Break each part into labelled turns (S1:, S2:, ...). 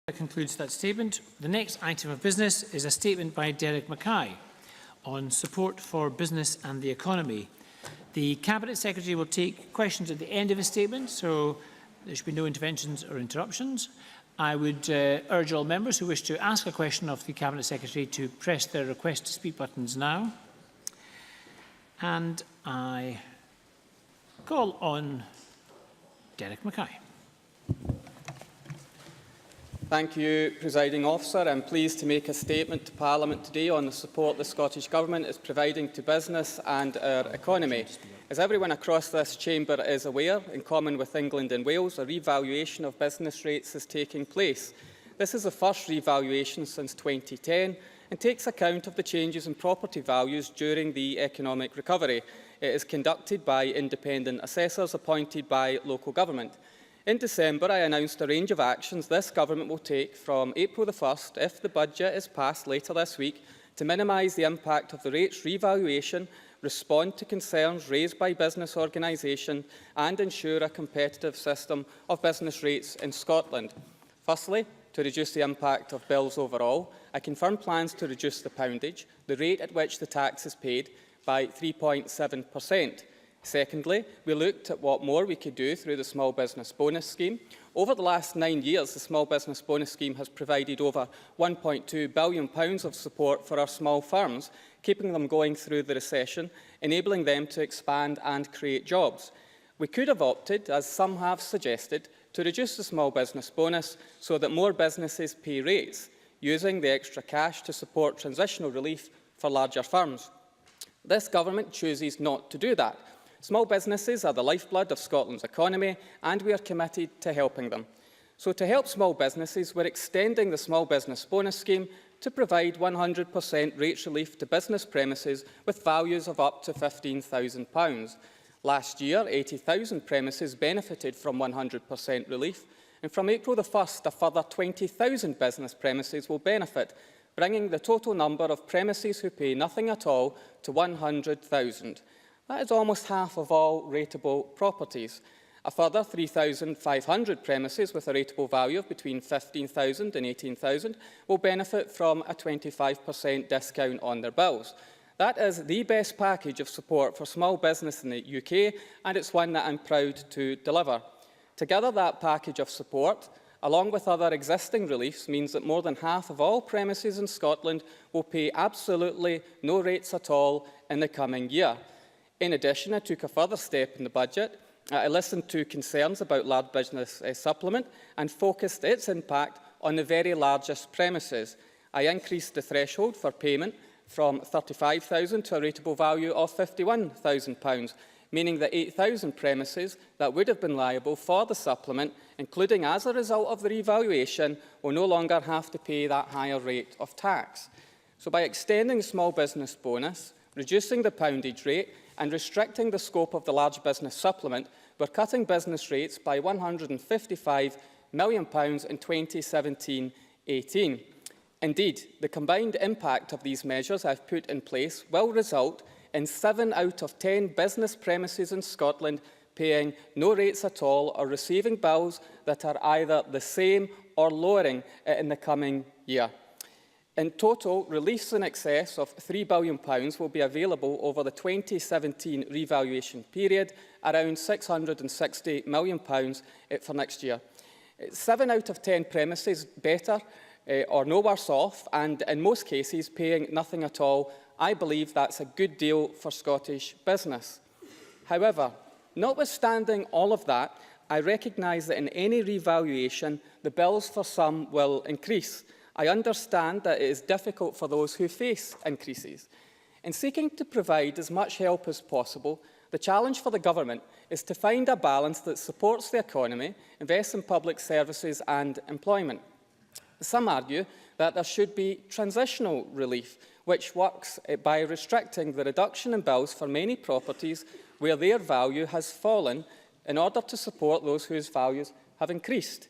S1: That concludes that statement. The next item of business is a statement by Derek Mackay on support for business and the economy. The Cabinet Secretary will take questions at the end of his statement, so there should be no interventions or interruptions. I would urge all members who wish to ask a question of the Cabinet Secretary to press their request to speak buttons now. And I call on Derek Mackay.
S2: Thank you, Presiding Officer. I am pleased to make a statement to Parliament today on the support the Scottish Government is providing to business and our economy. As everyone across this chamber is aware, in common with England and Wales, a revaluation of business rates is taking place. This is the first revaluation since 2010 and takes account of the changes in property values during the economic recovery. It is conducted by independent assessors appointed by local government. In December, I announced a range of actions this Government will take from April the 1st, if the budget is passed later this week, to minimise the impact of the rates revaluation, respond to concerns raised by business organisations and ensure a competitive system of business rates in Scotland. Firstly, to reduce the impact of bills overall, I confirm plans to reduce the poundage, the rate at which the tax is paid, by 3.7%. Secondly, we looked at what more we could do through the Small Business Bonus Scheme. Over the last 9 years, the Small Business Bonus Scheme has provided over £1.2 billion of support for our small firms, keeping them going through the recession, enabling them to expand and create jobs. We could have opted, as some have suggested, to reduce the Small Business Bonus so that more businesses pay rates, using the extra cash to support transitional relief for larger firms. This Government chooses not to do that. Small businesses are the lifeblood of Scotland's economy, and we are committed to helping them. So to help small businesses, we're extending the Small Business Bonus Scheme to provide 100% rates relief to business premises with values of up to £15,000. Last year, 80,000 premises benefited from 100% relief, and from April the 1st, a further 20,000 business premises will benefit, bringing the total number of premises who pay nothing at all to 100,000. That is almost half of all rateable properties. A further 3,500 premises with a rateable value of between £15,000 and £18,000 will benefit from a 25% discount on their bills. That is the best package of support for small business in the UK, and it's one that I'm proud to deliver. Together, that package of support, along with other existing reliefs, means that more than half of all premises in Scotland will pay absolutely no rates at all in the coming year. In addition, I took a further step in the budget. I listened to concerns about Large Business Supplement and focused its impact on the very largest premises. I increased the threshold for payment from £35,000 to a rateable value of £51,000, meaning that 8,000 premises that would have been liable for the supplement, including as a result of the revaluation, will no longer have to pay that higher rate of tax. So by extending the small business bonus, reducing the poundage rate and restricting the scope of the Large Business Supplement, we're cutting business rates by £155 million in 2017-18. Indeed, the combined impact of these measures I've put in place will result in 7 out of 10 business premises in Scotland paying no rates at all or receiving bills that are either the same or lowering in the coming year. In total, reliefs in excess of £3 billion will be available over the 2017 revaluation period, around £660 million for next year. 7 out of 10 premises better or no worse off, and in most cases paying nothing at all. I believe that's a good deal for Scottish business. However, notwithstanding all of that, I recognise that in any revaluation, the bills for some will increase. I understand that it is difficult for those who face increases. In seeking to provide as much help as possible, the challenge for the Government is to find a balance that supports the economy, invests in public services and employment. Some argue that there should be transitional relief, which works by restricting the reduction in bills for many properties where their value has fallen in order to support those whose values have increased.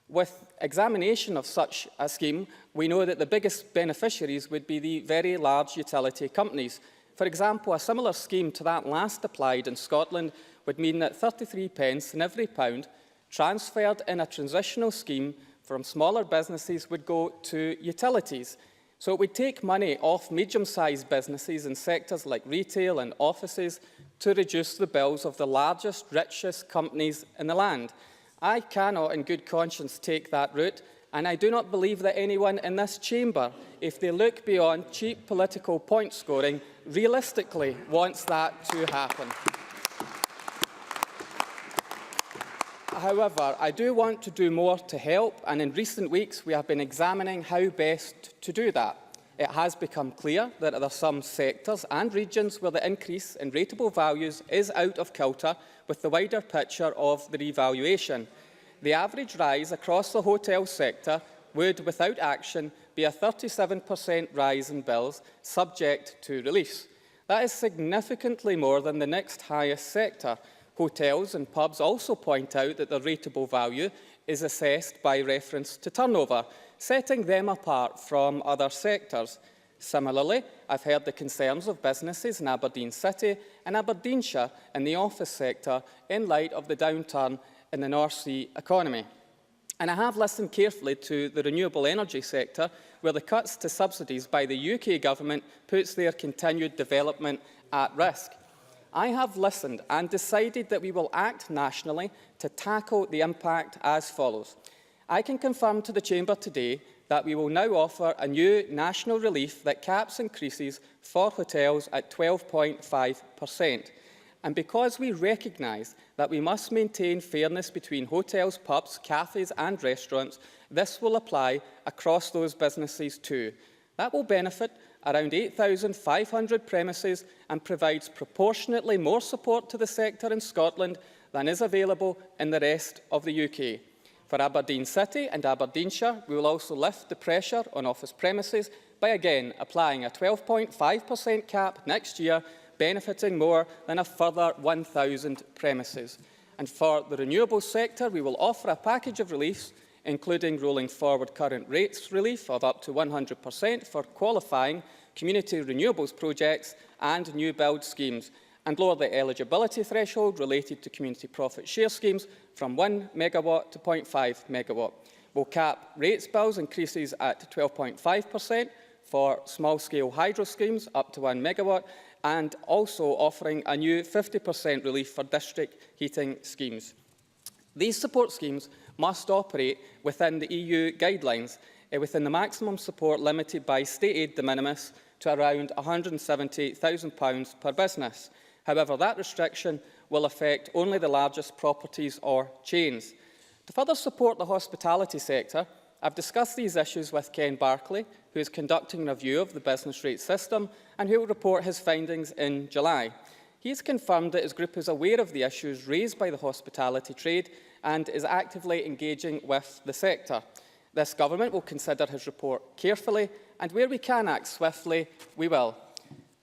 S2: With examination of such a scheme, we know that the biggest beneficiaries would be the very large utility companies. For example, a similar scheme to that last applied in Scotland would mean that 33 pence in every pound transferred in a transitional scheme from smaller businesses would go to utilities. So it would take money off medium-sized businesses in sectors like retail and offices to reduce the bills of the largest, richest companies in the land. I cannot, in good conscience, take that route, and I do not believe that anyone in this chamber, if they look beyond cheap political point scoring, realistically wants that to happen. However, I do want to do more to help, and in recent weeks we have been examining how best to do that. It has become clear that there are some sectors and regions where the increase in rateable values is out of kilter with the wider picture of the revaluation. The average rise across the hotel sector would, without action, be a 37% rise in bills, subject to release. That is significantly more than the next highest sector. Hotels and pubs also point out that the rateable value is assessed by reference to turnover, setting them apart from other sectors. Similarly, I've heard the concerns of businesses in Aberdeen City and Aberdeenshire in the office sector in light of the downturn in the North Sea economy. And I have listened carefully to the renewable energy sector, where the cuts to subsidies by the UK government puts their continued development at risk. I have listened and decided that we will act nationally to tackle the impact as follows. I can confirm to the Chamber today that we will now offer a new national relief that caps increases for hotels at 12.5%. And because we recognise that we must maintain fairness between hotels, pubs, cafes and restaurants, this will apply across those businesses too. That will benefit around 8,500 premises and provides proportionately more support to the sector in Scotland than is available in the rest of the UK. For Aberdeen City and Aberdeenshire, we will also lift the pressure on office premises by again applying a 12.5% cap next year, benefiting more than a further 1,000 premises. And for the renewables sector, we will offer a package of reliefs, including rolling forward current rates relief of up to 100% for qualifying community renewables projects and new build schemes, and lower the eligibility threshold related to community profit share schemes from 1 megawatt to 0.5 megawatt. We'll cap rates bills increases at 12.5% for small-scale hydro schemes up to 1 megawatt, and also offering a new 50% relief for district heating schemes. These support schemes must operate within the EU guidelines, within the maximum support limited by state aid de minimis to around £170,000 per business. However, that restriction will affect only the largest properties or chains. To further support the hospitality sector, I've discussed these issues with Ken Barclay, who is conducting a review of the business rate system and who will report his findings in July. He has confirmed that his group is aware of the issues raised by the hospitality trade and is actively engaging with the sector. This government will consider his report carefully, and where we can act swiftly, we will.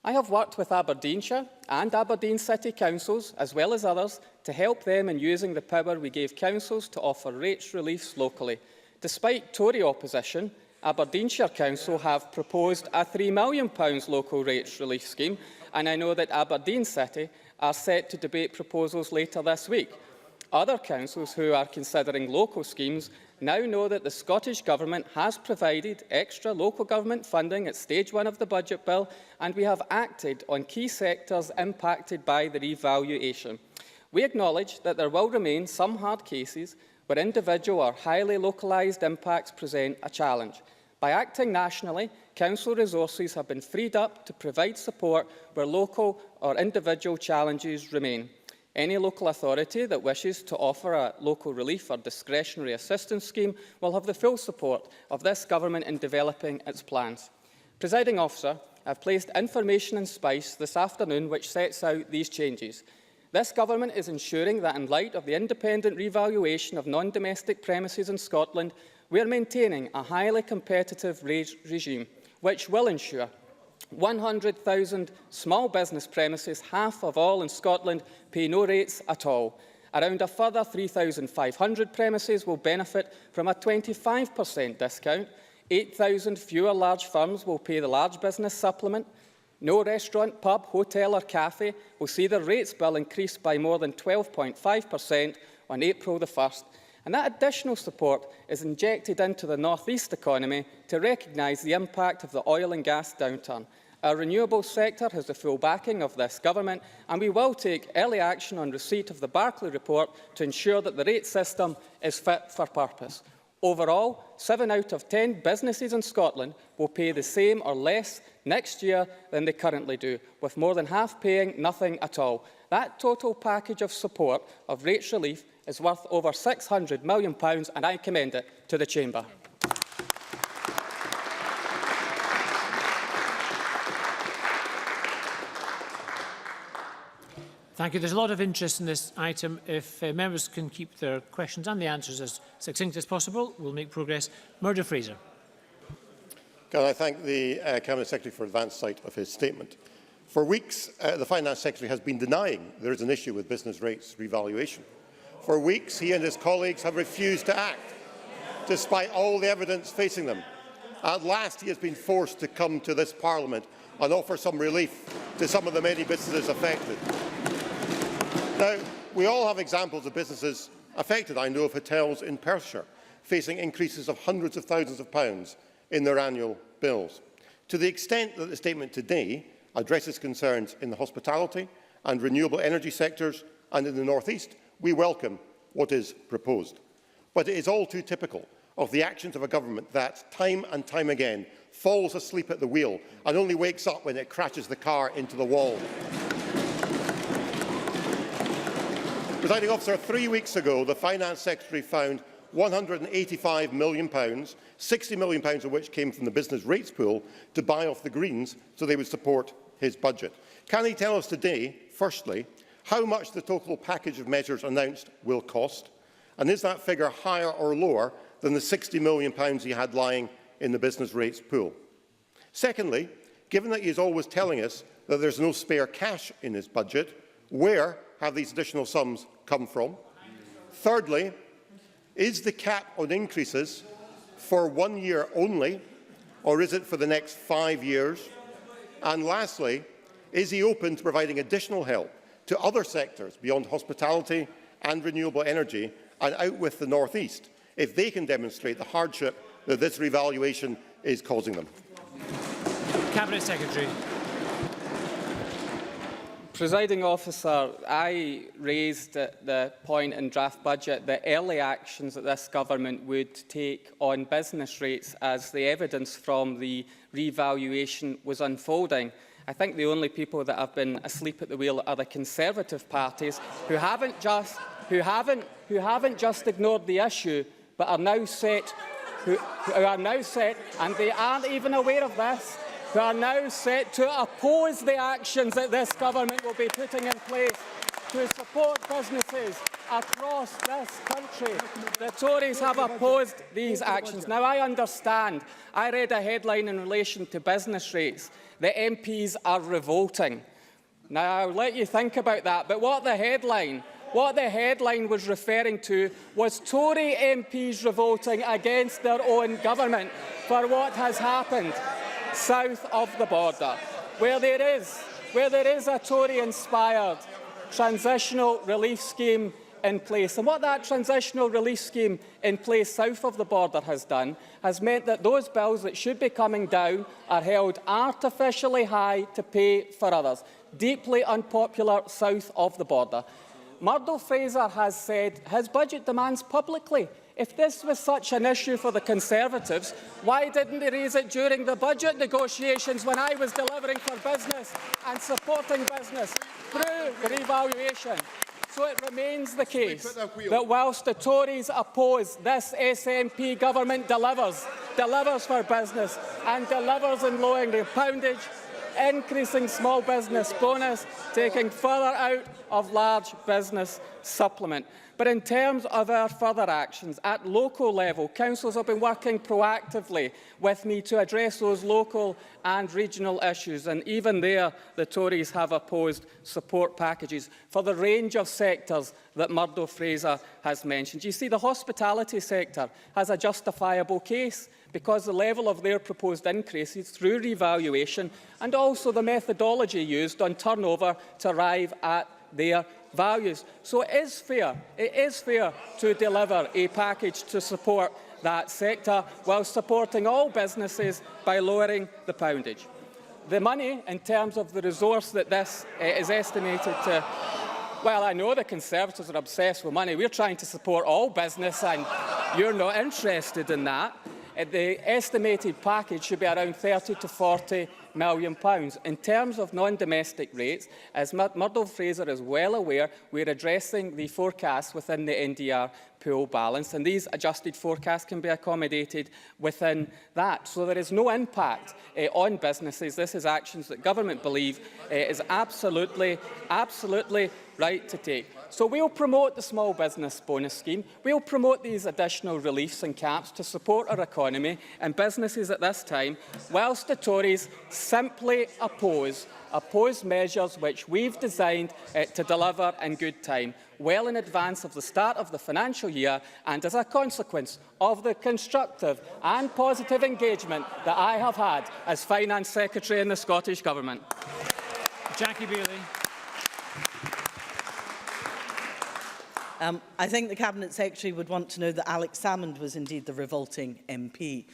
S2: I have worked with Aberdeenshire and Aberdeen City Councils, as well as others, to help them in using the power we gave councils to offer rates reliefs locally. Despite Tory opposition, Aberdeenshire Council have proposed a £3 million local rates relief scheme, and I know that Aberdeen City are set to debate proposals later this week. Other councils who are considering local schemes now know that the Scottish Government has provided extra local government funding at stage 1 of the budget bill, and we have acted on key sectors impacted by the revaluation. We acknowledge that there will remain some hard cases where individual or highly localised impacts present a challenge. By acting nationally, council resources have been freed up to provide support where local or individual challenges remain. Any local authority that wishes to offer a local relief or discretionary assistance scheme will have the full support of this government in developing its plans. Presiding Officer, I have placed information in Spice this afternoon which sets out these changes. This government is ensuring that in light of the independent revaluation of non-domestic premises in Scotland, we are maintaining a highly competitive regime which will ensure 100,000 small business premises, half of all in Scotland, pay no rates at all. Around a further 3,500 premises will benefit from a 25% discount. 8,000 fewer large firms will pay the large business supplement. No restaurant, pub, hotel or cafe will see their rates bill increase by more than 12.5% on April the 1st. And that additional support is injected into the North East economy to recognise the impact of the oil and gas downturn. Our renewables sector has the full backing of this government, and we will take early action on receipt of the Barclay report to ensure that the rate system is fit for purpose. Overall, 7 out of 10 businesses in Scotland will pay the same or less next year than they currently do, with more than half paying nothing at all. That total package of support of rates relief is worth over £600 million, and I commend it to the Chamber.
S1: Thank you. There's a lot of interest in this item. If members can keep their questions and the answers as succinct as possible, we'll make progress. Murdo Fraser.
S3: Can I thank the Cabinet Secretary for advance sight of his statement. For weeks, the Finance Secretary has been denying there is an issue with business rates revaluation. For weeks, he and his colleagues have refused to act, despite all the evidence facing them. At last, he has been forced to come to this Parliament and offer some relief to some of the many businesses affected. Now, we all have examples of businesses affected. I know of hotels in Perthshire facing increases of hundreds of thousands of pounds in their annual bills. To the extent that the statement today addresses concerns in the hospitality and renewable energy sectors and in the North East, we welcome what is proposed. But it is all too typical of the actions of a government that, time and time again, falls asleep at the wheel and only wakes up when it crashes the car into the wall. Presiding Officer, 3 weeks ago, the Finance Secretary found £185 million, £60 million of which came from the business rates pool, to buy off the Greens so they would support his budget. Can he tell us today, firstly, how much the total package of measures announced will cost? And is that figure higher or lower than the £60 million he had lying in the business rates pool? Secondly, given that he is always telling us that there is no spare cash in his budget, where have these additional sums come from? Thirdly, is the cap on increases for 1 year only, or is it for the next 5 years? And lastly, is he open to providing additional help to other sectors beyond hospitality and renewable energy and out with the North East if they can demonstrate the hardship that this revaluation is causing them?
S1: Cabinet Secretary.
S2: Presiding Officer, I raised at the point in draft budget the early actions that this government would take on business rates as the evidence from the revaluation was unfolding. I think the only people that have been asleep at the wheel are the Conservative parties, who haven't just ignored the issue, but are now set, and they aren't even aware of this, who are now set to oppose the actions that this government will be putting in place to support businesses across this country. The Tories have opposed these actions. Now, I understand. I read a headline in relation to business rates. The MPs are revolting. Now, I'll let you think about that, but what the headline was referring to was Tory MPs revolting against their own government for what has happened south of the border, where there is a Tory-inspired transitional relief scheme in place. And what that transitional relief scheme in place south of the border has done has meant that those bills that should be coming down are held artificially high to pay for others, deeply unpopular south of the border. Murdo Fraser has said his budget demands publicly. If this was such an issue for the Conservatives, why didn't they raise it during the budget negotiations when I was delivering for business and supporting business through the revaluation? So it remains the case that whilst the Tories oppose, this SNP government delivers for business and delivers in lowering the poundage, increasing small business bonus, taking further out of large business supplement. But in terms of our further actions, at local level, councils have been working proactively with me to address those local and regional issues, and even there the Tories have opposed support packages for the range of sectors that Murdo Fraser has mentioned. You see, the hospitality sector has a justifiable case because the level of their proposed increases through revaluation and also the methodology used on turnover to arrive at their values. So it is fair to deliver a package to support that sector while supporting all businesses by lowering the poundage. The money, in terms of the resource that this is estimated to, well, I know the Conservatives are obsessed with money. We're trying to support all business and you're not interested in that. The estimated package should be around £30 to £40 million. In terms of non-domestic rates, as Murdo Fraser is well aware, we're addressing the forecast within the NDR pool balance, and these adjusted forecasts can be accommodated within that. So there is no impact on businesses. This is actions that government believe is absolutely right to take. So we'll promote the small business bonus scheme. We'll promote these additional reliefs and caps to support our economy and businesses at this time, whilst the Tories simply oppose measures which we've designed to deliver in good time, well in advance of the start of the financial year and as a consequence of the constructive and positive engagement that I have had as Finance Secretary in the Scottish Government.
S1: Jackie Baillie.
S4: I think the Cabinet Secretary would want to know that Alex Salmond was indeed the revolting MP.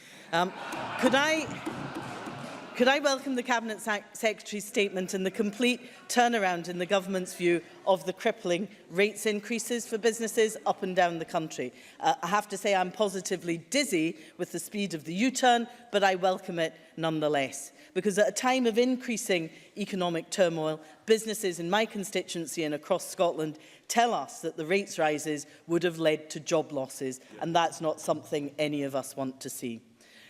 S4: Could I welcome the Cabinet Secretary's statement and the complete turnaround in the Government's view of the crippling rates increases for businesses up and down the country? I have to say I'm positively dizzy with the speed of the U-turn, but I welcome it nonetheless. Because at a time of increasing economic turmoil, businesses in my constituency and across Scotland tell us that the rates rises would have led to job losses, and that's not something any of us want to see.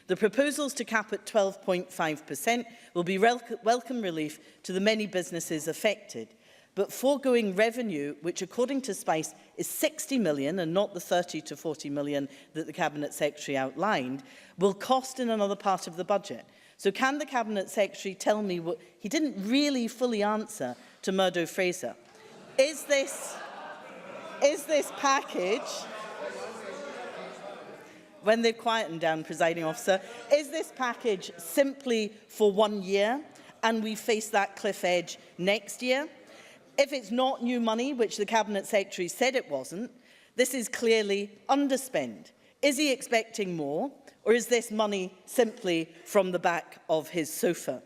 S4: The proposals to cap at 12.5% will be welcome relief to the many businesses affected. But foregoing revenue, which according to Spice is 60 million and not the 30 to 40 million that the Cabinet Secretary outlined, will cost in another part of the budget. So can the Cabinet Secretary tell me what he didn't really fully answer to Murdo Fraser? Is this package, when they've quietened down, Presiding Officer, is this package simply for 1 year and we face that cliff edge next year? If it's not new money, which the Cabinet Secretary said it wasn't, this is clearly underspend. Is he expecting more, or is this money simply from the back of his sofa?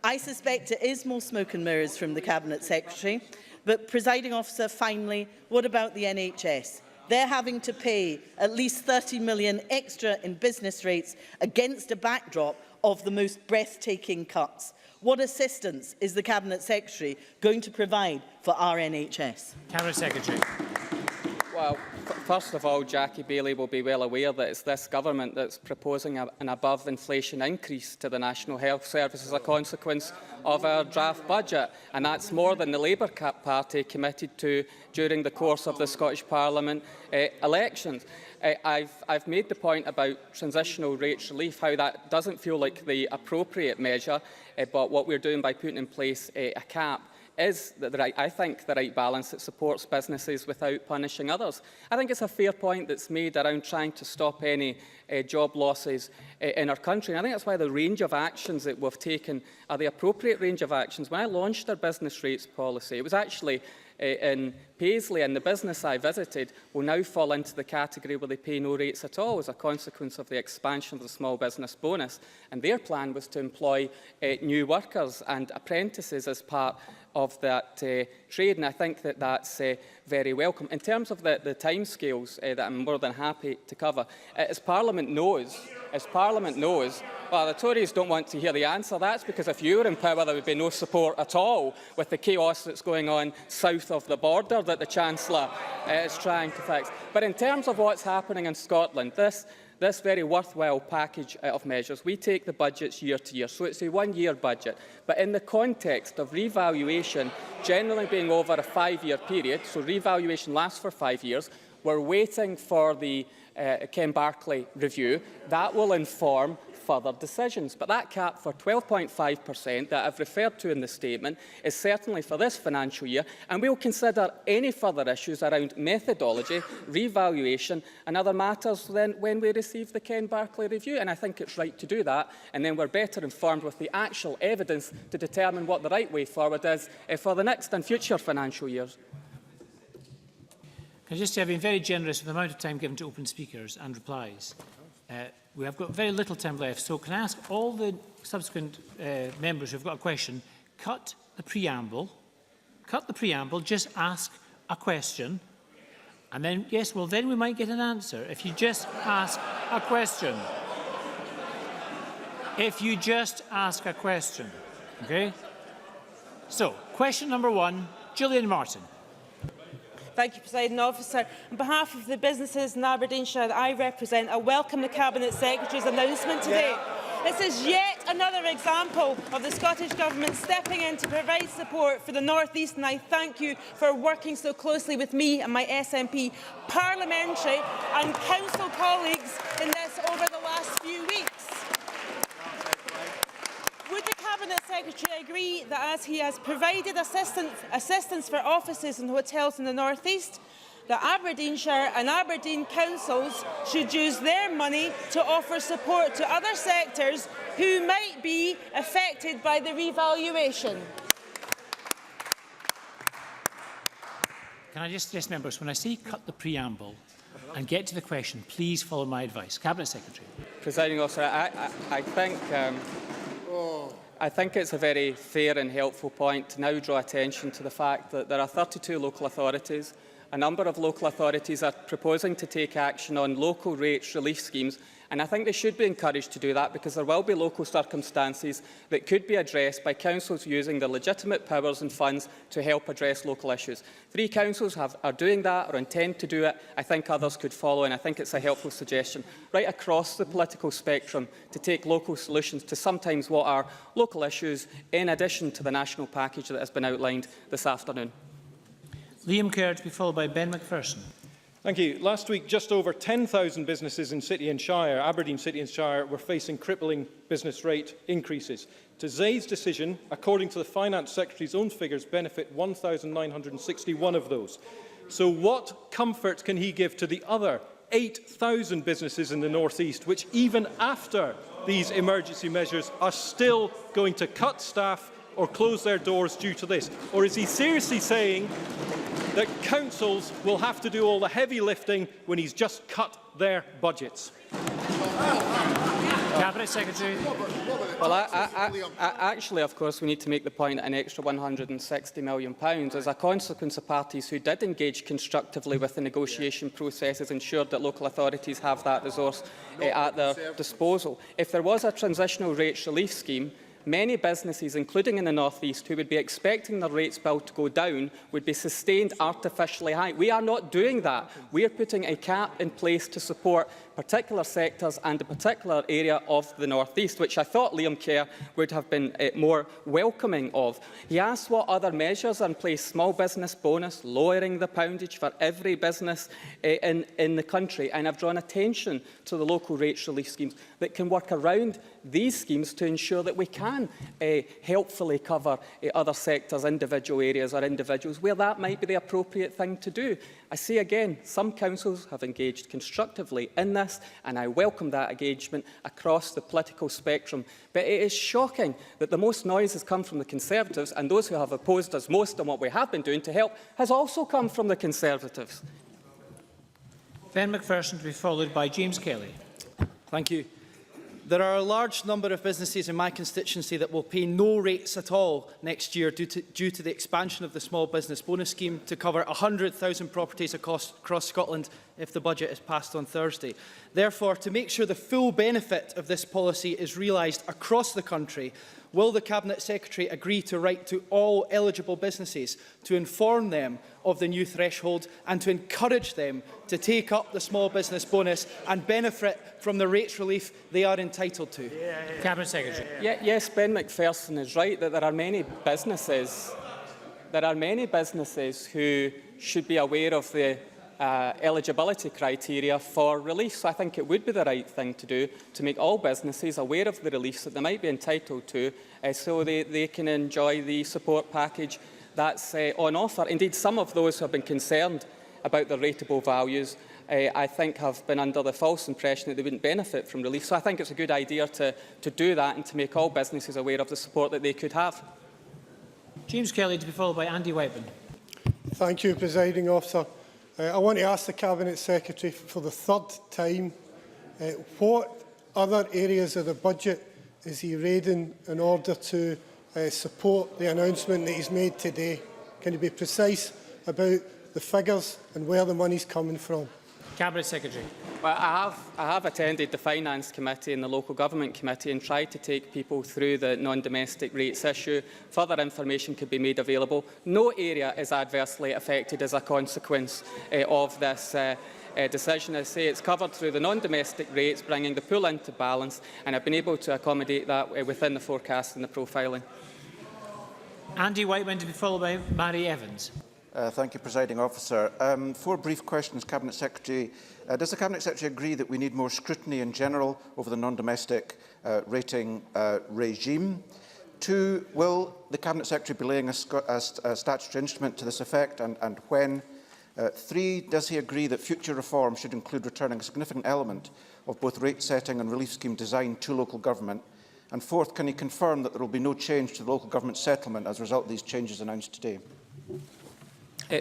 S4: I suspect it is more smoke and mirrors from the Cabinet Secretary, but, Presiding Officer, finally, what about the NHS? They're having to pay at least 30 million extra in business rates against a backdrop of the most breathtaking cuts. What assistance is the Cabinet Secretary going to provide for our NHS?
S1: Cabinet Secretary.
S2: Well, first of all, Jackie Baillie will be well aware that it's this government that's proposing an above-inflation increase to the National Health Service as a consequence of our draft budget, and that's more than the Labour Party committed to during the course of the Scottish Parliament elections. I've made the point about transitional rates relief, how that doesn't feel like the appropriate measure, but what we're doing by putting in place a cap is, I think, the right balance that supports businesses without punishing others. I think it's a fair point that's made around trying to stop any job losses in our country. And I think that's why the range of actions that we've taken are the appropriate range of actions. When I launched our business rates policy, it was actually in Paisley, and the business I visited will now fall into the category where they pay no rates at all as a consequence of the expansion of the small business bonus. And their plan was to employ new workers and apprentices as part of that trade, and I think that that's very welcome. In terms of the timescales that I'm more than happy to cover, as Parliament knows, well, the Tories don't want to hear the answer. That's because if you were in power, there would be no support at all with the chaos that's going on south of the border that the Chancellor is trying to fix. But in terms of what's happening in Scotland, this very worthwhile package of measures, we take the budgets year to year, so it's a one-year budget. But in the context of revaluation generally being over a 5-year period, so revaluation lasts for 5 years, we're waiting for the Ken Barclay review. That will inform further decisions. But that cap for 12.5% that I've referred to in the statement is certainly for this financial year, and we'll consider any further issues around methodology, revaluation and other matters then when we receive the Ken Barclay review. And I think it's right to do that, and then we're better informed with the actual evidence to determine what the right way forward is for the next and future financial years.
S1: Can I just say I've been very generous with the amount of time given to open speakers and replies. We have got very little time left, so can I ask all the subsequent members who've got a question, cut the preamble, just ask a question, and then, yes, well, then we might get an answer. If you just ask a question. If you just ask a question, okay? So, question number 1, Gillian Martin.
S5: Thank you, Presiding Officer. On behalf of the businesses in Aberdeenshire that I represent, I welcome the Cabinet Secretary's announcement today. This is yet another example of the Scottish Government stepping in to provide support for the North East, and I thank you for working so closely with me and my SNP parliamentary and council colleagues in this over the last few weeks. Would the Cabinet Secretary agree that as he has provided assistance for offices and hotels in the North East, that Aberdeenshire and Aberdeen councils should use their money to offer support to other sectors who might be affected by the revaluation?
S1: Can I just, members, when I say cut the preamble and get to the question, please follow my advice. Cabinet Secretary.
S2: Presiding Officer, I think it's a very fair and helpful point to now draw attention to the fact that there are 32 local authorities. A number of local authorities are proposing to take action on local rates relief schemes, and I think they should be encouraged to do that because there will be local circumstances that could be addressed by councils using their legitimate powers and funds to help address local issues. 3 councils are doing that or intend to do it. I think others could follow, and I think it's a helpful suggestion right across the political spectrum to take local solutions to sometimes what are local issues in addition to the national package that has been outlined this afternoon.
S1: Liam Kerr to be followed by Ben McPherson.
S6: Thank you. Last week, just over 10,000 businesses in City and Shire, Aberdeen City and Shire, were facing crippling business rate increases. Today's decision, according to the Finance Secretary's own figures, benefit 1,961 of those. So what comfort can he give to the other 8,000 businesses in the North East, which even after these emergency measures are still going to cut staff or close their doors due to this? Or is he seriously saying that councils will have to do all the heavy lifting when he's just cut their budgets?
S1: Cabinet Secretary.
S2: Well, actually, of course, we need to make the point that an extra £160 million as a consequence of parties who did engage constructively with the negotiation processes ensured that local authorities have that resource at their disposal. If there was a transitional rates relief scheme, many businesses, including in the North East, who would be expecting their rates bill to go down, would be sustained artificially high. We are not doing that. We are putting a cap in place to support particular sectors and a particular area of the North East, which I thought Liam Kerr would have been more welcoming of. He asked what other measures are in place: small business bonus, lowering the poundage for every business in the country, and I've drawn attention to the local rates relief schemes that can work around these schemes to ensure that we can helpfully cover other sectors, individual areas or individuals where that might be the appropriate thing to do. I say again, some councils have engaged constructively in this, and I welcome that engagement across the political spectrum. But it is shocking that the most noise has come from the Conservatives, and those who have opposed us most on what we have been doing to help has also come from the Conservatives.
S1: Ben McPherson to be followed by James Kelly.
S7: Thank you. There are a large number of businesses in my constituency that will pay no rates at all next year due to the expansion of the small business bonus scheme to cover 100,000 properties across Scotland if the budget is passed on Thursday. Therefore, to make sure the full benefit of this policy is realised across the country, will the Cabinet Secretary agree to write to all eligible businesses to inform them of the new threshold and to encourage them to take up the small business bonus and benefit from the rates relief they are entitled to?
S1: Cabinet Secretary.
S2: Yes, Ben McPherson is right that there are many businesses who should be aware of the eligibility criteria for release. So I think it would be the right thing to do to make all businesses aware of the release that they might be entitled to, so they can enjoy the support package that's on offer. Indeed, some of those who have been concerned about the rateable values I think have been under the false impression that they wouldn't benefit from release. So I think it's a good idea to do that and to make all businesses aware of the support that they could have.
S1: James Kelly, to be followed by Andy Whiteman.
S8: Thank you, Presiding Officer. I want to ask the Cabinet Secretary for the third time, what other areas of the budget is he raiding in order to support the announcement that he's made today? Can you be precise about the figures and where the money is coming from?
S1: Cabinet Secretary.
S2: Well, I have attended the Finance Committee and the Local Government Committee and tried to take people through the non-domestic rates issue. Further information could be made available. No area is adversely affected as a consequence of this decision. I say it's covered through the non-domestic rates, bringing the pool into balance, and I've been able to accommodate that within the forecast and the profiling.
S1: Andy Whiteman, to be followed by Mary Evans.
S9: Thank you, Presiding Officer. 4 brief questions, Cabinet Secretary. Does the Cabinet Secretary agree that we need more scrutiny in general over the non-domestic rating regime? 2, will the Cabinet Secretary be laying a statutory instrument to this effect, and when? 3, does he agree that future reform should include returning a significant element of both rate setting and relief scheme design to local government? And 4th, can he confirm that there will be no change to the local government settlement as a result of these changes announced today?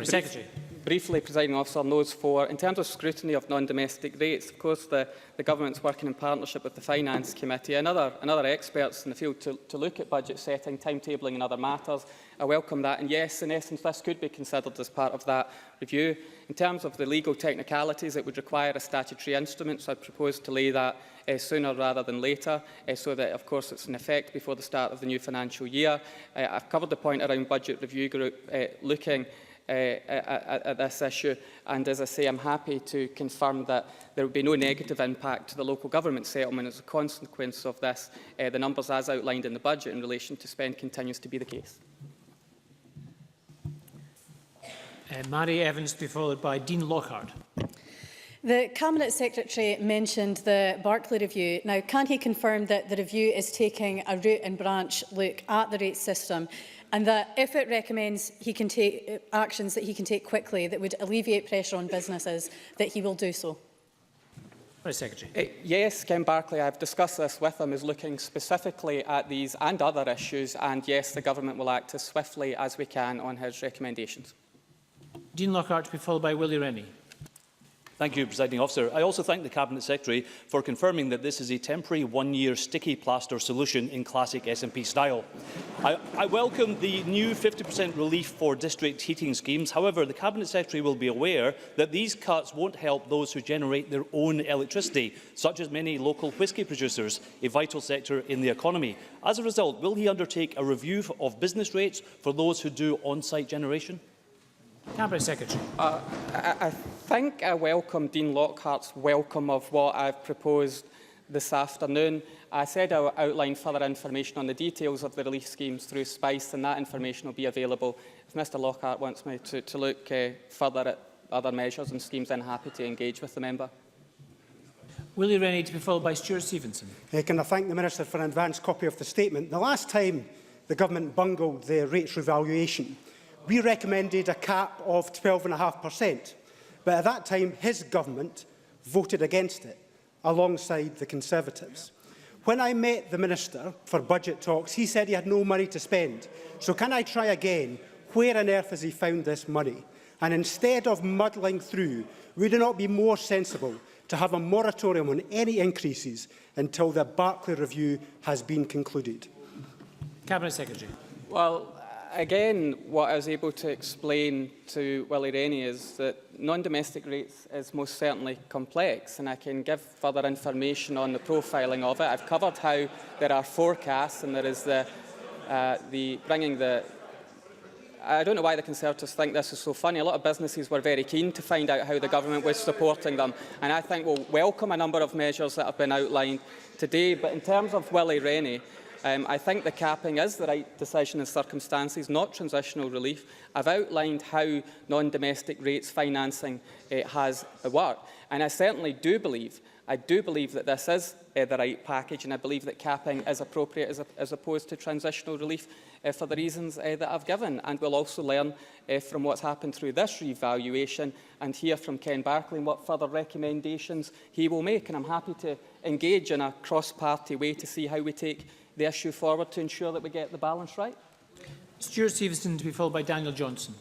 S1: Secretary.
S2: Briefly, Presiding Officer, on those 4, in terms of scrutiny of non-domestic rates, of course the Government's working in partnership with the Finance Committee and other experts in the field to look at budget setting, timetabling and other matters. I welcome that, and yes, in essence, this could be considered as part of that review. In terms of the legal technicalities, it would require a statutory instrument, so I propose to lay that sooner rather than later, so that, of course, it's in effect before the start of the new financial year. I've covered the point around Budget Review Group looking at this issue, and as I say, I'm happy to confirm that there will be no negative impact to the local government settlement as a consequence of this. The numbers as outlined in the budget in relation to spend continues to be the case.
S1: Mary Evans, to be followed by Dean Lockhart.
S10: The Cabinet Secretary mentioned the Barclay Review. Now, can he confirm that the review is taking a root and branch look at the rate system, and that if it recommends he can take actions that he can take quickly that would alleviate pressure on businesses, that he will do so?
S1: Secretary.
S2: Yes, Ken Barclay, I've discussed this with him, is looking specifically at these and other issues, and yes, the Government will act as swiftly as we can on his recommendations.
S1: Dean Lockhart, to be followed by Willie Rennie.
S11: Thank you, Presiding Officer. I also thank the Cabinet Secretary for confirming that this is a temporary one-year sticky plaster solution in classic SNP style. I welcome the new 50% relief for district heating schemes. However, the Cabinet Secretary will be aware that these cuts won't help those who generate their own electricity, such as many local whisky producers, a vital sector in the economy. As a result, will he undertake a review of business rates for those who do on-site generation?
S1: Cabinet Secretary.
S2: I think I welcome Dean Lockhart's welcome of what I've proposed this afternoon. I said I'll outline further information on the details of the relief schemes through SPICE, and that information will be available. If Mr Lockhart wants me to look further at other measures and schemes, then happy to engage with the member.
S1: Willie Rennie, to be followed by Stuart Stevenson.
S12: Can I thank the Minister for an advance copy of the statement? The last time the Government bungled the rates revaluation, we recommended a cap of 12.5%, but at that time his government voted against it, alongside the Conservatives. When I met the Minister for budget talks, he said he had no money to spend. So can I try again? Where on earth has he found this money? And instead of muddling through, would it not be more sensible to have a moratorium on any increases until the Barclay Review has been concluded?
S1: Cabinet Secretary.
S2: Well, again, what I was able to explain to Willie Rennie is that non-domestic rates is most certainly complex, and I can give further information on the profiling of it. I've covered how there are forecasts, and there is bringing the... I don't know why the Conservatives think this is so funny. A lot of businesses were very keen to find out how the Government was supporting them, and I think we'll welcome a number of measures that have been outlined today. But in terms of Willie Rennie, I think the capping is the right decision in circumstances, not transitional relief. I've outlined how non-domestic rates financing has worked, and I certainly do believe that this is the right package, and I believe that capping is appropriate as opposed to transitional relief for the reasons that I've given. And we'll also learn from what's happened through this revaluation and hear from Ken Barclay what further recommendations he will make. And I'm happy to engage in a cross-party way to see how we take the issue forward to ensure that we get the balance right.
S1: Stuart Stevenson, to be followed by Daniel Johnson.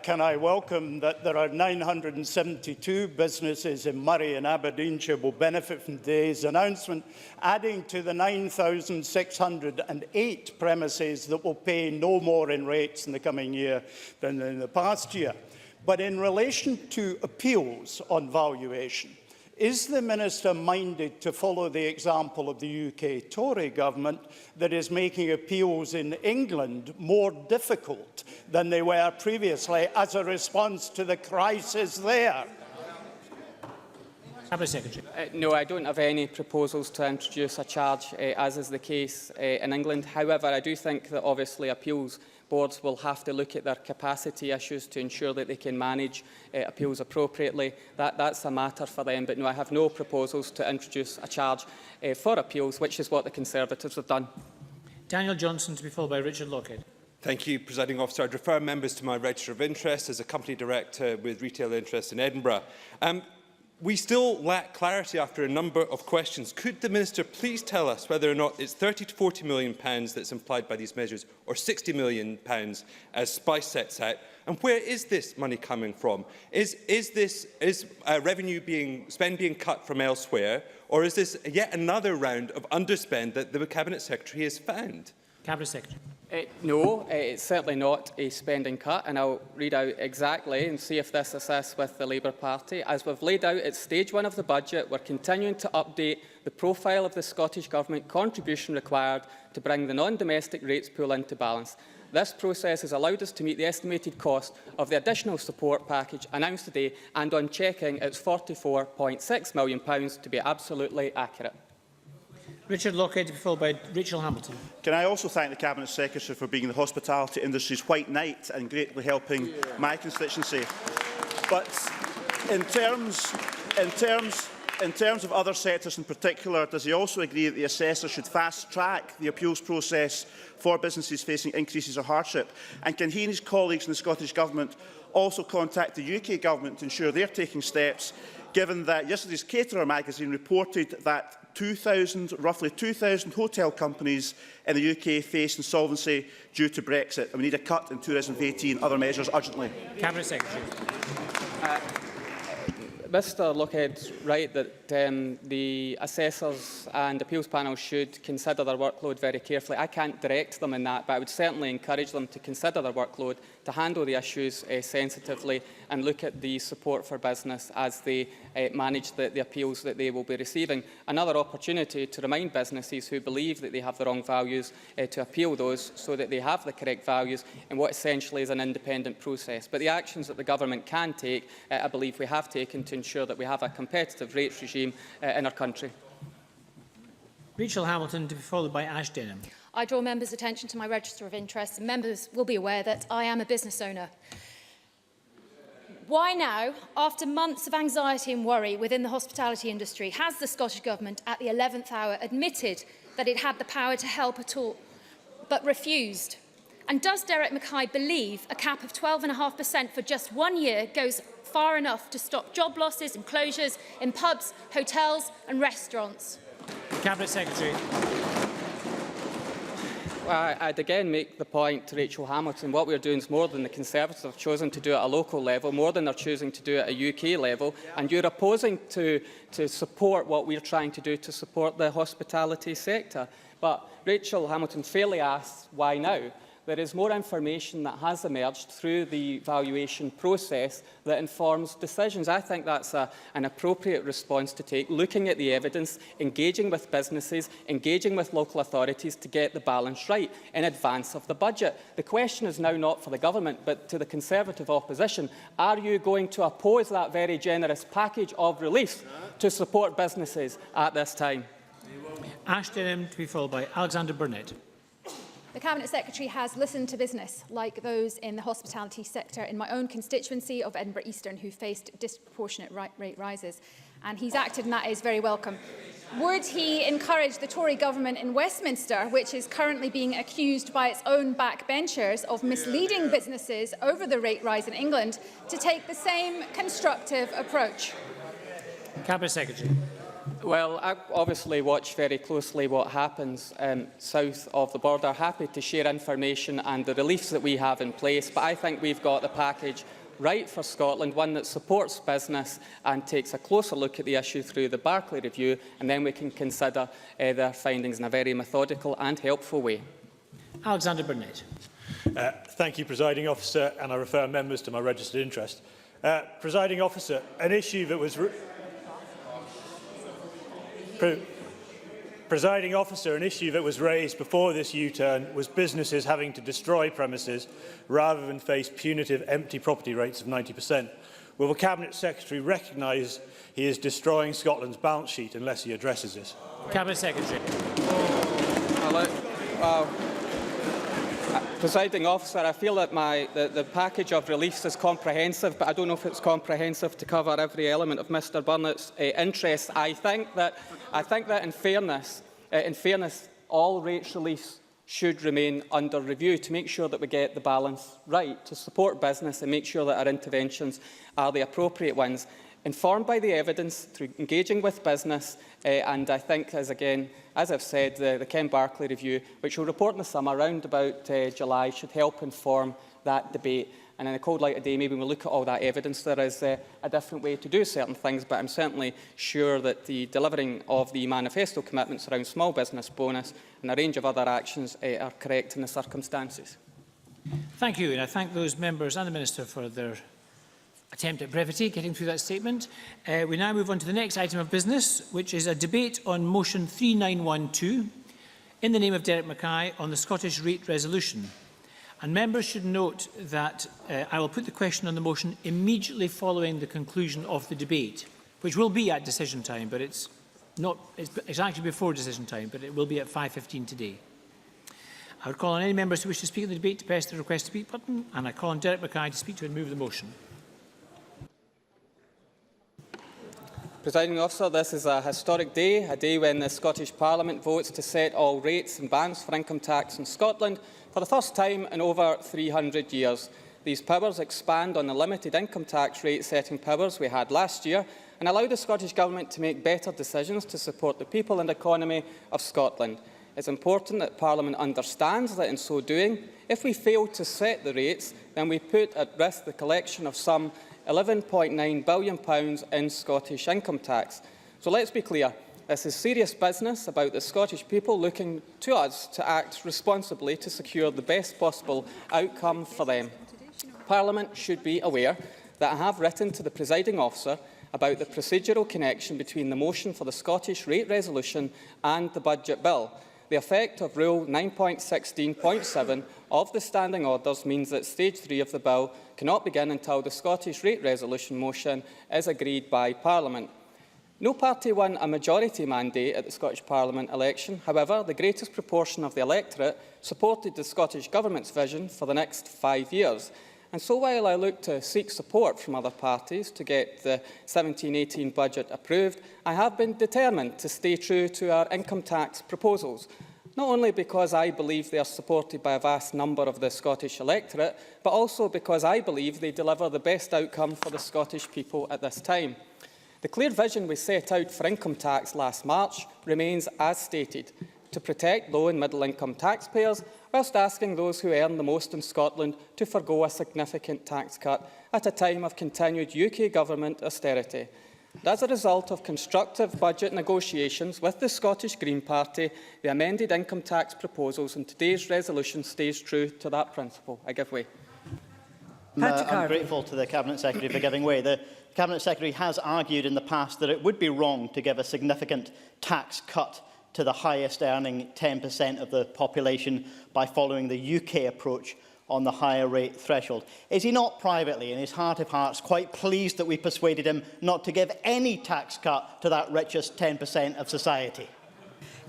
S13: Can I welcome that there are 972 businesses in Murray and Aberdeenshire will benefit from today's announcement, adding to the 9,608 premises that will pay no more in rates in the coming year than in the past year. But in relation to appeals on valuation, is the Minister minded to follow the example of the UK Tory government that is making appeals in England more difficult than they were previously as a response to the crisis there?
S1: Cabinet Secretary.
S2: No, I don't have any proposals to introduce a charge, as is the case in England. However, I do think that obviously appeals boards will have to look at their capacity issues to ensure that they can manage appeals appropriately. That's a matter for them. But no, I have no proposals to introduce a charge for appeals, which is what the Conservatives have done.
S1: Daniel Johnson, to be followed by Richard Lockhead.
S14: Thank you, Presiding Officer. I'd refer members to my register of interest as a company director with retail interests in Edinburgh. We still lack clarity after a number of questions. Could the Minister please tell us whether or not it's £30 to £40 million that's implied by these measures, or £60 million as Spice sets out? And where is this money coming from? Is revenue spend being cut from elsewhere, or is this yet another round of underspend that the Cabinet Secretary has found?
S1: Cabinet Secretary.
S2: No, it's certainly not a spending cut, and I'll read out exactly and see if this assists with the Labour Party. As we've laid out at stage 1 of the budget, we're continuing to update the profile of the Scottish Government contribution required to bring the non-domestic rates pool into balance. This process has allowed us to meet the estimated cost of the additional support package announced today, and on checking, it's £44.6 million to be absolutely accurate.
S1: Richard Lockhead, to be followed by Rachel Hamilton.
S15: Can I also thank the Cabinet Secretary for being the hospitality industry's white knight and greatly helping my constituency. But in terms of other sectors in particular, does he also agree that the assessor should fast-track the appeals process for businesses facing increases of hardship? And can he and his colleagues in the Scottish Government also contact the UK Government to ensure they're taking steps, given that yesterday's Caterer magazine reported that roughly 2,000 hotel companies in the UK face insolvency due to Brexit, and we need a cut in 2018. Other measures urgently.
S1: Cabinet Secretary.
S2: Mr Lockhead's right that the assessors and appeals panels should consider their workload very carefully. I can't direct them in that, but I would certainly encourage them to consider their workload, to handle the issues sensitively and look at the support for business as they manage the appeals that they will be receiving. Another opportunity to remind businesses who believe that they have the wrong values to appeal those so that they have the correct values in what essentially is an independent process. But the actions that the Government can take, I believe we have taken to ensure that we have a competitive rates regime in our country.
S1: Rachel Hamilton, to be followed by Ash Denham.
S16: I draw members' attention to my register of interests, and members will be aware that I am a business owner. Why now, after months of anxiety and worry within the hospitality industry, has the Scottish Government at the 11th hour admitted that it had the power to help at all, but refused? And does Derek Mackay believe a cap of 12.5% for just 1 year goes far enough to stop job losses and closures in pubs, hotels and restaurants?
S1: Cabinet Secretary.
S2: Well, I'd again make the point to Rachel Hamilton, what we're doing is more than the Conservatives have chosen to do at a local level, more than they're choosing to do at a UK level, and you're opposing to support what we're trying to do to support the hospitality sector. But Rachel Hamilton fairly asks, why now? There is more information that has emerged through the valuation process that informs decisions. I think that's an appropriate response to take, looking at the evidence, engaging with businesses, engaging with local authorities to get the balance right in advance of the budget. The question is now not for the Government, but to the Conservative opposition. Are you going to oppose that very generous package of relief to support businesses at this time?
S1: Ash Denham to be followed by Alexander Burnett.
S16: The Cabinet Secretary has listened to business, like those in the hospitality sector in my own constituency of Edinburgh Eastern, who faced disproportionate rate rises, and he's acted, and that is very welcome. Would he encourage the Tory government in Westminster, which is currently being accused by its own backbenchers of misleading businesses over the rate rise in England, to take the same constructive approach?
S1: Cabinet Secretary.
S2: Well, I obviously watch very closely what happens south of the border. Happy to share information and the reliefs that we have in place, but I think we've got the package right for Scotland, one that supports business and takes a closer look at the issue through the Barclay Review, and then we can consider their findings in a very methodical and helpful way.
S1: Alexander Burnett.
S17: Thank you, Presiding Officer, and I refer members to my registered interest. Presiding Officer, an issue that was... Presiding Officer, an issue that was raised before this U-turn was businesses having to destroy premises rather than face punitive empty property rates of 90%. Will the Cabinet Secretary recognise he is destroying Scotland's balance sheet unless he addresses this?
S1: Cabinet Secretary.
S2: Presiding Officer, I feel that the package of reliefs is comprehensive, but I don't know if it's comprehensive to cover every element of Mr Burnett's interests. I think that in fairness, all rates reliefs should remain under review to make sure that we get the balance right, to support business and make sure that our interventions are the appropriate ones, informed by the evidence, through engaging with business, and I think, as I've said, the Ken Barclay Review, which will report in the summer, around about July, should help inform that debate. And in a cold light of day, maybe when we look at all that evidence, there is a different way to do certain things, but I'm certainly sure that the delivering of the manifesto commitments around small business bonus and a range of other actions are correct in the circumstances.
S1: Thank you, and I thank those members and the Minister for their attempt at brevity, getting through that statement. We now move on to the next item of business, which is a debate on motion 3912, in the name of Derek Mackay, on the Scottish rate resolution. And members should note that I will put the question on the motion immediately following the conclusion of the debate, which will be at decision time, but it's actually before decision time, but it will be at 5:15 today. I would call on any members who wish to speak in the debate to press the request to speak button, and I call on Derek Mackay to speak to and move the motion.
S2: Presiding Officer, this is a historic day, a day when the Scottish Parliament votes to set all rates and bands for income tax in Scotland for the first time in over 300 years. These powers expand on the limited income tax rate setting powers we had last year and allow the Scottish Government to make better decisions to support the people and economy of Scotland. It's important that Parliament understands that in so doing, if we fail to set the rates, then we put at risk the collection of some £11.9 billion in Scottish income tax. So let's be clear, this is serious business about the Scottish people looking to us to act responsibly to secure the best possible outcome for them. Parliament should be aware that I have written to the Presiding Officer about the procedural connection between the motion for the Scottish rate resolution and the budget bill. The effect of Rule 9.16.7 of the Standing Orders means that Stage 3 of the bill cannot begin until the Scottish rate resolution motion is agreed by Parliament. No party won a majority mandate at the Scottish Parliament election. However, the greatest proportion of the electorate supported the Scottish Government's vision for the next 5 years. And so while I look to seek support from other parties to get the 17-18 budget approved, I have been determined to stay true to our income tax proposals, not only because I believe they are supported by a vast number of the Scottish electorate, but also because I believe they deliver the best outcome for the Scottish people at this time. The clear vision we set out for income tax last March remains as stated: to protect low and middle income taxpayers, whilst asking those who earn the most in Scotland to forgo a significant tax cut at a time of continued UK Government austerity. And as a result of constructive budget negotiations with the Scottish Green Party, the amended income tax proposals in today's resolution stays true to that principle. I give way.
S18: I'm grateful to the Cabinet Secretary for giving way. The Cabinet Secretary has argued in the past that it would be wrong to give a significant tax cut to the highest earning 10% of the population by following the UK approach on the higher rate threshold. Is he not privately, in his heart of hearts, quite pleased that we persuaded him not to give any tax cut to that richest 10% of society?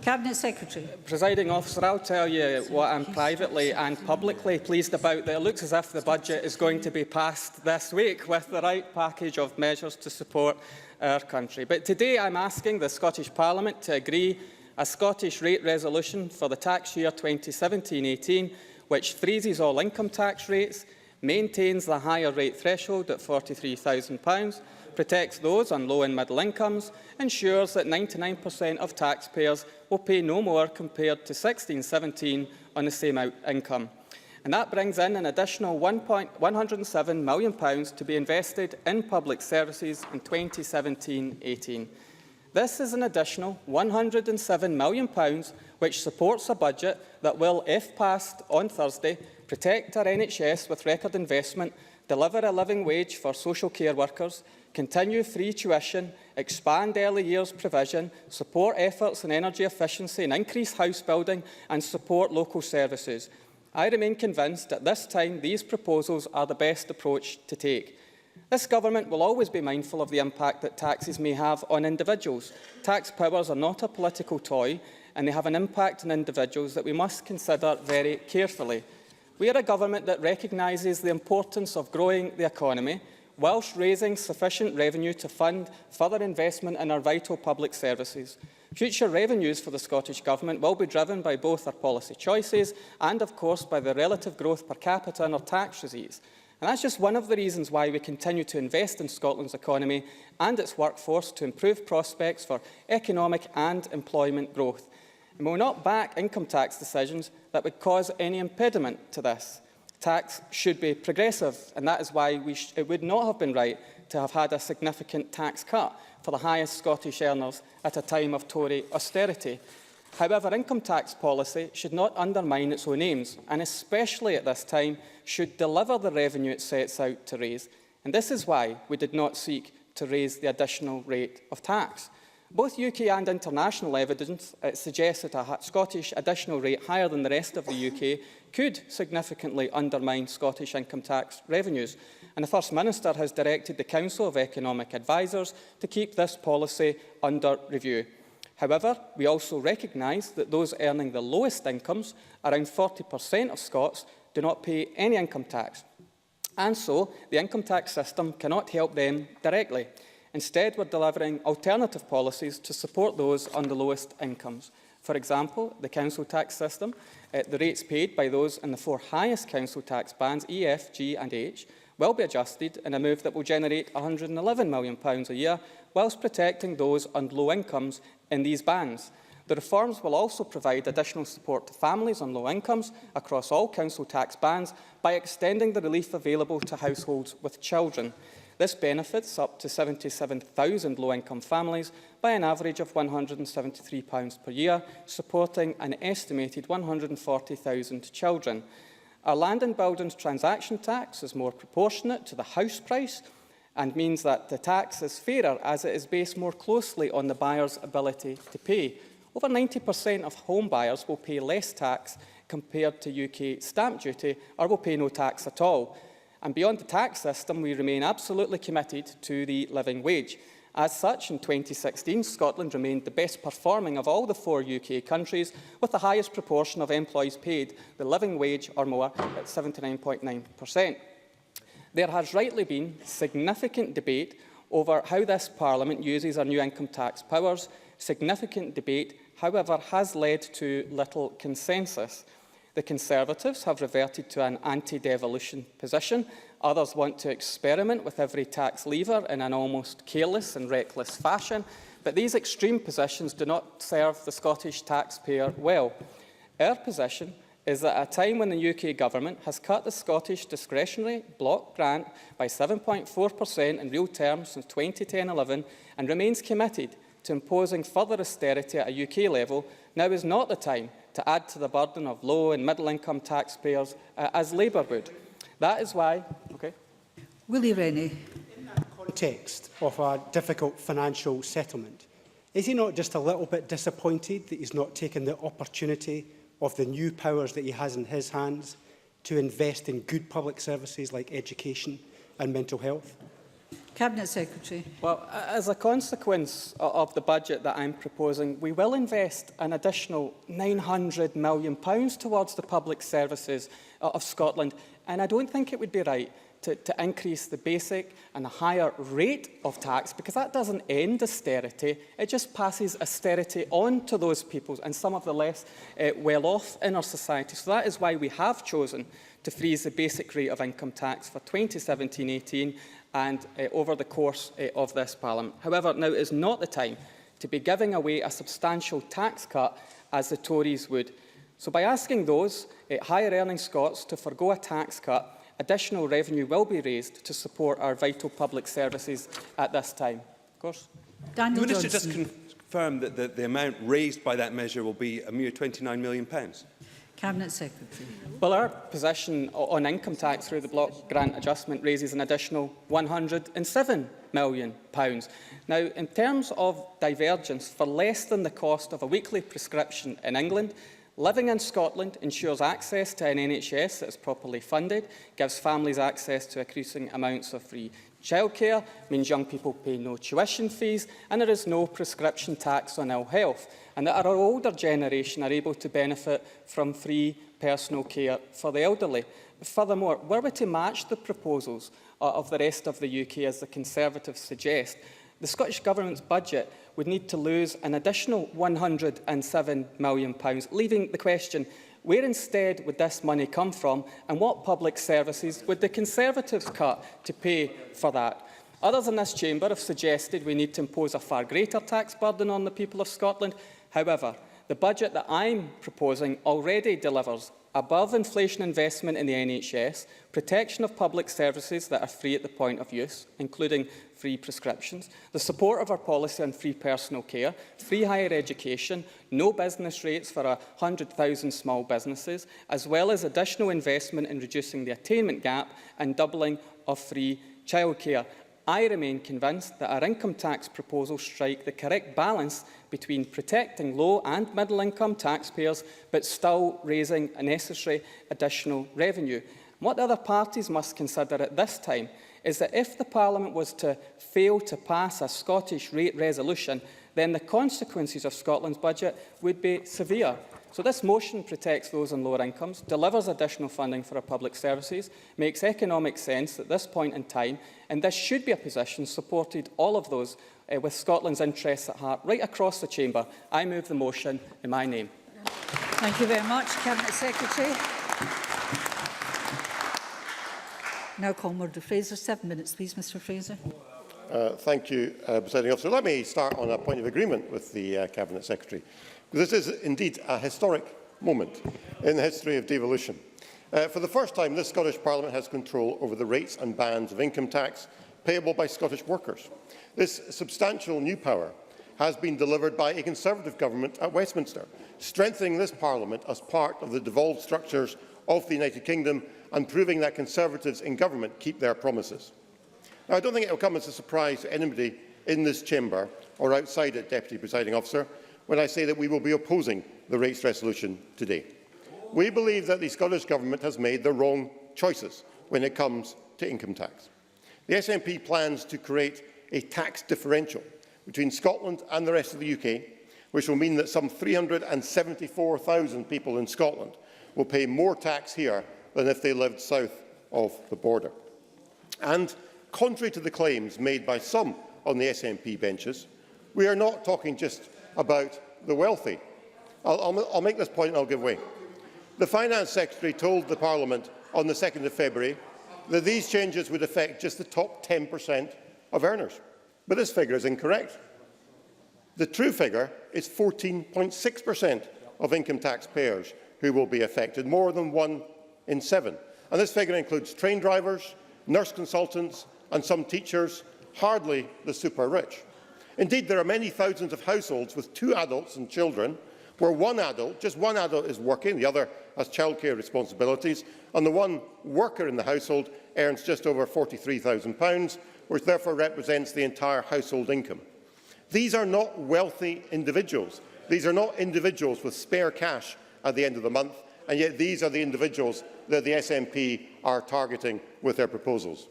S19: Cabinet Secretary.
S2: Presiding Officer, I'll tell you what I'm privately and publicly pleased about, that it looks as if the budget is going to be passed this week with the right package of measures to support our country. But today I'm asking the Scottish Parliament to agree a Scottish rate resolution for the tax year 2017-18, which freezes all income tax rates, maintains the higher rate threshold at £43,000, protects those on low and middle incomes, ensures that 99% of taxpayers will pay no more compared to 16-17 on the same income. And that brings in an additional £107 million to be invested in public services in 2017-18. This is an additional £107 million which supports a budget that will, if passed on Thursday, protect our NHS with record investment, deliver a living wage for social care workers, continue free tuition, expand early years provision, support efforts in energy efficiency and increase house building, and support local services. I remain convinced at this time these proposals are the best approach to take. This government will always be mindful of the impact that taxes may have on individuals. Tax powers are not a political toy, and they have an impact on individuals that we must consider very carefully. We are a government that recognises the importance of growing the economy, whilst raising sufficient revenue to fund further investment in our vital public services. Future revenues for the Scottish Government will be driven by both our policy choices and, of course, by the relative growth per capita in our tax receipts. And that's just one of the reasons why we continue to invest in Scotland's economy and its workforce to improve prospects for economic and employment growth. And we will not back income tax decisions that would cause any impediment to this. Tax should be progressive, and that is why it would not have been right to have had a significant tax cut for the highest Scottish earners at a time of Tory austerity. However, income tax policy should not undermine its own aims, and especially at this time should deliver the revenue it sets out to raise. And this is why we did not seek to raise the additional rate of tax. Both UK and international evidence suggests that a Scottish additional rate higher than the rest of the UK could significantly undermine Scottish income tax revenues. And the First Minister has directed the Council of Economic Advisers to keep this policy under review. However, we also recognise that those earning the lowest incomes, around 40% of Scots, do not pay any income tax. And so, the income tax system cannot help them directly. Instead, we're delivering alternative policies to support those on the lowest incomes. For example, the council tax system, the rates paid by those in the 4 highest council tax bands, E, F, G and H, will be adjusted in a move that will generate £111 million a year, whilst protecting those on low incomes in these bands. The reforms will also provide additional support to families on low incomes across all council tax bands by extending the relief available to households with children. This benefits up to 77,000 low-income families by an average of £173 per year, supporting an estimated 140,000 children. Our land and buildings transaction tax is more proportionate to the house price and means that the tax is fairer as it is based more closely on the buyer's ability to pay. Over 90% of home buyers will pay less tax compared to UK stamp duty or will pay no tax at all. And beyond the tax system, we remain absolutely committed to the living wage. As such, in 2016, Scotland remained the best performing of all the 4 UK countries, with the highest proportion of employees paid the living wage or more at 79.9%. There has rightly been significant debate over how this Parliament uses our new income tax powers. Significant debate, however, has led to little consensus. The Conservatives have reverted to an anti-devolution position. Others want to experiment with every tax lever in an almost careless and reckless fashion. But these extreme positions do not serve the Scottish taxpayer well. Our position is that at a time when the UK Government has cut the Scottish discretionary block grant by 7.4% in real terms since 2010-11 and remains committed to imposing further austerity at a UK level, now is not the time to add to the burden of low and middle income taxpayers as Labour would. That is why...
S19: Willie Rennie.
S12: In that context of a difficult financial settlement, is he not just a little bit disappointed that he's not taken the opportunity of the new powers that he has in his hands to invest in good public services like education and mental health?
S19: Cabinet Secretary.
S2: Well, as a consequence of the budget that I'm proposing, we will invest an additional £900 million towards the public services of Scotland, and I don't think it would be right to increase the basic and a higher rate of tax, because that doesn't end austerity, it just passes austerity on to those people and some of the less well-off in our society. So that is why we have chosen to freeze the basic rate of income tax for 2017-18 and over the course of this Parliament. However, now is not the time to be giving away a substantial tax cut as the Tories would. So by asking those higher earning Scots to forgo a tax cut, additional revenue will be raised to support our vital public services at this time. Of course.
S19: Daniel
S14: Minister
S19: Johnson.
S14: just confirm that the amount raised by that measure will be a mere £29 million?
S19: Cabinet Secretary.
S2: Well, our position on income tax through the block grant adjustment raises an additional £107 million. Now, in terms of divergence, for less than the cost of a weekly prescription in England, living in Scotland ensures access to an NHS that is properly funded, gives families access to increasing amounts of free childcare, means young people pay no tuition fees, and there is no prescription tax on ill health, and that our older generation are able to benefit from free personal care for the elderly. Furthermore, were we to match the proposals of the rest of the UK, as the Conservatives suggest, the Scottish Government's budget would need to lose an additional £107 million, leaving the question, where instead would this money come from, and what public services would the Conservatives cut to pay for that? Others in this chamber have suggested we need to impose a far greater tax burden on the people of Scotland. However, the budget that I'm proposing already delivers above inflation investment in the NHS, protection of public services that are free at the point of use, including free prescriptions, the support of our policy on free personal care, free higher education, no business rates for 100,000 small businesses, as well as additional investment in reducing the attainment gap and doubling of free childcare. I remain convinced that our income tax proposals strike the correct balance between protecting low and middle income taxpayers but still raising a necessary additional revenue. What the other parties must consider at this time is that if the Parliament was to fail to pass a Scottish rate resolution, then the consequences of Scotland's budget would be severe. So this motion protects those on lower incomes, delivers additional funding for our public services, makes economic sense at this point in time, and this should be a position supported all of those with Scotland's interests at heart right across the chamber. I move the motion in my name.
S19: Thank you very much, Cabinet Secretary. Now Comrade Fraser. 7 minutes, please, Mr Fraser.
S3: Thank you, Presiding Officer. Let me start on a point of agreement with the Cabinet Secretary. This is indeed a historic moment in the history of devolution. For the first time, this Scottish Parliament has control over the rates and bands of income tax payable by Scottish workers. This substantial new power has been delivered by a Conservative government at Westminster, strengthening this Parliament as part of the devolved structures of the United Kingdom and proving that Conservatives in government keep their promises. Now, I don't think it will come as a surprise to anybody in this chamber or outside it, Deputy Presiding Officer, when I say that we will be opposing the rates resolution today. We believe that the Scottish Government has made the wrong choices when it comes to income tax. The SNP plans to create a tax differential between Scotland and the rest of the UK, which will mean that some 374,000 people in Scotland will pay more tax here than if they lived south of the border. And contrary to the claims made by some on the SNP benches, we are not talking just about the wealthy. I'll make this point and I'll give way. The Finance Secretary told the Parliament on the 2nd of February that these changes would affect just the top 10% of earners. But this figure is incorrect. The true figure is 14.6% of income taxpayers who will be affected, more than 1 in 7. And this figure includes train drivers, nurse consultants and some teachers, hardly the super rich. Indeed, there are many thousands of households with 2 adults and children where just one adult is working, the other has childcare responsibilities, and the one worker in the household earns just over £43,000, which therefore represents the entire household income. These are not wealthy individuals. These are not individuals with spare cash at the end of the month, and yet these are the individuals that the SNP are targeting with their proposals.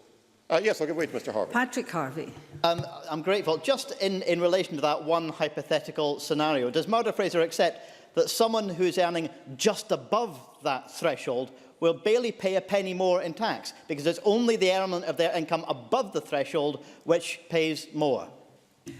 S3: Yes, I'll give way to Mr Harvey.
S19: Patrick Harvey.
S18: I'm grateful. Just in relation to that one hypothetical scenario, does Murdo Fraser accept that someone who is earning just above that threshold will barely pay a penny more in tax, because it's only the element of their income above the threshold which pays more?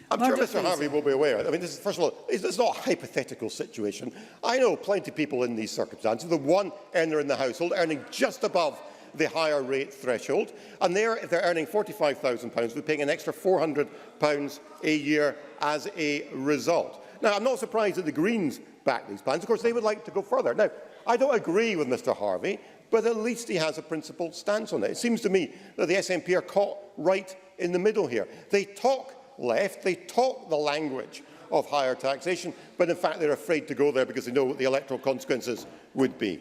S3: I'm sure Mr Harvey will be aware. I mean, this is, first of all, this is not a hypothetical situation. I know plenty of people in these circumstances, the one earner in the household earning just above the higher rate threshold, and if they're earning £45,000, we're paying an extra £400 a year as a result. Now, I'm not surprised that the Greens back these plans. Of course, they would like to go further. Now, I don't agree with Mr Harvey, but at least he has a principled stance on it. It seems to me that the SNP are caught right in the middle here. They talk left, they talk the language of higher taxation, but in fact they're afraid to go there because they know what the electoral consequences would be.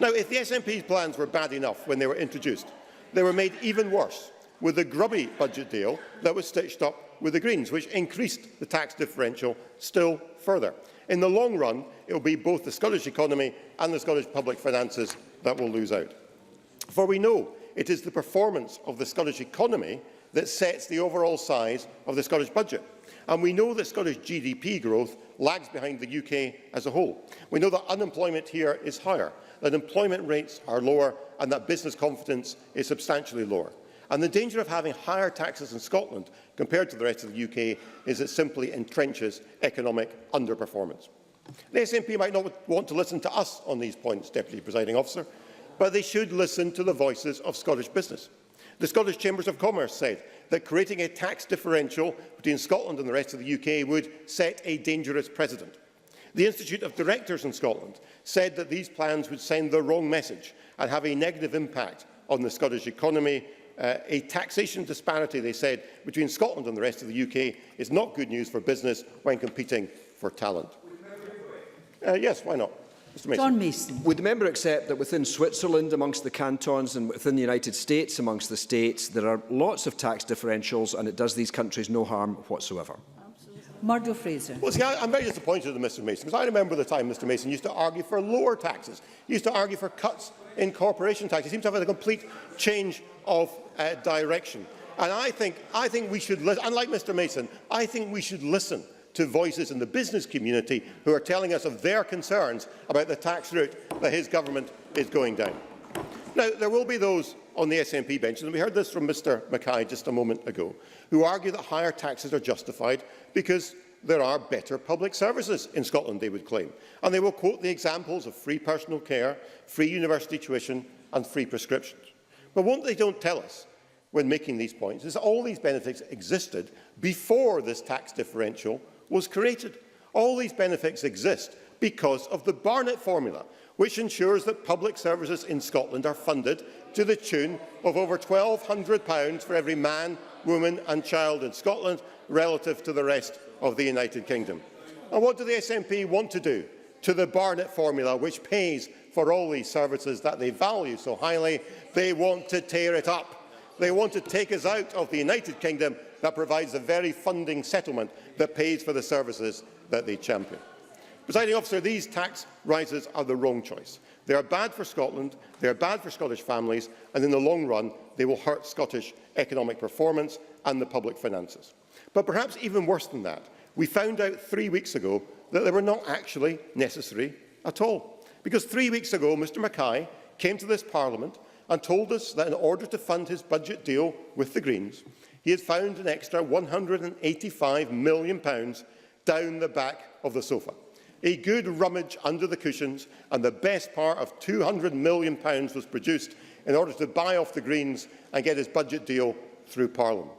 S3: Now, if the SNP's plans were bad enough when they were introduced, they were made even worse with the grubby budget deal that was stitched up with the Greens, which increased the tax differential still further. In the long run, it will be both the Scottish economy and the Scottish public finances that will lose out. For we know it is the performance of the Scottish economy that sets the overall size of the Scottish budget. And we know that Scottish GDP growth lags behind the UK as a whole. We know that unemployment here is higher, that employment rates are lower, and that business confidence is substantially lower. And the danger of having higher taxes in Scotland compared to the rest of the UK is it simply entrenches economic underperformance. The SNP might not want to listen to us on these points, Deputy Presiding Officer, but they should listen to the voices of Scottish business. The Scottish Chambers of Commerce said that creating a tax differential between Scotland and the rest of the UK would set a dangerous precedent. The Institute of Directors in Scotland said that these plans would send the wrong message and have a negative impact on the Scottish economy. A taxation disparity, they said, between Scotland and the rest of the UK is not good news for business when competing for talent. Yes, why not? Mr. Mason.
S19: John Mason.
S20: Would the member accept that within Switzerland, amongst the cantons, and within the United States, amongst the states, there are lots of tax differentials, and it does these countries no harm whatsoever?
S19: Murdo Fraser.
S3: Well, see, I'm very disappointed in Mr Mason, because I remember the time Mr Mason used to argue for lower taxes. He used to argue for cuts in corporation tax. He seems to have had a complete change of direction. And I think we should, unlike Mr Mason, I think we should listen to voices in the business community who are telling us of their concerns about the tax route that his government is going down. Now, there will be those on the SNP benches, and we heard this from Mr Mackay just a moment ago, who argue that higher taxes are justified because there are better public services in Scotland, they would claim. And they will quote the examples of free personal care, free university tuition and free prescriptions. But what they don't tell us when making these points is that all these benefits existed before this tax differential was created. All these benefits exist because of the Barnett formula, which ensures that public services in Scotland are funded to the tune of over £1,200 for every man, woman and child in Scotland relative to the rest of the United Kingdom. And what do the SNP want to do to the Barnett formula, which pays for all these services that they value so highly? They want to tear it up. They want to take us out of the United Kingdom that provides the very funding settlement that pays for the services that they champion. Presiding Officer, these tax rises are the wrong choice. They are bad for Scotland, they are bad for Scottish families, and in the long run, they will hurt Scottish economic performance and the public finances. But perhaps even worse than that, we found out 3 weeks ago that they were not actually necessary at all. Because 3 weeks ago, Mr Mackay came to this Parliament and told us that in order to fund his budget deal with the Greens, he had found an extra £185 million down the back of the sofa. A good rummage under the cushions, and the best part of £200 million was produced in order to buy off the Greens and get his budget deal through Parliament.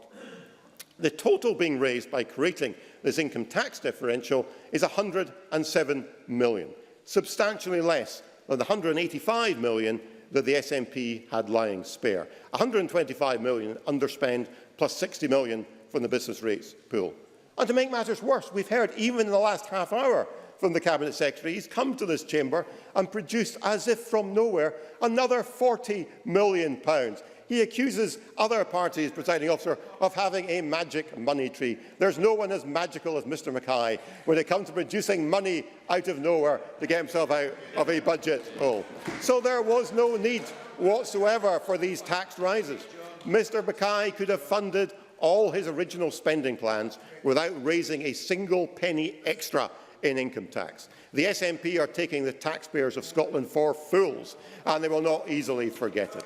S3: The total being raised by creating this income tax differential is £107 million, substantially less than the £185 million that the SNP had lying spare. £125 million underspend plus £60 million from the business rates pool. And to make matters worse, we've heard even in the last half hour from the Cabinet Secretary, he's come to this chamber and produced, as if from nowhere, another £40 million. He accuses other parties, Presiding Officer, of having a magic money tree. There's no one as magical as Mr Mackay when it comes to producing money out of nowhere to get himself out of a budget hole. So there was no need whatsoever for these tax rises. Mr Mackay could have funded all his original spending plans without raising a single penny extra in income tax. The SNP are taking the taxpayers of Scotland for fools, and they will not easily forget it.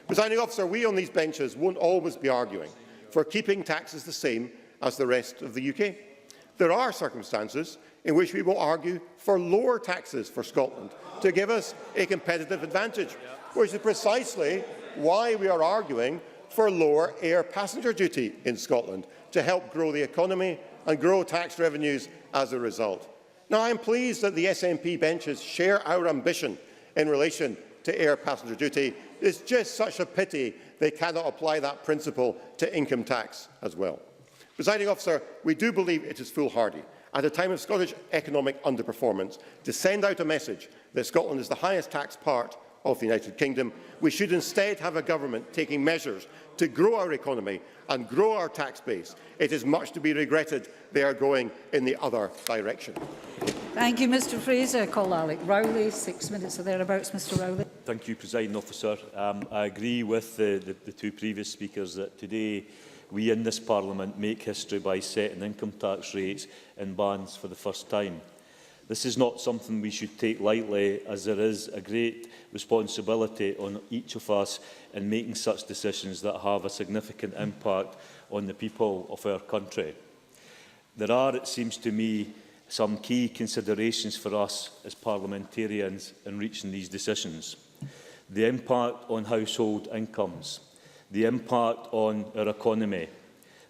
S3: Presiding Officer, we on these benches won't always be arguing for keeping taxes the same as the rest of the UK. There are circumstances in which we will argue for lower taxes for Scotland to give us a competitive advantage, which is precisely why we are arguing for lower air passenger duty in Scotland to help grow the economy and grow tax revenues as a result. Now, I am pleased that the SNP benches share our ambition in relation to air passenger duty. It's just such a pity they cannot apply that principle to income tax as well. Presiding Officer, we do believe it is foolhardy at a time of Scottish economic underperformance to send out a message that Scotland is the highest taxed part of the United Kingdom. We should instead have a government taking measures to grow our economy and grow our tax base. It is much to be regretted they are going in the other direction.
S19: Thank you, Mr Fraser. I call Alec Rowley. 6 minutes or thereabouts, Mr Rowley.
S21: Thank you, Presiding Officer. I agree with the two previous speakers that today we in this Parliament make history by setting income tax rates in bands for the first time. This is not something we should take lightly, as there is a great responsibility on each of us in making such decisions that have a significant impact on the people of our country. There are, it seems to me, some key considerations for us as parliamentarians in reaching these decisions. The impact on household incomes, the impact on our economy,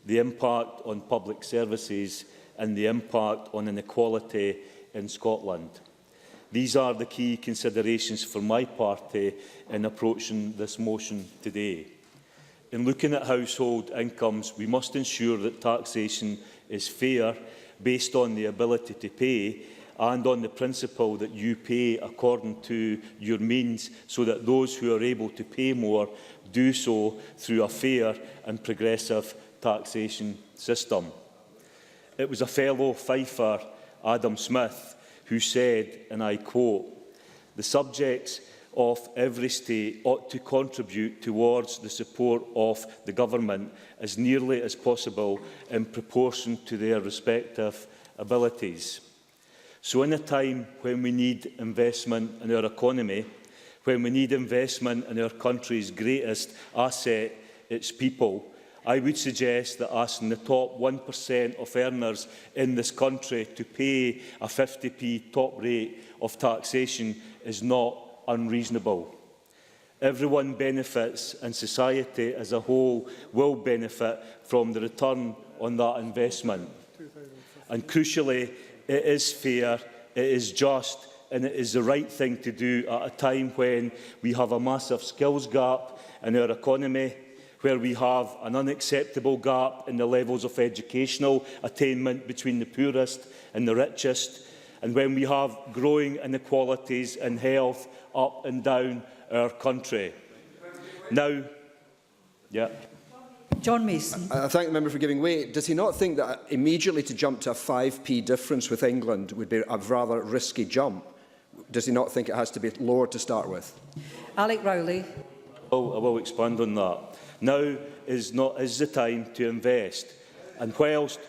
S21: the impact on public services and the impact on inequality in Scotland. These are the key considerations for my party in approaching this motion today. In looking at household incomes, we must ensure that taxation is fair, based on the ability to pay and on the principle that you pay according to your means, so that those who are able to pay more do so through a fair and progressive taxation system. It was a fellow Fifer, Adam Smith, who said, and I quote, "The subjects of every state ought to contribute towards the support of the government as nearly as possible in proportion to their respective abilities." So in a time when we need investment in our economy, when we need investment in our country's greatest asset, its people, I would suggest that asking the top 1% of earners in this country to pay a 50p top rate of taxation is not unreasonable. Everyone benefits, and society as a whole will benefit from the return on that investment. And crucially, it is fair, it is just, and it is the right thing to do at a time when we have a massive skills gap in our economy, where we have an unacceptable gap in the levels of educational attainment between the poorest and the richest, and when we have growing inequalities in health up and down our country. Now,
S19: John Mason.
S20: I thank the member for giving way. Does he not think that immediately to jump to a 5p difference with England would be a rather risky jump? Does he not think it has to be lower to start with?
S19: Alec Rowley.
S21: Oh, I will expand on that. Now is the time to invest. And whilst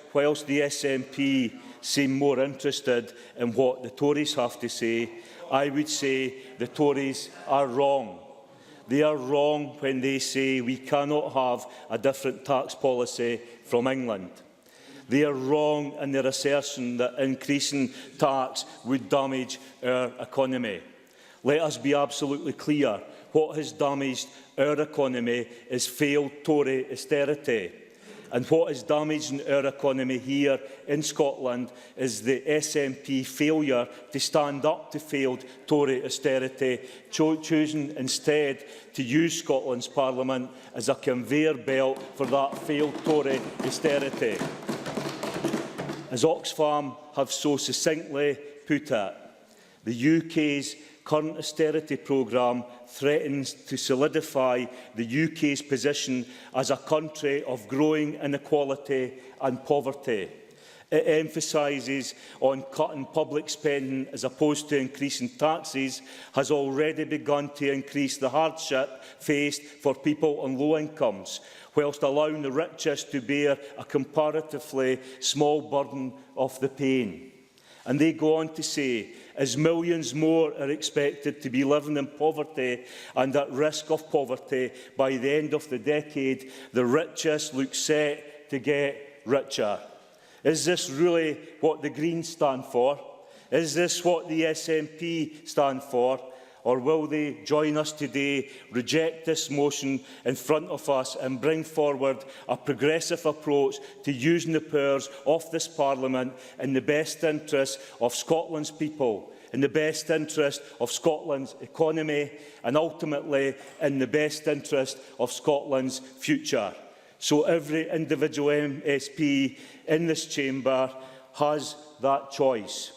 S21: the SNP seem more interested in what the Tories have to say, I would say the Tories are wrong. They are wrong when they say we cannot have a different tax policy from England. They are wrong in their assertion that increasing tax would damage our economy. Let us be absolutely clear. What has damaged our economy is failed Tory austerity. And what is damaging our economy here in Scotland is the SNP failure to stand up to failed Tory austerity, choosing instead to use Scotland's Parliament as a conveyor belt for that failed Tory austerity. As Oxfam have so succinctly put it, the UK's current austerity programme threatens to solidify the UK's position as a country of growing inequality and poverty. It emphasises on cutting public spending as opposed to increasing taxes, has already begun to increase the hardship faced for people on low incomes, whilst allowing the richest to bear a comparatively small burden of the pain. And they go on to say, as millions more are expected to be living in poverty and at risk of poverty by the end of the decade, the richest look set to get richer. Is this really what the Greens stand for? Is this what the SNP stand for? Or will they join us today, reject this motion in front of us and bring forward a progressive approach to using the powers of this Parliament in the best interest of Scotland's people, in the best interest of Scotland's economy and ultimately in the best interest of Scotland's future? So every individual MSP in this chamber has that choice.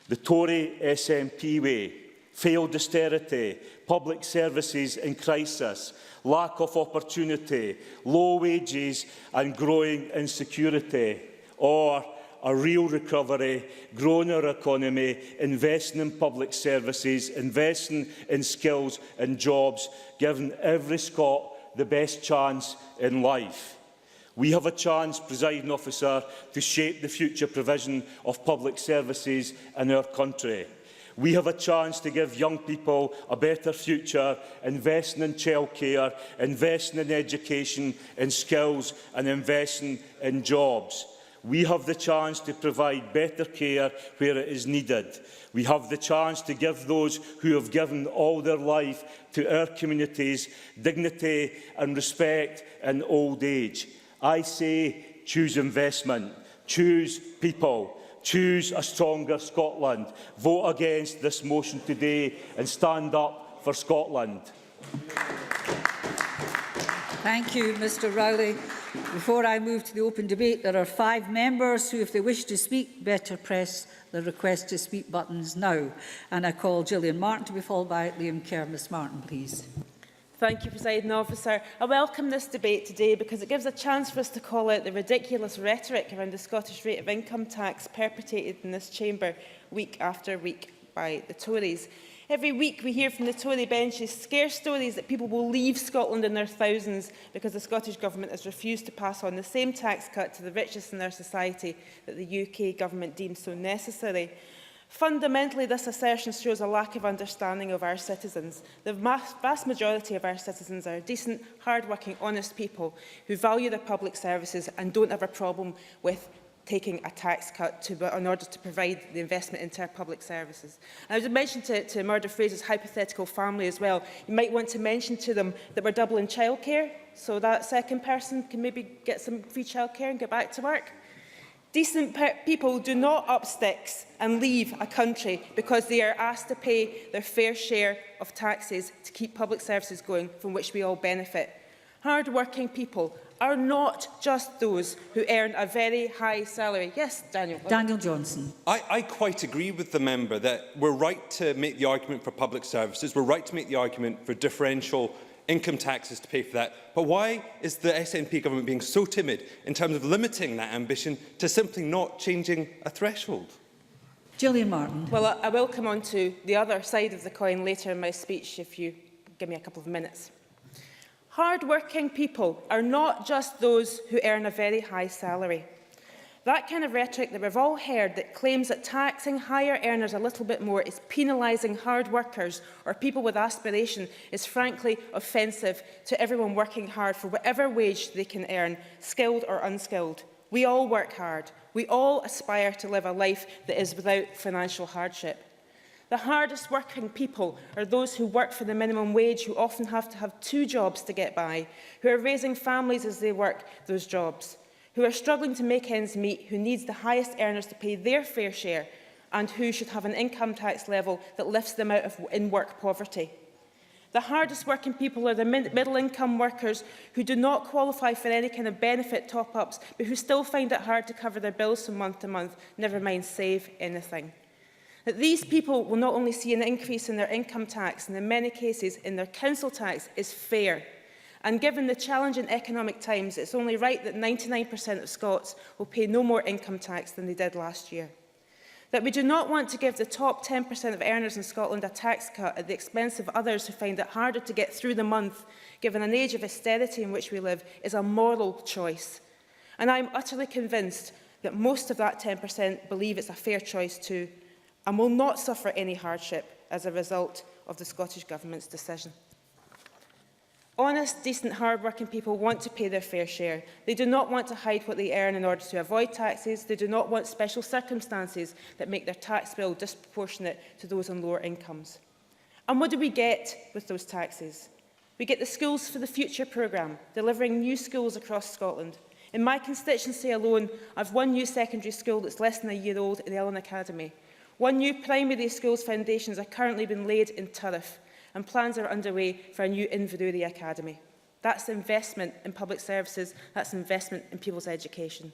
S21: The Tory SNP way: failed austerity, public services in crisis, lack of opportunity, low wages and growing insecurity. Or a real recovery, growing our economy, investing in public services, investing in skills and jobs, giving every Scot the best chance in life. We have a chance, Presiding Officer, to shape the future provision of public services in our country. We have a chance to give young people a better future, investing in childcare, investing in education, in skills and investing in jobs. We have the chance to provide better care where it is needed. We have the chance to give those who have given all their life to our communities dignity and respect in old age. I say choose investment, choose people, choose a stronger Scotland. Vote against this motion today and stand up for Scotland.
S19: Thank you, Mr Rowley. Before I move to the open debate, there are 5 members who, if they wish to speak, better press the request to speak buttons now. And I call Gillian Martin to be followed by Liam Kerr. Ms Martin, please.
S5: Thank you, Presiding Officer. I welcome this debate today because it gives a chance for us to call out the ridiculous rhetoric around the Scottish rate of income tax perpetrated in this chamber week after week by the Tories. Every week we hear from the Tory benches scare stories that people will leave Scotland in their thousands because the Scottish Government has refused to pass on the same tax cut to the richest in their society that the UK Government deems so necessary. Fundamentally, this assertion shows a lack of understanding of our citizens. The vast majority of our citizens are decent, hard-working, honest people who value their public services and don't have a problem with taking a tax cut in order to provide the investment into our public services. And I would mention to Murdo Fraser's hypothetical family as well, you might want to mention to them that we're doubling childcare, so that second person can maybe get some free childcare and get back to work. Decent people do not up sticks and leave a country because they are asked to pay their fair share of taxes to keep public services going, from which we all benefit. Hard-working people are not just those who earn a very high salary. Yes, Daniel.
S19: Daniel Johnson.
S14: I quite agree with the member that we're right to make the argument for public services. We're right to make the argument for differential income taxes to pay for that. But why is the SNP government being so timid in terms of limiting that ambition to simply not changing a threshold?
S19: Gillian Martin.
S5: Well, I will come on to the other side of the coin later in my speech if you give me a couple of minutes. Hard-working people are not just those who earn a very high salary. That kind of rhetoric that we've all heard that claims that taxing higher earners a little bit more is penalising hard workers or people with aspiration is frankly offensive to everyone working hard for whatever wage they can earn, skilled or unskilled. We all work hard. We all aspire to live a life that is without financial hardship. The hardest working people are those who work for the minimum wage, who often have to have 2 jobs to get by, who are raising families as they work those jobs, who are struggling to make ends meet, who needs the highest earners to pay their fair share, and who should have an income tax level that lifts them out of in-work poverty. The hardest working people are the middle-income workers who do not qualify for any kind of benefit top-ups, but who still find it hard to cover their bills from month to month, never mind save anything. That these people will not only see an increase in their income tax, and in many cases in their council tax, is fair. And given the challenging economic times, it's only right that 99% of Scots will pay no more income tax than they did last year. That we do not want to give the top 10% of earners in Scotland a tax cut at the expense of others who find it harder to get through the month, given an age of austerity in which we live, is a moral choice. And I am utterly convinced that most of that 10% believe it's a fair choice too, and will not suffer any hardship as a result of the Scottish Government's decision. Honest, decent, hard-working people want to pay their fair share. They do not want to hide what they earn in order to avoid taxes. They do not want special circumstances that make their tax bill disproportionate to those on lower incomes. And what do we get with those taxes? We get the Schools for the Future programme, delivering new schools across Scotland. In my constituency alone, I have one new secondary school that's less than a year old in the Ellen Academy. One new primary school's foundations are currently being laid in Turriff, and plans are underway for a new Inverurie Academy. That's investment in public services, that's investment in people's education.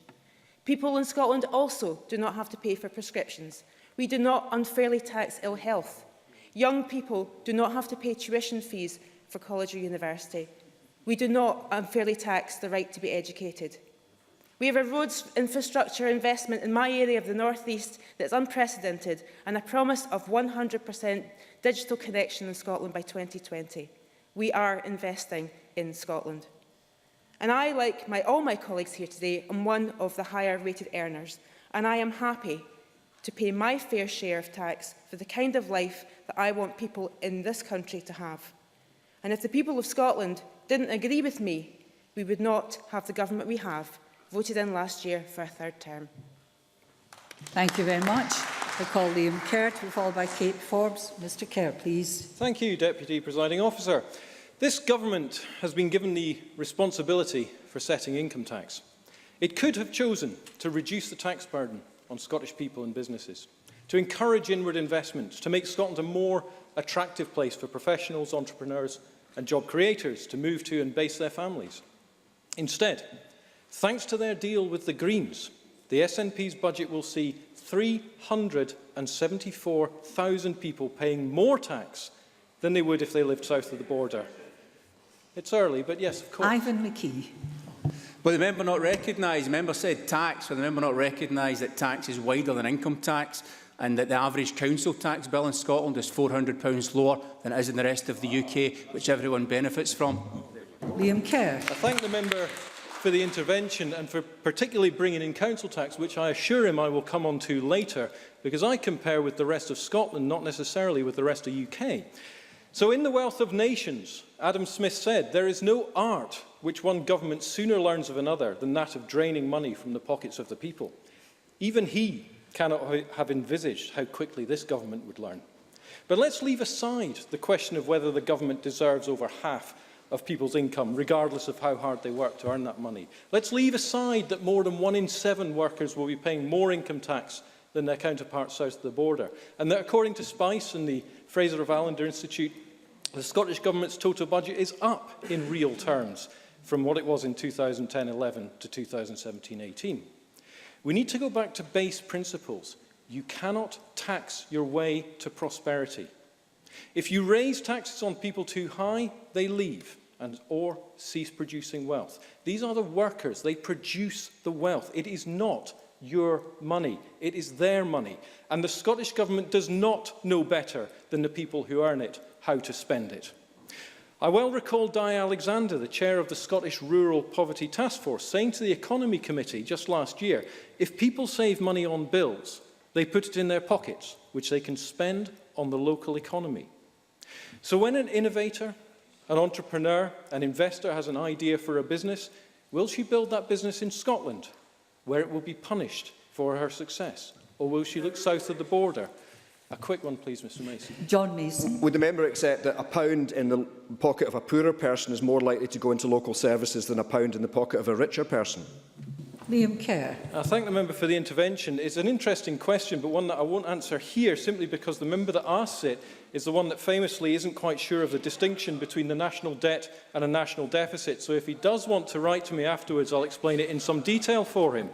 S5: People in Scotland also do not have to pay for prescriptions. We do not unfairly tax ill health. Young people do not have to pay tuition fees for college or university. We do not unfairly tax the right to be educated. We have a roads infrastructure investment in my area of the North East that's unprecedented, and a promise of 100% digital connection in Scotland by 2020. We are investing in Scotland. And I, like all my colleagues here today, am one of the higher rated earners, and I am happy to pay my fair share of tax for the kind of life that I want people in this country to have. And if the people of Scotland didn't agree with me, we would not have the government we have, voted in last year for a third term.
S19: Thank you very much. I call Liam Kerr to be followed by Kate Forbes. Mr Kerr, please.
S6: Thank you, Deputy Presiding Officer. This government has been given the responsibility for setting income tax. It could have chosen to reduce the tax burden on Scottish people and businesses, to encourage inward investment, to make Scotland a more attractive place for professionals, entrepreneurs and job creators to move to and base their families. Instead, thanks to their deal with the Greens, the SNP's budget will see 374,000 people paying more tax than they would if they lived south of the border. It's early, but yes, of course.
S19: Ivan McKee.
S4: Will the member not recognise, the member said tax, will the member not recognise that tax is wider than income tax and that the average council tax bill in Scotland is £400 lower than it is in the rest of the UK, which everyone benefits from?
S19: Liam Kerr.
S6: I thank the member for the intervention and for particularly bringing in council tax, which I assure him I will come on to later, because I compare with the rest of Scotland, not necessarily with the rest of the UK. So in The Wealth of Nations, Adam Smith said, there is no art which one government sooner learns of another than that of draining money from the pockets of the people. Even he cannot have envisaged how quickly this government would learn. But let's leave aside the question of whether the government deserves over half of people's income, regardless of how hard they work to earn that money. Let's leave aside that more than 1 in 7 workers will be paying more income tax than their counterparts south of the border, and that according to SPICE and the Fraser of Allender Institute, the Scottish Government's total budget is up in real terms from what it was in 2010-11 to 2017-18. We need to go back to base principles. You cannot tax your way to prosperity. If you raise taxes on people too high, they leave or cease producing wealth. These are the workers. They produce the wealth. It is not your money. It is their money. And the Scottish Government does not know better than the people who earn it how to spend it. I well recall Di Alexander, the chair of the Scottish Rural Poverty Task Force, saying to the Economy Committee just last year, if people save money on bills, they put it in their pockets, which they can spend on the local economy. So when an innovator, an entrepreneur, an investor has an idea for a business, will she build that business in Scotland, where it will be punished for her success? Or will she look south of the border? A quick one, please, Mr Mason.
S19: John Mason.
S20: Would the member accept that £1 in the pocket of a poorer person is more likely to go into local services than £1 in the pocket of a richer person?
S19: Liam Kerr.
S6: I thank the member for the intervention. It's an interesting question, but one that I won't answer here, simply because the member that asks it is the one that famously isn't quite sure of the distinction between the national debt and a national deficit. So if he does want to write to me afterwards, I'll explain it in some detail for him.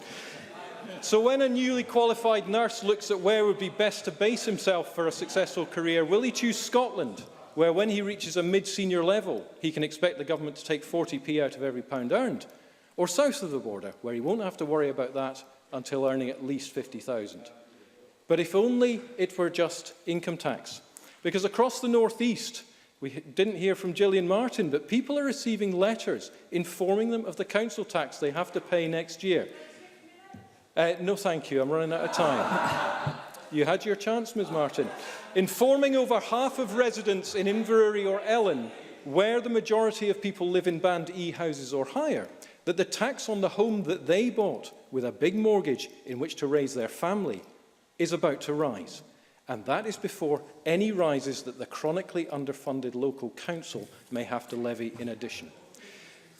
S6: So when a newly qualified nurse looks at where would be best to base himself for a successful career, will he choose Scotland where when he reaches a mid-senior level, he can expect the government to take 40p out of every pound earned, or south of the border, where he won't have to worry about that until earning at least 50,000. But if only it were just income tax. Because across the North East, we didn't hear from Gillian Martin, but people are receiving letters informing them of the council tax they have to pay next year. No, thank you. I'm running out of time. You had your chance, Ms Martin. Informing over half of residents in Inverary or Ellen, where the majority of people live in Band E houses or higher, that the tax on the home that they bought with a big mortgage in which to raise their family is about to rise. And that is before any rises that the chronically underfunded local council may have to levy in addition.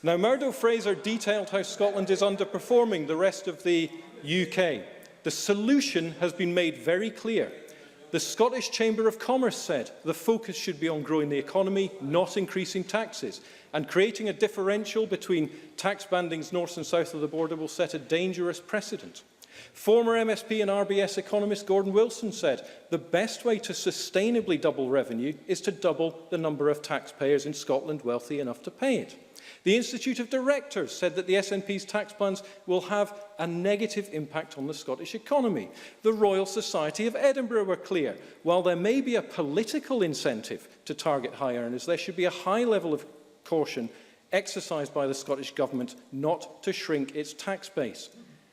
S6: Now, Murdo Fraser detailed how Scotland is underperforming the rest of the UK. The solution has been made very clear. The Scottish Chamber of Commerce said the focus should be on growing the economy, not increasing taxes, and creating a differential between tax bandings north and south of the border will set a dangerous precedent. Former MSP and RBS economist Gordon Wilson said the best way to sustainably double revenue is to double the number of taxpayers in Scotland wealthy enough to pay it. The Institute of Directors said that the SNP's tax plans will have a negative impact on the Scottish economy. The Royal Society of Edinburgh were clear. While there may be a political incentive to target high earners, there should be a high level of caution exercised by the Scottish Government not to shrink its tax base.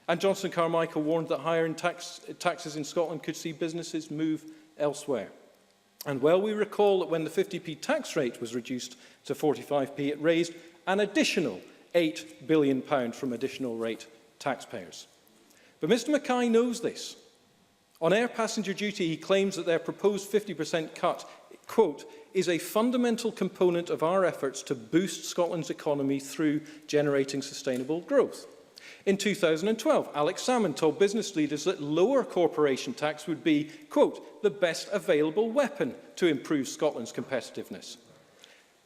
S6: And Johnson Carmichael warned that higher taxes in Scotland could see businesses move elsewhere. And well, we recall that when the 50p tax rate was reduced to 45p, it raised an additional £8 billion from additional rate taxpayers. But Mr Mackay knows this. On air passenger duty, he claims that their proposed 50% cut, quote, is a fundamental component of our efforts to boost Scotland's economy through generating sustainable growth. In 2012, Alex Salmond told business leaders that lower corporation tax would be, quote, the best available weapon to improve Scotland's competitiveness.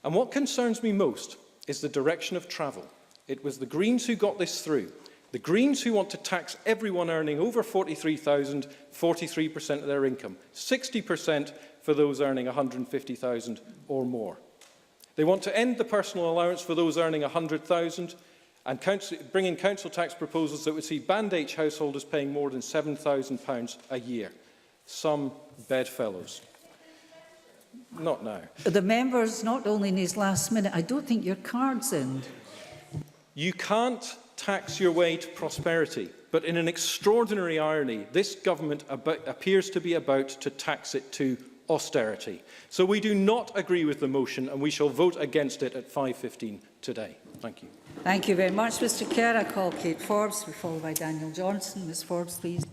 S6: And what concerns me most is the direction of travel. It was the Greens who got this through. The Greens who want to tax everyone earning over 43,000, 43% of their income, 60% for those earning 150,000 or more. They want to end the personal allowance for those earning 100,000 and bring in council tax proposals that would see Band H householders paying more than £7,000 a year. Some bedfellows. Not now.
S19: The members, not only in his last minute, I don't think your card's in.
S6: You can't tax your way to prosperity, but in an extraordinary irony, this government appears to be about to tax it to austerity. So we do not agree with the motion and we shall vote against it at 5:15 today. Thank you.
S19: Thank you very much, Mr Kerr. I call Kate Forbes, followed by Daniel Johnson. Ms Forbes, please.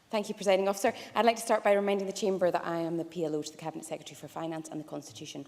S7: Thank you, Presiding Officer. I'd like to start by reminding the Chamber that I am the PLO to the Cabinet Secretary for Finance and the Constitution.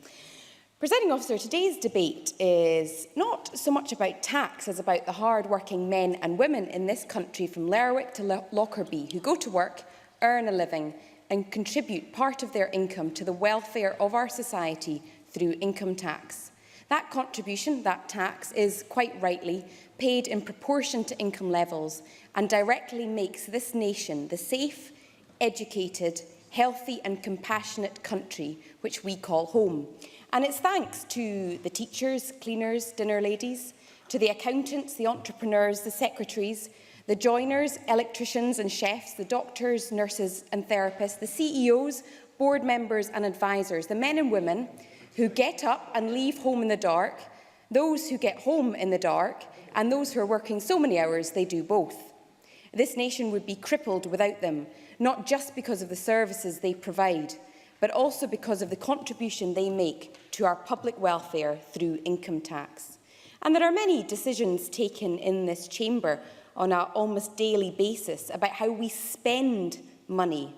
S7: Presiding Officer, today's debate is not so much about tax as about the hard-working men and women in this country from Lerwick to Lockerbie who go to work, earn a living and contribute part of their income to the welfare of our society through income tax. That contribution, that tax, is quite rightly paid in proportion to income levels and directly makes this nation the safe, educated, healthy and compassionate country which we call home. And it's thanks to the teachers, cleaners, dinner ladies, to the accountants, the entrepreneurs, the secretaries, the joiners, electricians and chefs, the doctors, nurses and therapists, the CEOs, board members and advisors, the men and women who get up and leave home in the dark, those who get home in the dark, and those who are working so many hours they do both. This nation would be crippled without them, not just because of the services they provide, but also because of the contribution they make to our public welfare through income tax. And there are many decisions taken in this chamber on an almost daily basis about how we spend money.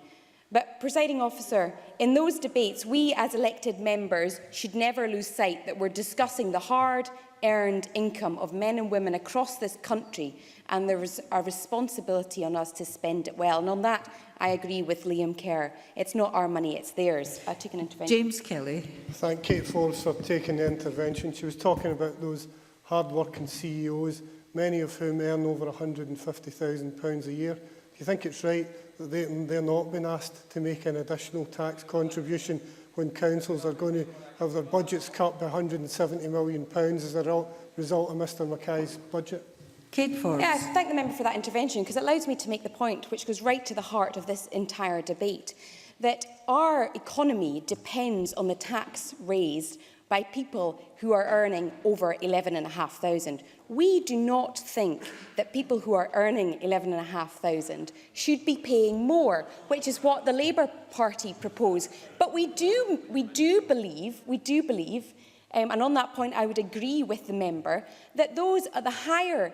S7: But, Presiding Officer, in those debates, we as elected members should never lose sight that we're discussing the hard-earned income of men and women across this country, and there is a responsibility on us to spend it well. And on that, I agree with Liam Kerr. It's not our money, it's theirs. I'll take an intervention.
S19: James Kelly.
S8: Thank Kate Forbes for taking the intervention. She was talking about those hard-working CEOs, many of whom earn over £150,000 a year. Do you think it's right that they're not being asked to make an additional tax contribution when councils are going to have their budgets cut by £170 million as a result of Mr Mackay's budget?
S19: Kate Forbes.
S7: Yeah, I thank the member for that intervention, because it allows me to make the point, which goes right to the heart of this entire debate, that our economy depends on the tax raised by people who are earning over 11,500. We do not think that people who are earning 11,500 should be paying more, which is what the Labour Party propose. But we do believe, and on that point I would agree with the member, that those at the higher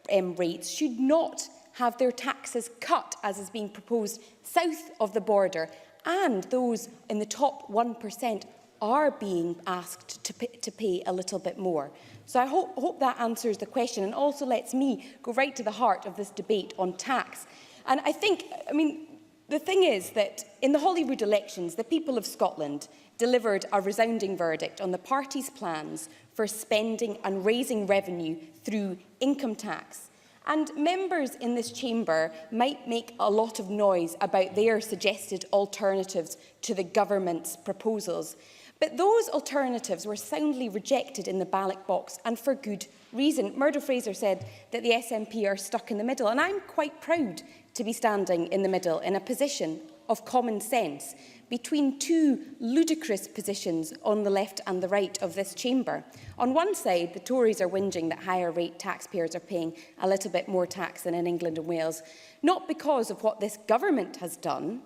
S7: rates should not have their taxes cut, as is being proposed south of the border, and those in the top 1% are being asked to pay a little bit more. So I hope that answers the question, and also lets me go right to the heart of this debate on tax. And the thing is that in the Holyrood elections, the people of Scotland delivered a resounding verdict on the party's plans for spending and raising revenue through income tax. And members in this chamber might make a lot of noise about their suggested alternatives to the government's proposals. But those alternatives were soundly rejected in the ballot box, and for good reason. Murdo Fraser said that the SNP are stuck in the middle, and I'm quite proud to be standing in the middle in a position of common sense between two ludicrous positions on the left and the right of this chamber. On one side, the Tories are whinging that higher rate taxpayers are paying a little bit more tax than in England and Wales, not because of what this government has done,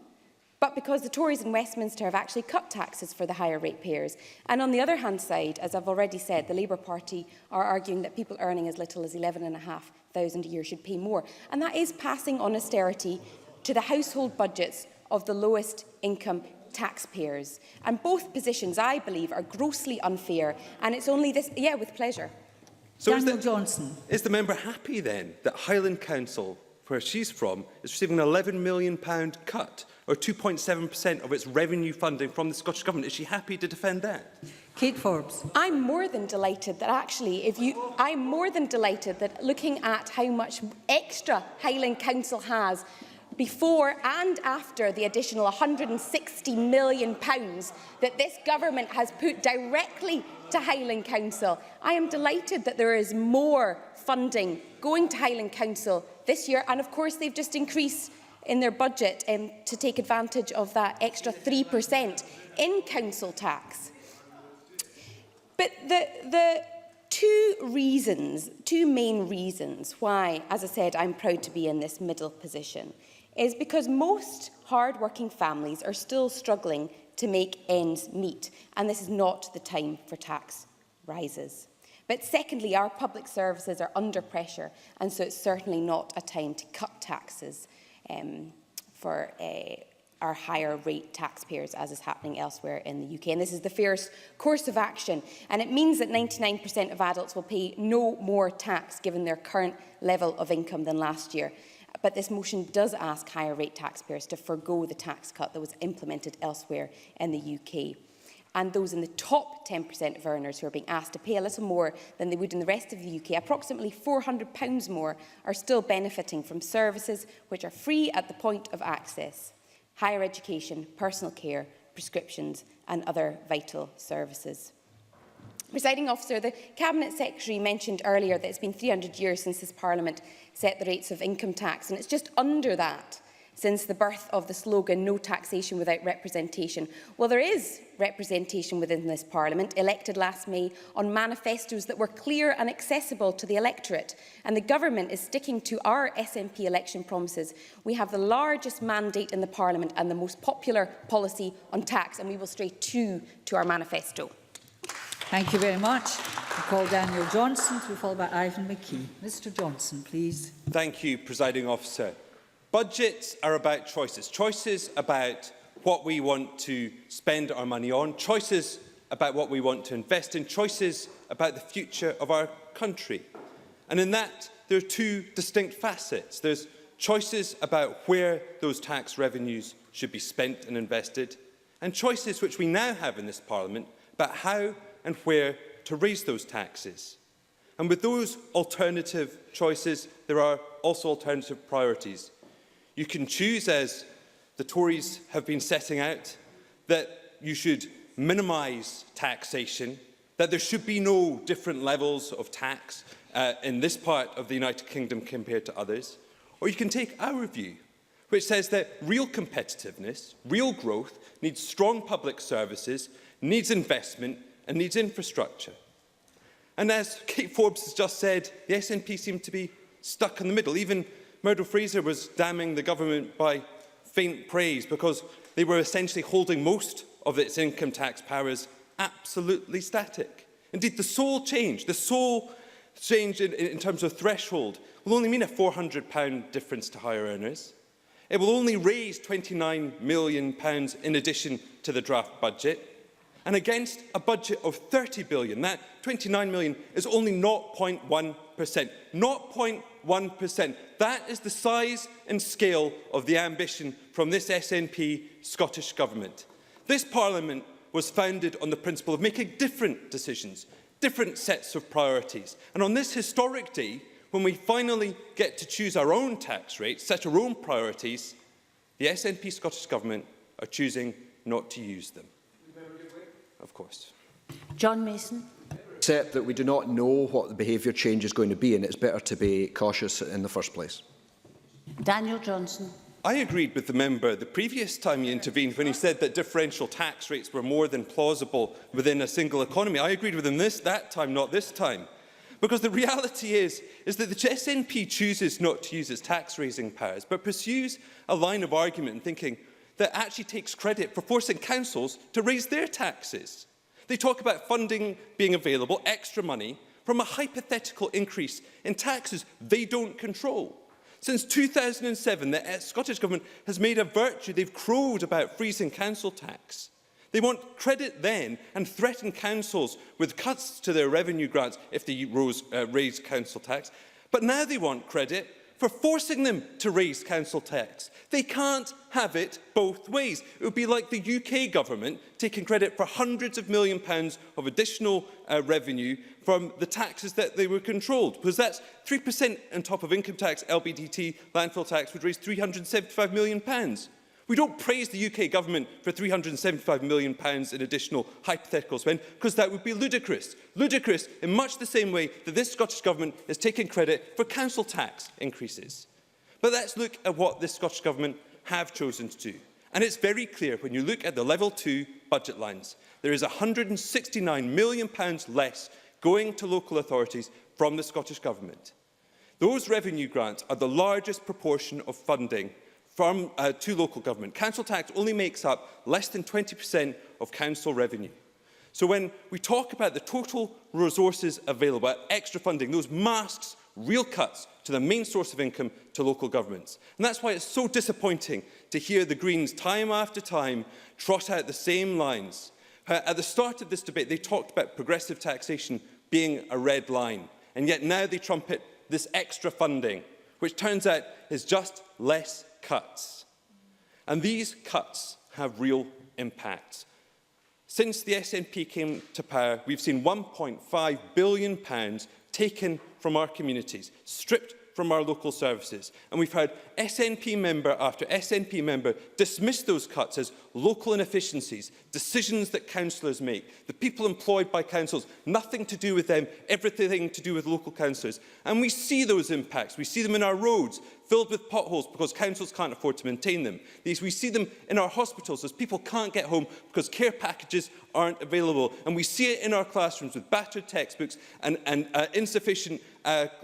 S7: but because the Tories in Westminster have actually cut taxes for the higher rate payers. And on the other hand side, as I've already said, the Labour Party are arguing that people earning as little as 11,500 a year should pay more. And that is passing on austerity to the household budgets of the lowest income taxpayers. And both positions, I believe, are grossly unfair. And it's only this... Yeah, with pleasure.
S14: So
S19: Daniel Johnson.
S14: Is the member happy then that Highland Council, where she's from, is receiving an £11 million cut, or 2.7% of its revenue funding from the Scottish Government? Is she happy to defend that?
S19: Kate Forbes.
S7: I'm more than delighted that I'm more than delighted that looking at how much extra Highland Council has before and after the additional £160 million that this government has put directly to Highland Council. I am delighted that there is more funding going to Highland Council this year, and of course they've just increased in their budget to take advantage of that extra 3% in council tax. But the two main reasons why, as I said, I'm proud to be in this middle position is because most hard-working families are still struggling to make ends meet, and this is not the time for tax rises. But secondly, our public services are under pressure, and so it's certainly not a time to cut taxes for our higher rate taxpayers, as is happening elsewhere in the UK. And this is the fairest course of action, and it means that 99% of adults will pay no more tax given their current level of income than last year. But this motion does ask higher rate taxpayers to forgo the tax cut that was implemented elsewhere in the UK. And those in the top 10% of earners who are being asked to pay a little more than they would in the rest of the UK, approximately £400 more, are still benefiting from services which are free at the point of access: higher education, personal care, prescriptions and other vital services. Presiding Officer, the Cabinet Secretary mentioned earlier that it's been 300 years since this Parliament set the rates of income tax, and it's just under that since the birth of the slogan "No taxation without representation." Well, there is representation within this Parliament, elected last May on manifestos that were clear and accessible to the electorate, and the Government is sticking to our SNP election promises. We have the largest mandate in the Parliament and the most popular policy on tax, and we will stay true to our manifesto.
S19: Thank you very much. I call Daniel Johnson to be followed by Ivan McKee. Mr Johnson, please.
S14: Thank you, Presiding Officer. Budgets are about choices. Choices about what we want to spend our money on, choices about what we want to invest in, choices about the future of our country. And in that, there are two distinct facets. There's choices about where those tax revenues should be spent and invested, and choices which we now have in this Parliament about how and where to raise those taxes. And with those alternative choices, there are also alternative priorities. You can choose, as the Tories have been setting out, that you should minimise taxation, that there should be no different levels of tax in this part of the United Kingdom compared to others. Or you can take our view, which says that real competitiveness, real growth, needs strong public services, needs investment and needs infrastructure. And as Kate Forbes has just said, the SNP seem to be stuck in the middle. Even Murdo Fraser was damning the government by faint praise because they were essentially holding most of its income tax powers absolutely static. Indeed, the sole change in terms of threshold will only mean a £400 difference to higher earners. It will only raise £29 million in addition to the draft budget. And against a budget of £30 billion, that £29 million is only 0.1%. 0.1%. That is the size and scale of the ambition from this SNP Scottish Government. This Parliament was founded on the principle of making different decisions, different sets of priorities. And on this historic day, when we finally get to choose our own tax rates, set our own priorities, the SNP Scottish Government are choosing not to use them. Of course.
S19: John Mason.
S20: Except that we do not know what the behaviour change is going to be, and it's better to be cautious in the first place.
S19: Daniel Johnson.
S14: I agreed with the member the previous time he intervened when he said that differential tax rates were more than plausible within a single economy. I agreed with him that time, not this time. Because the reality is that the SNP chooses not to use its tax-raising powers, but pursues a line of argument in thinking that actually takes credit for forcing councils to raise their taxes. They talk about funding being available, extra money, from a hypothetical increase in taxes they don't control. Since 2007, the Scottish Government has made a virtue. They've crowed about freezing council tax. They want credit then and threaten councils with cuts to their revenue grants if they raise council tax. But now they want credit for forcing them to raise council tax. They can't have it both ways. It would be like the UK government taking credit for hundreds of £millions of additional revenue from the taxes that they were controlled, because that's 3% on top of income tax, LBDT, landfill tax would raise £375 million. We don't praise the UK government for £375 million in additional hypothetical spend, because that would be ludicrous. Ludicrous in much the same way that this Scottish Government is taking credit for council tax increases. But let's look at what this Scottish Government have chosen to do. And it's very clear when you look at the Level 2 budget lines. There is £169 million less going to local authorities from the Scottish Government. Those revenue grants are the largest proportion of funding to local government. Council tax only makes up less than 20% of council revenue. So when we talk about the total resources available, extra funding, those masks real cuts to the main source of income to local governments. And that's why it's so disappointing to hear the Greens time after time trot out the same lines. At the start of this debate, they talked about progressive taxation being a red line. And yet now they trumpet this extra funding, which turns out is just less cuts. And these cuts have real impacts. Since the SNP came to power, we've seen £1.5 billion taken from our communities, stripped from our local services. And we've had SNP member after SNP member dismiss those cuts as local inefficiencies, decisions that councillors make, the people employed by councils, nothing to do with them, everything to do with local councillors. And we see those impacts. We see them in our roads, filled with potholes because councils can't afford to maintain them. We see them in our hospitals as people can't get home because care packages aren't available. And we see it in our classrooms with battered textbooks and insufficient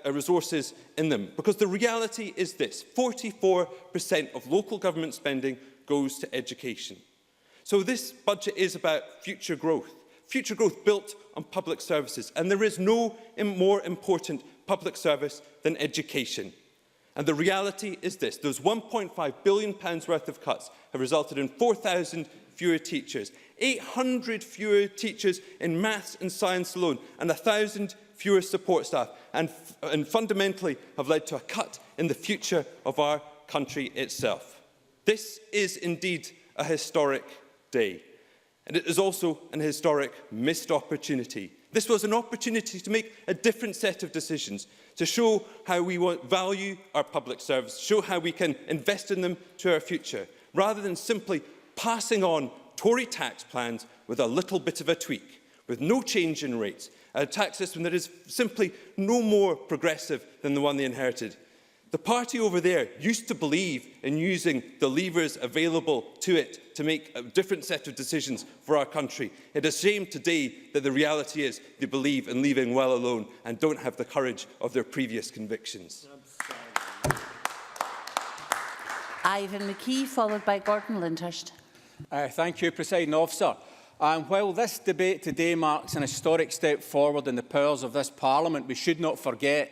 S14: resources in them. Because the reality is this: 44% of local government spending goes to education. So this budget is about future growth built on public services. And there is no more important public service than education. And the reality is this: those £1.5 billion worth of cuts have resulted in 4,000 fewer teachers, 800 fewer teachers in maths and science alone, and 1,000 fewer support staff, and fundamentally have led to a cut in the future of our country itself. This is indeed a historic day, and it is also an historic missed opportunity. This was an opportunity to make a different set of decisions, to show how we value our public service, show how we can invest in them to our future, rather than simply passing on Tory tax plans with a little bit of a tweak, with no change in rates, a tax system that is simply no more progressive than the one they inherited. The party over there used to believe in using the levers available to it to make a different set of decisions for our country. It is a shame today that the reality is they believe in leaving well alone and don't have the courage of their previous convictions.
S9: Ivan McKee, followed by Gordon Lyndhurst.
S4: Thank you, Presiding Officer. While this debate today marks an historic step forward in the powers of this Parliament, we should not forget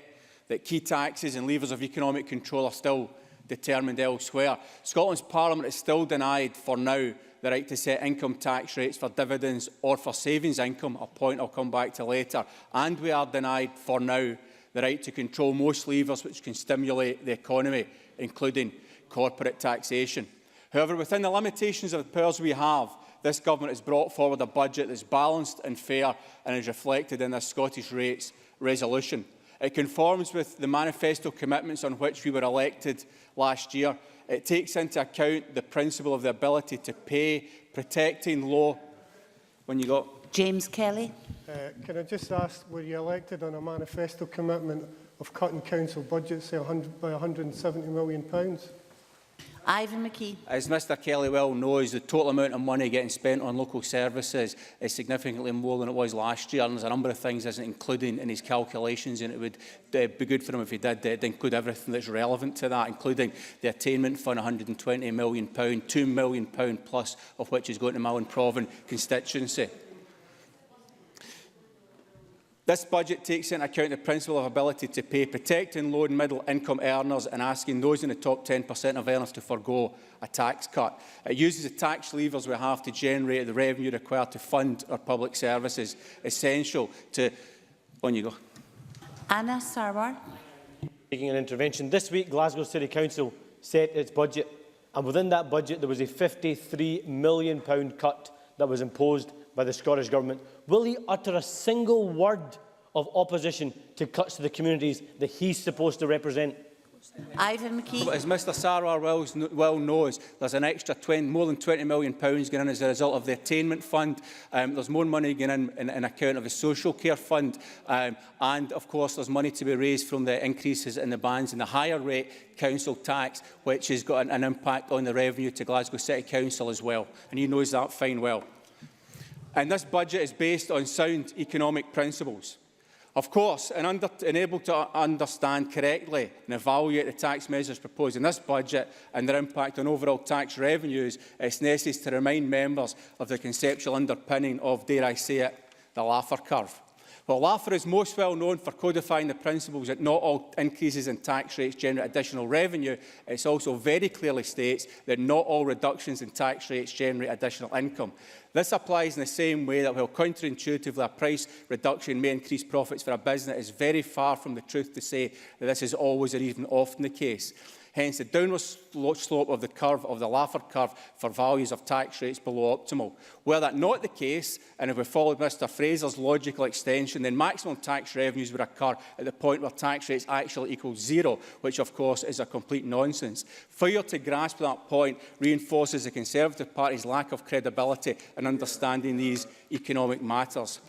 S4: that key taxes and levers of economic control are still determined elsewhere. Scotland's Parliament is still denied, for now, the right to set income tax rates for dividends or for savings income, a point I'll come back to later. And we are denied, for now, the right to control most levers which can stimulate the economy, including corporate taxation. However, within the limitations of the powers we have, this government has brought forward a budget that is balanced and fair and is reflected in this Scottish rates resolution. It conforms with the manifesto commitments on which we were elected last year. It takes into account the principle of the ability to pay, protecting law. When you got
S9: James Kelly.
S8: Can I just ask, were you elected on a manifesto commitment of cutting council budgets by £170 million?
S9: Ivan McKee.
S4: As Mr Kelly well knows, the total amount of money getting spent on local services is significantly more than it was last year, and there's a number of things isn't including in his calculations, and it would be good for him if he did include everything that's relevant to that, including the attainment fund, £120 million, £2 million plus of which is going to Malin-Provan constituency. This budget takes into account the principle of ability to pay, protecting low and middle income earners and asking those in the top 10% of earners to forgo a tax cut. It uses the tax levers we have to generate the revenue required to fund our public services, essential to... On you go.
S9: Anna Sarwar.
S22: Taking an intervention. This week, Glasgow City Council set its budget, and within that budget there was a £53 million cut that was imposed by the Scottish Government. Will he utter a single word of opposition to cuts to the communities that he's supposed to represent?
S9: Ivan McKee.
S4: As Mr Sarwar well knows, there's an extra more than £20 million going in as a result of the attainment fund. There's more money going in account of the social care fund. And, of course, there's money to be raised from the increases in the bands and the higher rate council tax, which has got an impact on the revenue to Glasgow City Council as well. And he knows that fine well. And this budget is based on sound economic principles. Of course, and able to understand correctly and evaluate the tax measures proposed in this budget and their impact on overall tax revenues, it's necessary to remind members of the conceptual underpinning of, dare I say it, the Laffer curve. While Laffer is most well known for codifying the principles that not all increases in tax rates generate additional revenue, it also very clearly states that not all reductions in tax rates generate additional income. This applies in the same way that while counterintuitively a price reduction may increase profits for a business, it is very far from the truth to say that this is always or even often the case. Hence, the downward slope of the curve, of the Laffer curve, for values of tax rates below optimal. Were that not the case, and if we followed Mr Fraser's logical extension, then maximum tax revenues would occur at the point where tax rates actually equal zero, which, of course, is a complete nonsense. Failure to grasp that point reinforces the Conservative Party's lack of credibility in understanding these economic matters.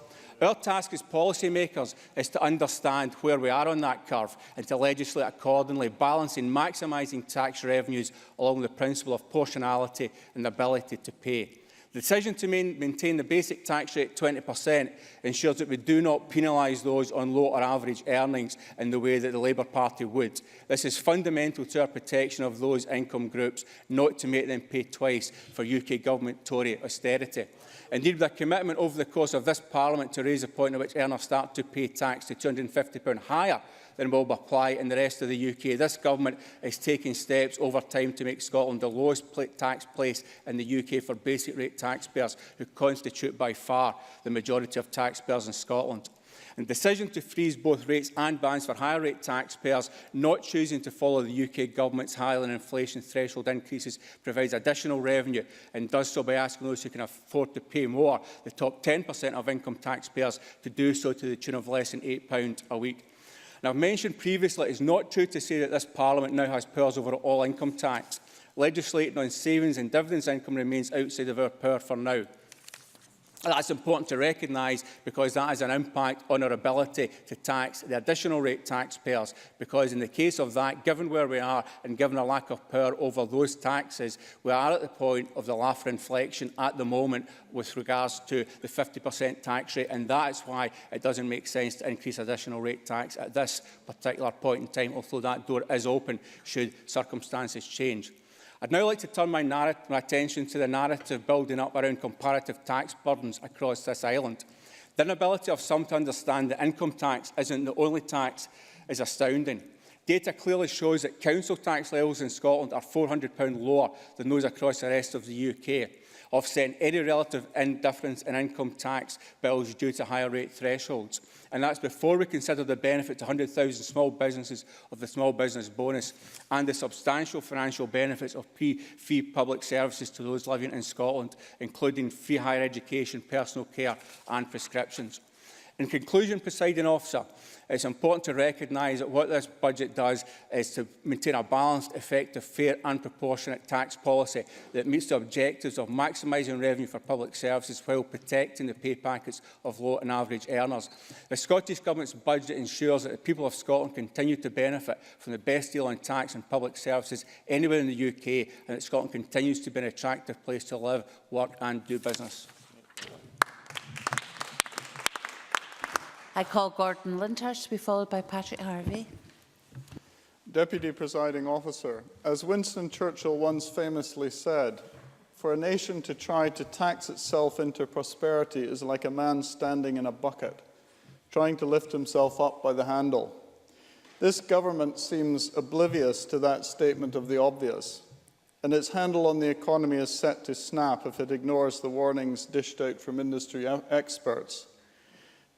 S4: Our task as policymakers is to understand where we are on that curve and to legislate accordingly, balancing maximising tax revenues along the principle of proportionality and the ability to pay. The decision to maintain the basic tax rate 20% ensures that we do not penalise those on low or average earnings in the way that the Labour Party would. This is fundamental to our protection of those income groups, not to make them pay twice for UK Government Tory austerity. Indeed, with a commitment over the course of this Parliament to raise the point at which earners start to pay tax to £250 higher than will apply in the rest of the UK, this Government is taking steps over time to make Scotland the lowest tax place in the UK for basic rate taxpayers, who constitute by far the majority of taxpayers in Scotland. And the decision to freeze both rates and bands for higher rate taxpayers not choosing to follow the UK Government's higher than inflation threshold increases provides additional revenue and does so by asking those who can afford to pay more, the top 10% of income taxpayers, to do so to the tune of less than £8 a week. Now, I've mentioned previously it is not true to say that this Parliament now has powers over all income tax. Legislating on savings and dividends income remains outside of our power for now. That's important to recognise because that has an impact on our ability to tax the additional rate taxpayers, because in the case of that, given where we are and given a lack of power over those taxes, we are at the point of the Laffer inflection at the moment with regards to the 50% tax rate, and that is why it doesn't make sense to increase additional rate tax at this particular point in time, although that door is open should circumstances change. I'd now like to turn my attention to the narrative building up around comparative tax burdens across this island. The inability of some to understand that income tax isn't the only tax is astounding. Data clearly shows that council tax levels in Scotland are £400 lower than those across the rest of the UK, offsetting any relative difference in income tax bills due to higher rate thresholds. And that's before we consider the benefit to 100,000 small businesses of the small business bonus and the substantial financial benefits of fee public services to those living in Scotland, including free higher education, personal care and prescriptions. In conclusion, Presiding Officer, it's important to recognise that what this budget does is to maintain a balanced, effective, fair and proportionate tax policy that meets the objectives of maximising revenue for public services while protecting the pay packets of low and average earners. The Scottish Government's budget ensures that the people of Scotland continue to benefit from the best deal on tax and public services anywhere in the UK, and that Scotland continues to be an attractive place to live, work and do business.
S9: I call Gordon Lyndhurst to be followed by Patrick Harvey.
S10: Deputy Presiding Officer, as Winston Churchill once famously said, for a nation to try to tax itself into prosperity is like a man standing in a bucket, trying to lift himself up by the handle. This government seems oblivious to that statement of the obvious, and its handle on the economy is set to snap if it ignores the warnings dished out from industry experts.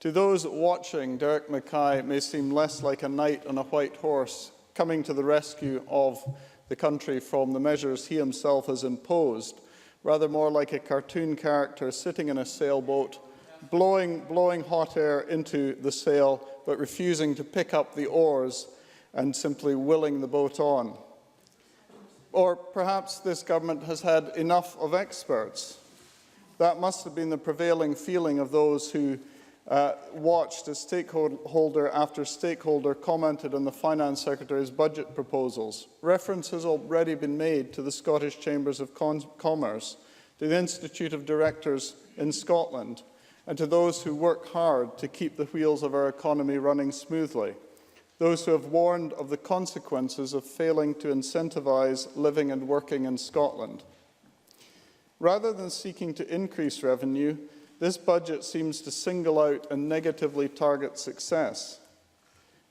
S10: To those watching, Derek Mackay may seem less like a knight on a white horse coming to the rescue of the country from the measures he himself has imposed, rather more like a cartoon character sitting in a sailboat, blowing hot air into the sail, but refusing to pick up the oars and simply willing the boat on. Or perhaps this government has had enough of experts. That must have been the prevailing feeling of those who watched as stakeholder after stakeholder commented on the Finance Secretary's budget proposals. Reference has already been made to the Scottish Chambers of Commerce, to the Institute of Directors in Scotland, and to those who work hard to keep the wheels of our economy running smoothly. Those who have warned of the consequences of failing to incentivise living and working in Scotland. Rather than seeking to increase revenue, this budget seems to single out and negatively target success.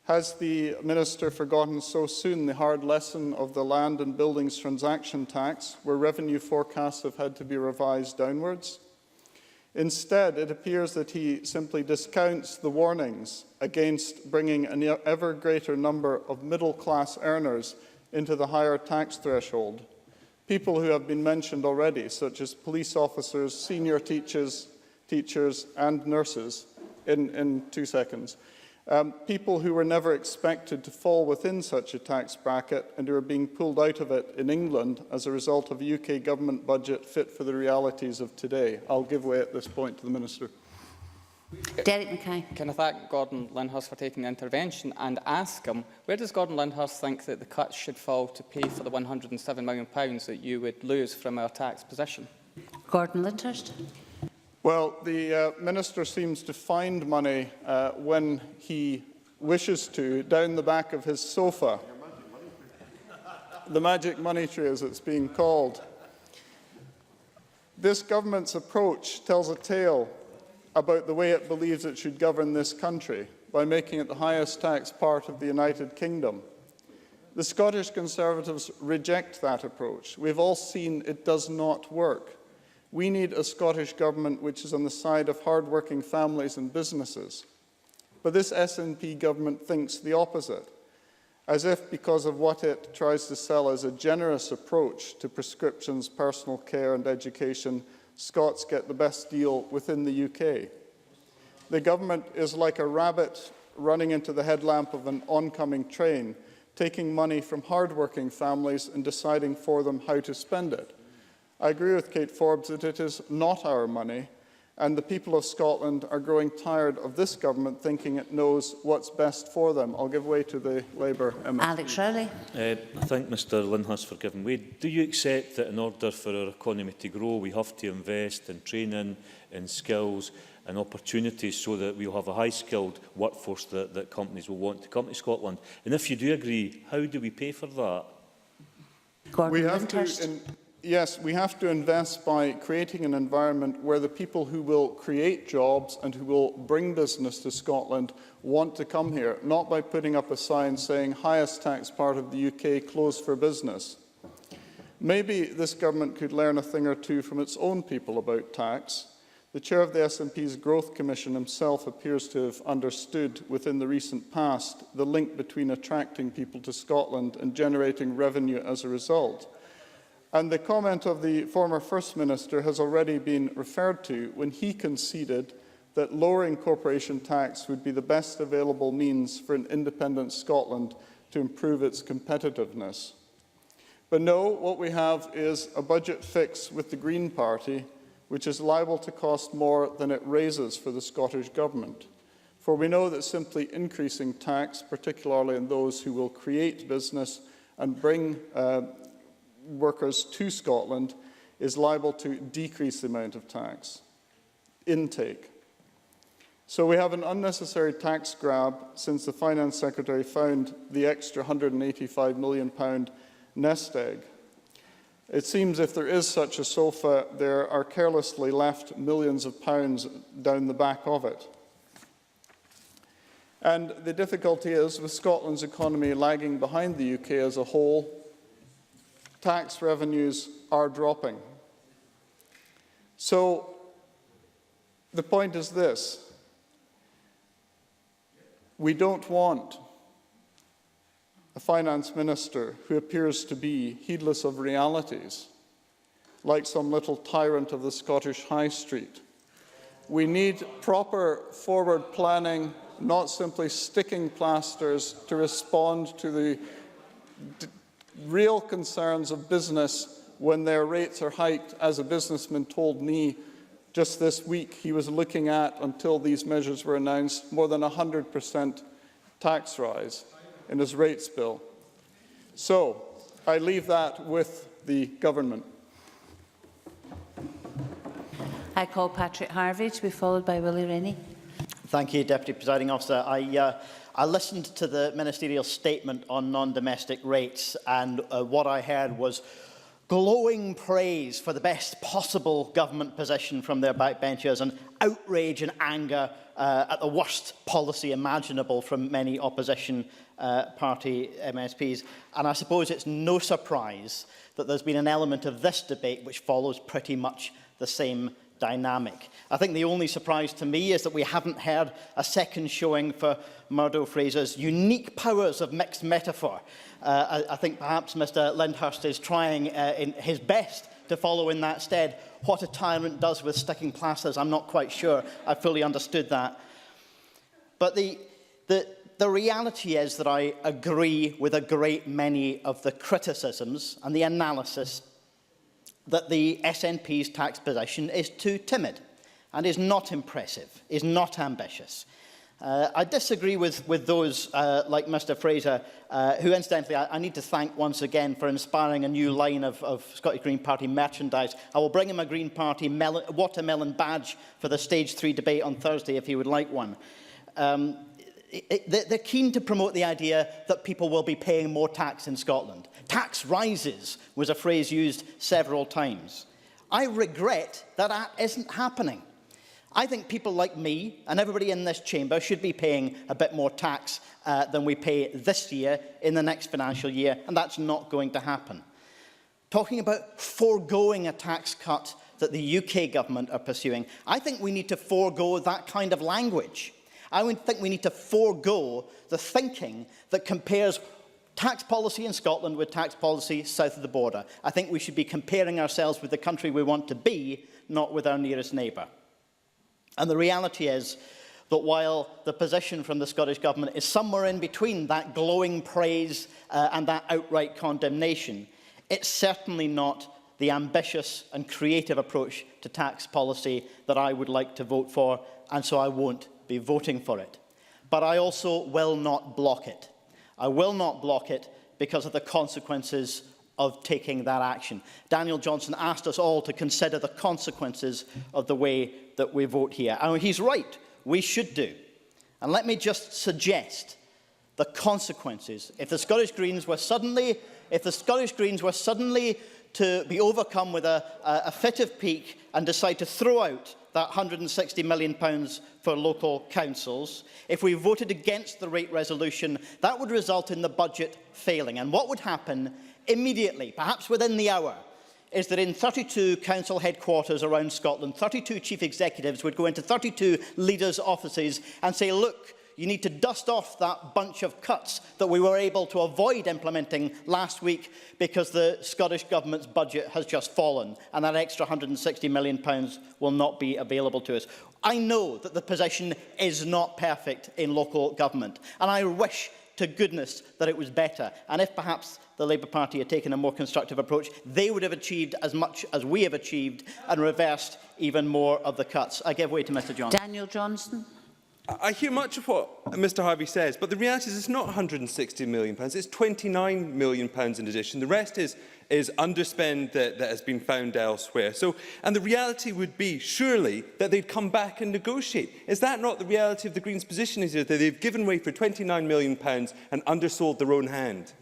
S10: Has the Minister forgotten so soon the hard lesson of the land and buildings transaction tax, where revenue forecasts have had to be revised downwards? Instead, it appears that he simply discounts the warnings against bringing an ever greater number of middle-class earners into the higher tax threshold. People who have been mentioned already, such as police officers, senior teachers and nurses, in 2 seconds. People who were never expected to fall within such a tax bracket and who are being pulled out of it in England as a result of a UK government budget fit for the realities of today. I'll give way at this point to the Minister.
S9: Derek Mackay.
S2: Can I thank Gordon Lyndhurst for taking the intervention and ask him, where does Gordon Lyndhurst think that the cuts should fall to pay for the £107 million that you would lose from our tax position?
S9: Gordon Lyndhurst.
S10: Well, the Minister seems to find money when he wishes to, down the back of his sofa. The magic money tree, as it's being called. This government's approach tells a tale about the way it believes it should govern this country, by making it the highest tax part of the United Kingdom. The Scottish Conservatives reject that approach. We've all seen it does not work. We need a Scottish Government which is on the side of hard-working families and businesses. But this SNP government thinks the opposite, as if because of what it tries to sell as a generous approach to prescriptions, personal care and education, Scots get the best deal within the UK. The government is like a rabbit running into the headlamp of an oncoming train, taking money from hard-working families and deciding for them how to spend it. I agree with Kate Forbes that it is not our money, and the people of Scotland are growing tired of this government thinking it knows what's best for them. I'll give way to the Labour MSP.
S9: Alex Rowley.
S21: I thank Mr Lyndhurst for giving way. Do you accept that in order for our economy to grow, we have to invest in training, in skills and opportunities so that we'll have a high-skilled workforce that companies will want to come to Scotland? And if you do agree, how do we pay for that?
S10: Yes, we have to invest by creating an environment where the people who will create jobs and who will bring business to Scotland want to come here, not by putting up a sign saying highest tax part of the UK closed for business. Maybe this government could learn a thing or two from its own people about tax. The chair of the SNP's Growth Commission himself appears to have understood within the recent past the link between attracting people to Scotland and generating revenue as a result. And the comment of the former First Minister has already been referred to when he conceded that lowering corporation tax would be the best available means for an independent Scotland to improve its competitiveness. But no, what we have is a budget fix with the Green Party, which is liable to cost more than it raises for the Scottish Government. For we know that simply increasing tax, particularly on those who will create business and bring workers to Scotland, is liable to decrease the amount of tax intake. So we have an unnecessary tax grab since the Finance Secretary found the extra £185 million nest egg. It seems if there is such a sofa, there are carelessly left millions of pounds down the back of it. And the difficulty is, with Scotland's economy lagging behind the UK as a whole, tax revenues are dropping. So the point is this: we don't want a finance minister who appears to be heedless of realities, like some little tyrant of the Scottish High Street. We need proper forward planning, not simply sticking plasters to respond to the real concerns of business when their rates are hiked, as a businessman told me just this week he was looking at, until these measures were announced, more than 100% tax rise in his rates bill. So I leave that with the government.
S9: I call Patrick Harvey to be followed by Willie Rennie.
S18: Thank you, Deputy Presiding Officer. I listened to the ministerial statement on non-domestic rates, and what I heard was glowing praise for the best possible government position from their backbenchers, and outrage and anger at the worst policy imaginable from many opposition party MSPs. And I suppose it's no surprise that there's been an element of this debate which follows pretty much the same dynamic. I think the only surprise to me is that we haven't heard a second showing for Murdo Fraser's unique powers of mixed metaphor. I think perhaps Mr Lyndhurst is trying in his best to follow in that stead. What a tyrant does with sticking plasters, I'm not quite sure I fully understood that. But the reality is that I agree with a great many of the criticisms and the analysis that the SNP's tax position is too timid and is not impressive, is not ambitious. I disagree with those like Mr Fraser, who incidentally I need to thank once again for inspiring a new line of Scottish Green Party merchandise. I will bring him a Green Party watermelon badge for the Stage 3 debate on Thursday if he would like one. They're keen to promote the idea that people will be paying more tax in Scotland. Tax rises was a phrase used several times. I regret that that isn't happening. I think people like me and everybody in this chamber should be paying a bit more tax than we pay this year in the next financial year, and that's not going to happen. Talking about foregoing a tax cut that the UK government are pursuing, I think we need to forego that kind of language. I would think we need to forego the thinking that compares tax policy in Scotland with tax policy south of the border. I think we should be comparing ourselves with the country we want to be, not with our nearest neighbour. And the reality is, But while the position from the Scottish Government is somewhere in between that glowing praise and that outright condemnation, it's certainly not the ambitious and creative approach to tax policy that I would like to vote for, and so I won't be voting for it. But I also will not block it. I will not block it because of the consequences of taking that action. Daniel Johnson asked us all to consider the consequences of the way that we vote here. And he's right, we should do. And let me just suggest the consequences. If the Scottish Greens were suddenly to be overcome with a fit of pique and decide to throw out that £160 million for local councils, if we voted against the rate resolution, that would result in the budget failing. And what would happen immediately, perhaps within the hour, is that in 32 council headquarters around Scotland, 32 chief executives would go into 32 leaders' offices and say, look, you need to dust off that bunch of cuts that we were able to avoid implementing last week because the Scottish Government's budget has just fallen and that extra £160 million will not be available to us. I know that the position is not perfect in local government, and I wish to goodness that it was better. And if perhaps the Labour Party had taken a more constructive approach, they would have achieved as much as we have achieved and reversed even more of the cuts. I give way to Mr Johnson.
S9: Daniel Johnson.
S14: I hear much of what Mr Harvey says, but the reality is it's not £160 million, it's £29 million in addition. The rest is underspend that has been found elsewhere. And the reality would be, surely, that they'd come back and negotiate. Is that not the reality of the Greens' position, is that they've given way for £29 million and undersold their own hand?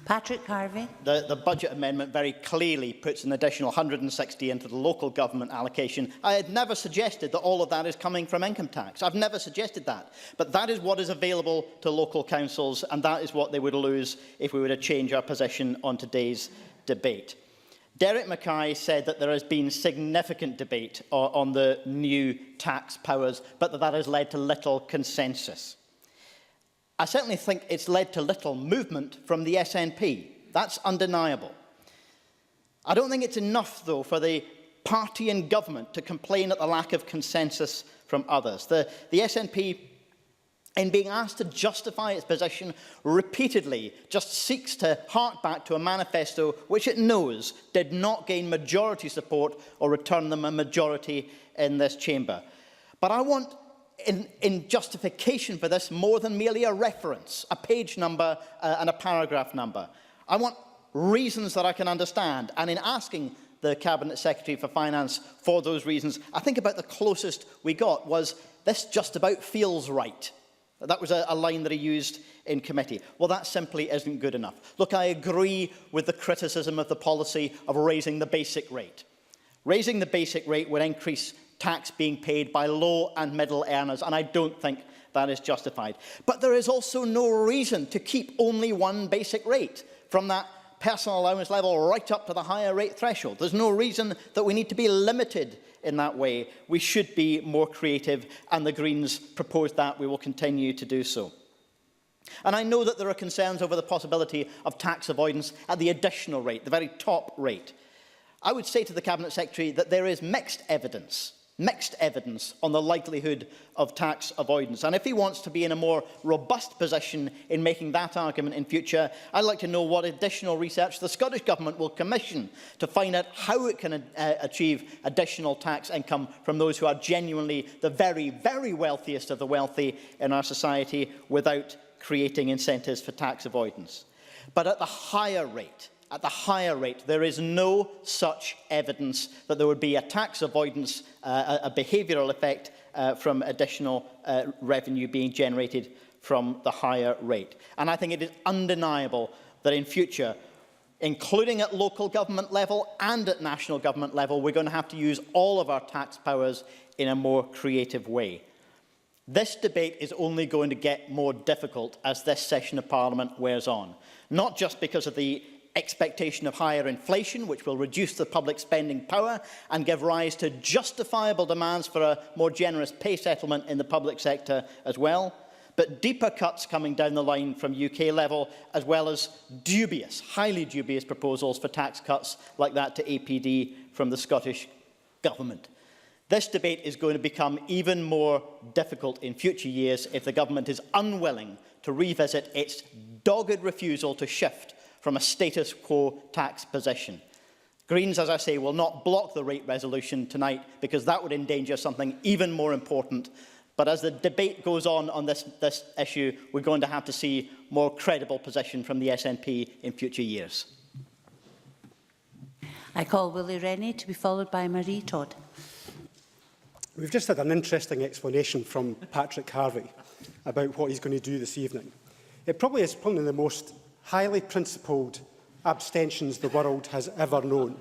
S9: Patrick Harvey.
S18: The budget amendment very clearly puts an additional 160 into the local government allocation. I had never suggested that all of that is coming from income tax. I've never suggested that. But that is what is available to local councils, and that is what they would lose if we were to change our position on today's debate. Derek Mackay said that there has been significant debate on the new tax powers, but that has led to little consensus. I certainly think it's led to little movement from the SNP. That's undeniable. I don't think it's enough, though, for the party in government to complain at the lack of consensus from others. The SNP, in being asked to justify its position repeatedly, just seeks to hark back to a manifesto which it knows did not gain majority support or return them a majority in this chamber. But I want, in justification for this, more than merely a reference, a page number and a paragraph number. I want reasons that I can understand. And in asking the Cabinet Secretary for Finance for those reasons, I think about the closest we got was, this just about feels right. That was a line that he used in committee. Well, that simply isn't good enough. Look, I agree with the criticism of the policy of raising the basic rate. Raising the basic rate would increase tax being paid by low and middle earners, and I don't think that is justified. But there is also no reason to keep only one basic rate, from that personal allowance level right up to the higher rate threshold. There's no reason that we need to be limited in that way. We should be more creative, and the Greens proposed that. We will continue to do so. And I know that there are concerns over the possibility of tax avoidance at the additional rate, the very top rate. I would say to the Cabinet Secretary that there is mixed evidence on the likelihood of tax avoidance. And if he wants to be in a more robust position in making that argument in future, I'd like to know what additional research the Scottish Government will commission to find out how it can achieve additional tax income from those who are genuinely the very, very wealthiest of the wealthy in our society without creating incentives for tax avoidance. But at the higher rate, there is no such evidence that there would be a tax avoidance, a behavioural effect from additional revenue being generated from the higher rate. And I think it is undeniable that in future, including at local government level and at national government level, we're going to have to use all of our tax powers in a more creative way. This debate is only going to get more difficult as this session of Parliament wears on, not just because of the expectation of higher inflation, which will reduce the public spending power and give rise to justifiable demands for a more generous pay settlement in the public sector as well, but deeper cuts coming down the line from UK level, as well as dubious, highly dubious proposals for tax cuts like that to APD from the Scottish Government. This debate is going to become even more difficult in future years if the government is unwilling to revisit its dogged refusal to shift from a status quo tax position. Greens, as I say, will not block the rate resolution tonight because that would endanger something even more important. But as the debate goes on this issue, we're going to have to see more credible position from the SNP in future years.
S9: I call Willie Rennie to be followed by Marie Todd.
S12: We've just had an interesting explanation from Patrick Harvie about what he's going to do this evening. It probably is one of the most highly principled abstentions the world has ever known.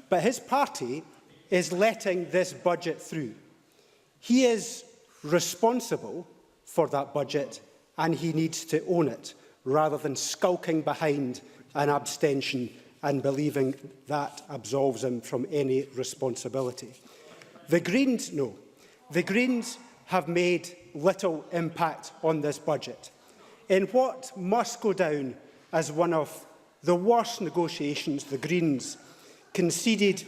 S12: But his party is letting this budget through. He is responsible for that budget and he needs to own it, rather than skulking behind an abstention and believing that absolves him from any responsibility. The Greens, no. The Greens have made little impact on this budget. In what must go down as one of the worst negotiations, the Greens conceded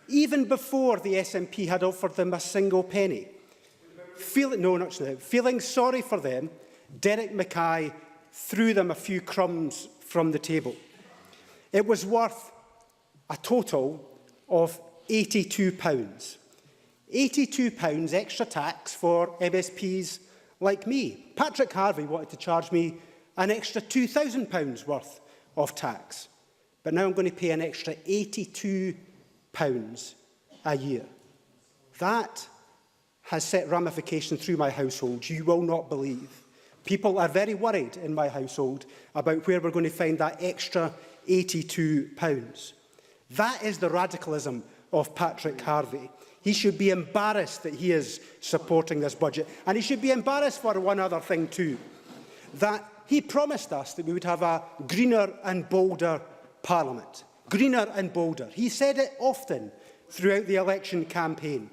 S12: even before the SNP had offered them a single penny. Feeling sorry for them, Derek Mackay threw them a few crumbs from the table. It was worth a total of £82. £82 extra tax for MSPs like me. Patrick Harvie wanted to charge me an extra £2,000 worth of tax. But now I'm going to pay an extra £82 a year. That has set ramifications through my household you will not believe. People are very worried in my household about where we're going to find that extra £82. That is the radicalism of Patrick Harvie. He should be embarrassed that he is supporting this budget. And he should be embarrassed for one other thing too, that he promised us that we would have a greener and bolder Parliament. Greener and bolder. He said it often throughout the election campaign.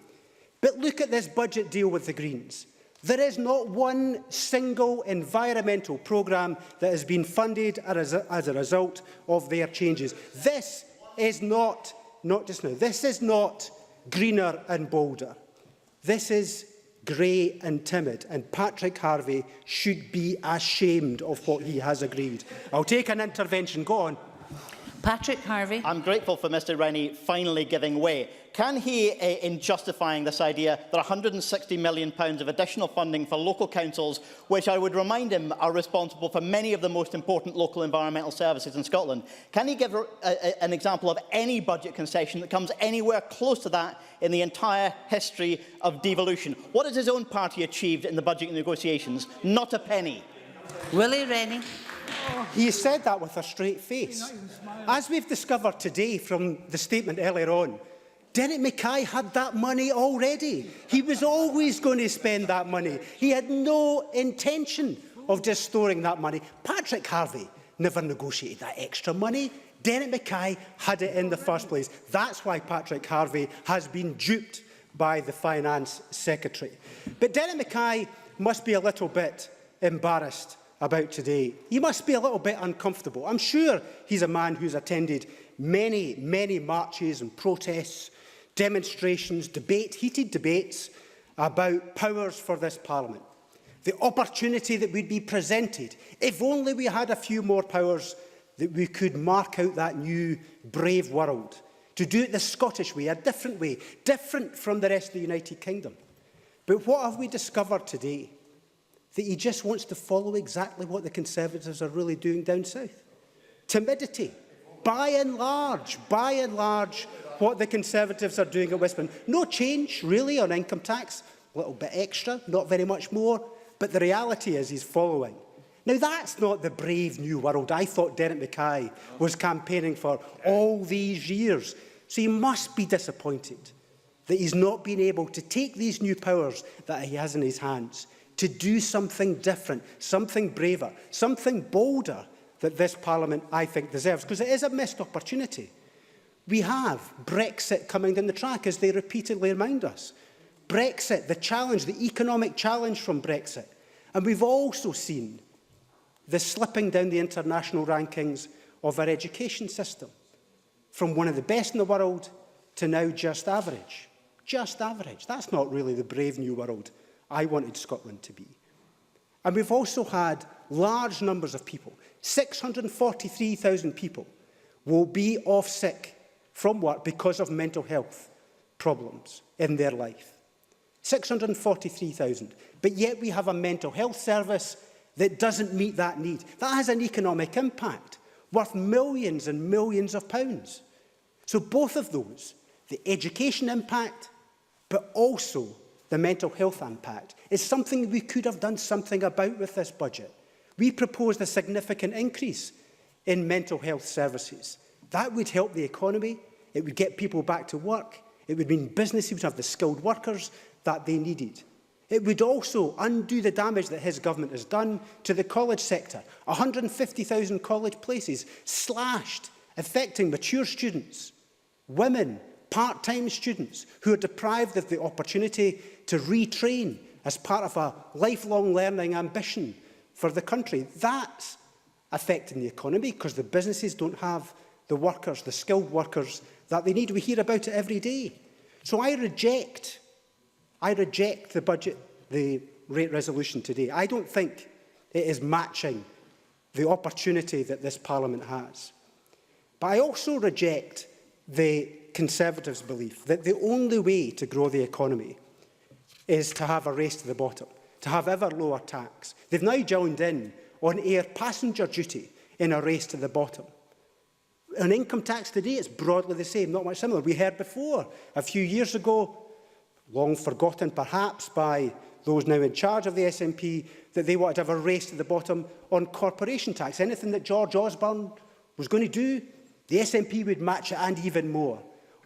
S12: But look at this budget deal with the Greens. There is not one single environmental programme that has been funded as a result of their changes. This is not just now, this is not greener and bolder. This is grey and timid, and Patrick Harvie should be ashamed of what he has agreed. I'll take an intervention. Go on.
S9: Patrick Harvie.
S18: I'm grateful for Mr Rennie finally giving way. Can he, in justifying this idea that £160 million of additional funding for local councils, which I would remind him are responsible for many of the most important local environmental services in Scotland, can he give an example of any budget concession that comes anywhere close to that in the entire history of devolution? What has his own party achieved in the budget negotiations? Not a penny.
S9: Willie Rennie.
S12: He said that with a straight face. As we've discovered today from the statement earlier on, Derek Mackay had that money already. He was always going to spend that money. He had no intention of just storing that money. Patrick Harvie never negotiated that extra money. Derek Mackay had it in the first place. That's why Patrick Harvie has been duped by the Finance Secretary. But Derek Mackay must be a little bit embarrassed about today. He must be a little bit uncomfortable. I'm sure he's a man who's attended many, many marches and protests, demonstrations, heated debates about powers for this Parliament. The opportunity that would be presented, if only we had a few more powers, that we could mark out that new brave world, to do it the Scottish way, a different way, different from the rest of the United Kingdom. But what have we discovered today? That he just wants to follow exactly what the Conservatives are really doing down south. Timidity. By and large, what the Conservatives are doing at Westminster. No change, really, on income tax. A little bit extra, not very much more. But the reality is he's following. Now, that's not the brave new world I thought Derek Mackay was campaigning for all these years. So he must be disappointed that he's not been able to take these new powers that he has in his hands to do something different, something braver, something bolder that this Parliament, I think, deserves, because it is a missed opportunity. We have Brexit coming down the track, as they repeatedly remind us. Brexit, the challenge, the economic challenge from Brexit. And we've also seen the slipping down the international rankings of our education system, from one of the best in the world to now just average. Just average. That's not really the brave new world I wanted Scotland to be. And we've also had large numbers of people, 643,000 people, will be off sick from work because of mental health problems in their life. 643,000. But yet we have a mental health service that doesn't meet that need. That has an economic impact worth millions and millions of pounds. So both of those, the education impact, but also the mental health impact, is something we could have done something about with this budget. We proposed a significant increase in mental health services. That would help the economy. It would get people back to work. It would mean businesses would have the skilled workers that they needed. It would also undo the damage that his government has done to the college sector. 150,000 college places slashed, affecting mature students, women, part-time students who are deprived of the opportunity to retrain as part of a lifelong learning ambition for the country. That's affecting the economy because the businesses don't have the workers, the skilled workers that they need. We hear about it every day. So I reject the budget, the rate resolution today. I don't think it is matching the opportunity that this Parliament has. But I also reject the Conservatives' belief that the only way to grow the economy is to have a race to the bottom, to have ever lower tax. They've now joined in on air passenger duty in a race to the bottom. On income tax today, it's broadly the same, not much similar. We heard before, a few years ago, long forgotten perhaps by those now in charge of the SNP, that they wanted to have a race to the bottom on corporation tax. Anything that George Osborne was going to do, the SNP would match it and even more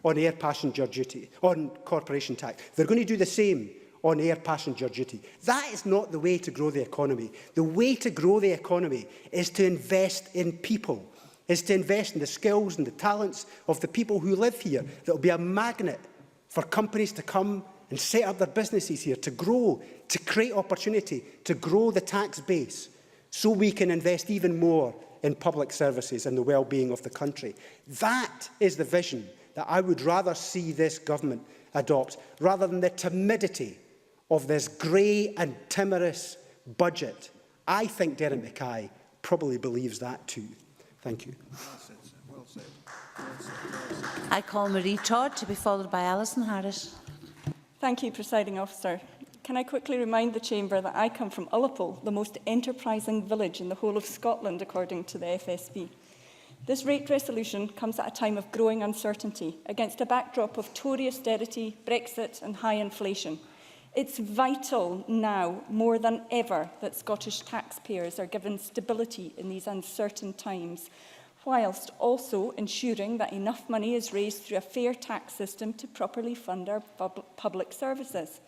S12: on air passenger duty, on corporation tax. They're going to do the same on air passenger duty. That is not the way to grow the economy. The way to grow the economy is to invest in people, is to invest in the skills and the talents of the people who live here. That will be a magnet for companies to come and set up their businesses here, to grow, to create opportunity, to grow the tax base, so we can invest even more in public services and the well-being of the country. That is the vision that I would rather see this government adopt, rather than the timidity of this grey and timorous budget. I think Derek Mackay probably believes that too. Thank you.
S3: Well said.
S9: I call Marie Todd to be followed by Alison Harris.
S11: Thank you, Presiding Officer. Can I quickly remind the Chamber that I come from Ullapool, the most enterprising village in the whole of Scotland, according to the FSB. This rate resolution comes at a time of growing uncertainty, against a backdrop of Tory austerity, Brexit and high inflation. It's vital now, more than ever, that Scottish taxpayers are given stability in these uncertain times, whilst also ensuring that enough money is raised through a fair tax system to properly fund our public services.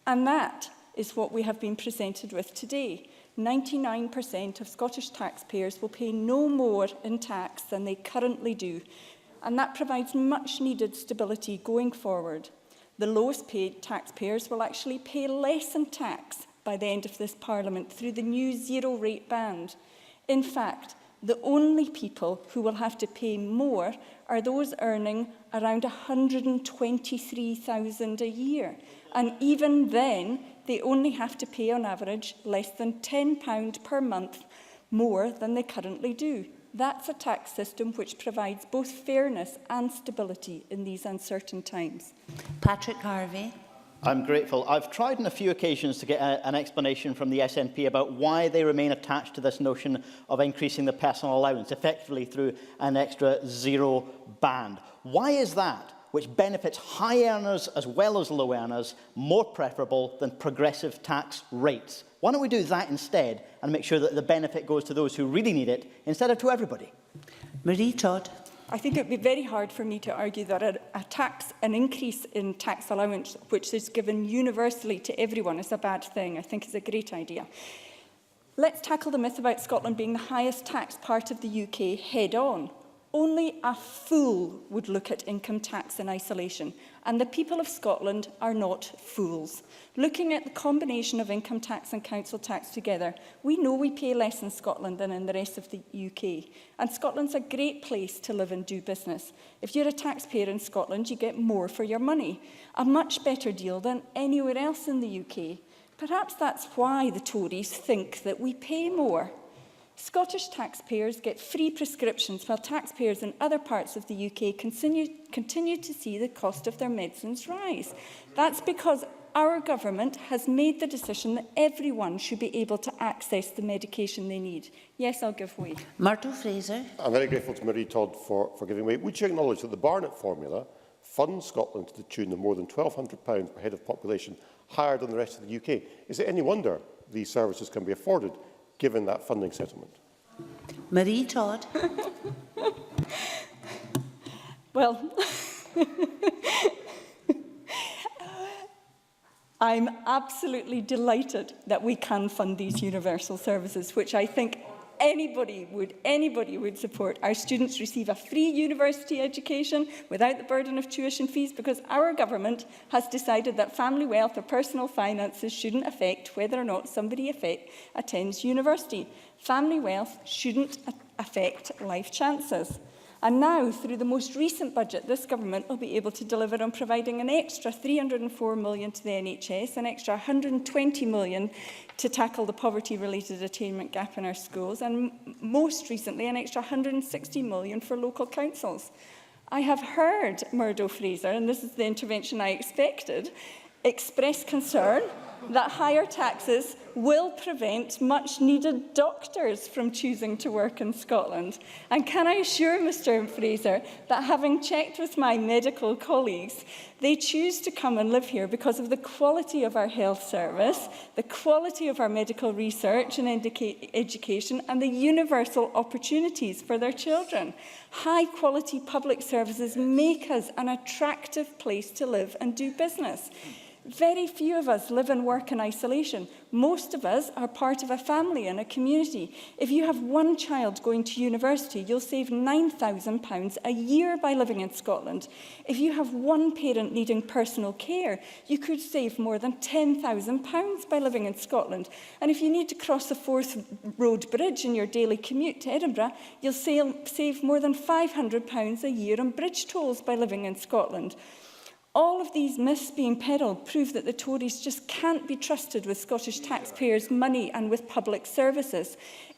S11: And that is what we have been presented with today. 99% of Scottish taxpayers will pay no more in tax than they currently do, and that provides much needed stability going forward. The lowest paid taxpayers will actually pay less in tax by the end of this Parliament through the new zero rate band. In fact, the only people who will have to pay more are those earning around £123,000 a year. And even then, they only have to pay on average less than £10 per month more than they currently do. That's a tax system which provides both fairness and stability in these uncertain times.
S9: Patrick Harvey.
S18: I'm grateful. I've tried on a few occasions to get an explanation from the SNP about why they remain attached to this notion of increasing the personal allowance, effectively through an extra zero band. Why is that, which benefits high earners as well as low earners, more preferable than progressive tax rates? Why don't we do that instead and make sure that the benefit goes to those who really need it instead of to everybody?
S9: Marie Todd.
S11: I think it would be very hard for me to argue that an increase in tax allowance, which is given universally to everyone, is a bad thing. I think it's a great idea. Let's tackle the myth about Scotland being the highest taxed part of the UK head on. Only a fool would look at income tax in isolation, and the people of Scotland are not fools. Looking at the combination of income tax and council tax together, we know we pay less in Scotland than in the rest of the UK. And Scotland's a great place to live and do business. If you're a taxpayer in Scotland, you get more for your money. A much better deal than anywhere else in the UK. Perhaps that's why the Tories think that we pay more. Scottish taxpayers get free prescriptions, while taxpayers in other parts of the UK continue to see the cost of their medicines rise. That's because our government has made the decision that everyone should be able to access the medication they need. Yes, I'll give way.
S9: Murdo Fraser.
S3: I'm very grateful to Marie Todd for giving way. Would you acknowledge that the Barnett formula funds Scotland to the tune of more than £1,200 per head of population, higher than the rest of the UK? Is it any wonder these services can be afforded, given that funding settlement?
S9: Marie Todd.
S11: Well, I'm absolutely delighted that we can fund these universal services, which I think anybody would support. Our students receive a free university education without the burden of tuition fees because our government has decided that family wealth or personal finances shouldn't affect whether or not somebody attends university. Family wealth shouldn't affect life chances. And now, through the most recent budget, this government will be able to deliver on providing an extra £304 million to the NHS, an extra £120 million to tackle the poverty-related attainment gap in our schools, and most recently, an extra £160 million for local councils. I have heard Murdo Fraser, and this is the intervention I expected, express concern that higher taxes will prevent much-needed doctors from choosing to work in Scotland. And can I assure Mr Fraser that, having checked with my medical colleagues, they choose to come and live here because of the quality of our health service, the quality of our medical research and education, and the universal opportunities for their children. High-quality public services make us an attractive place to live and do business. Very few of us live and work in isolation. Most of us are part of a family and a community. If you have one child going to university, you'll save £9,000 a year by living in Scotland. If you have one parent needing personal care, you could save more than £10,000 by living in Scotland. And if you need to cross the Forth Road Bridge in your daily commute to Edinburgh, you'll save more than £500 a year on bridge tolls by living in Scotland. All of these myths being peddled prove that the Tories just can't be trusted with Scottish taxpayers' money and with public services.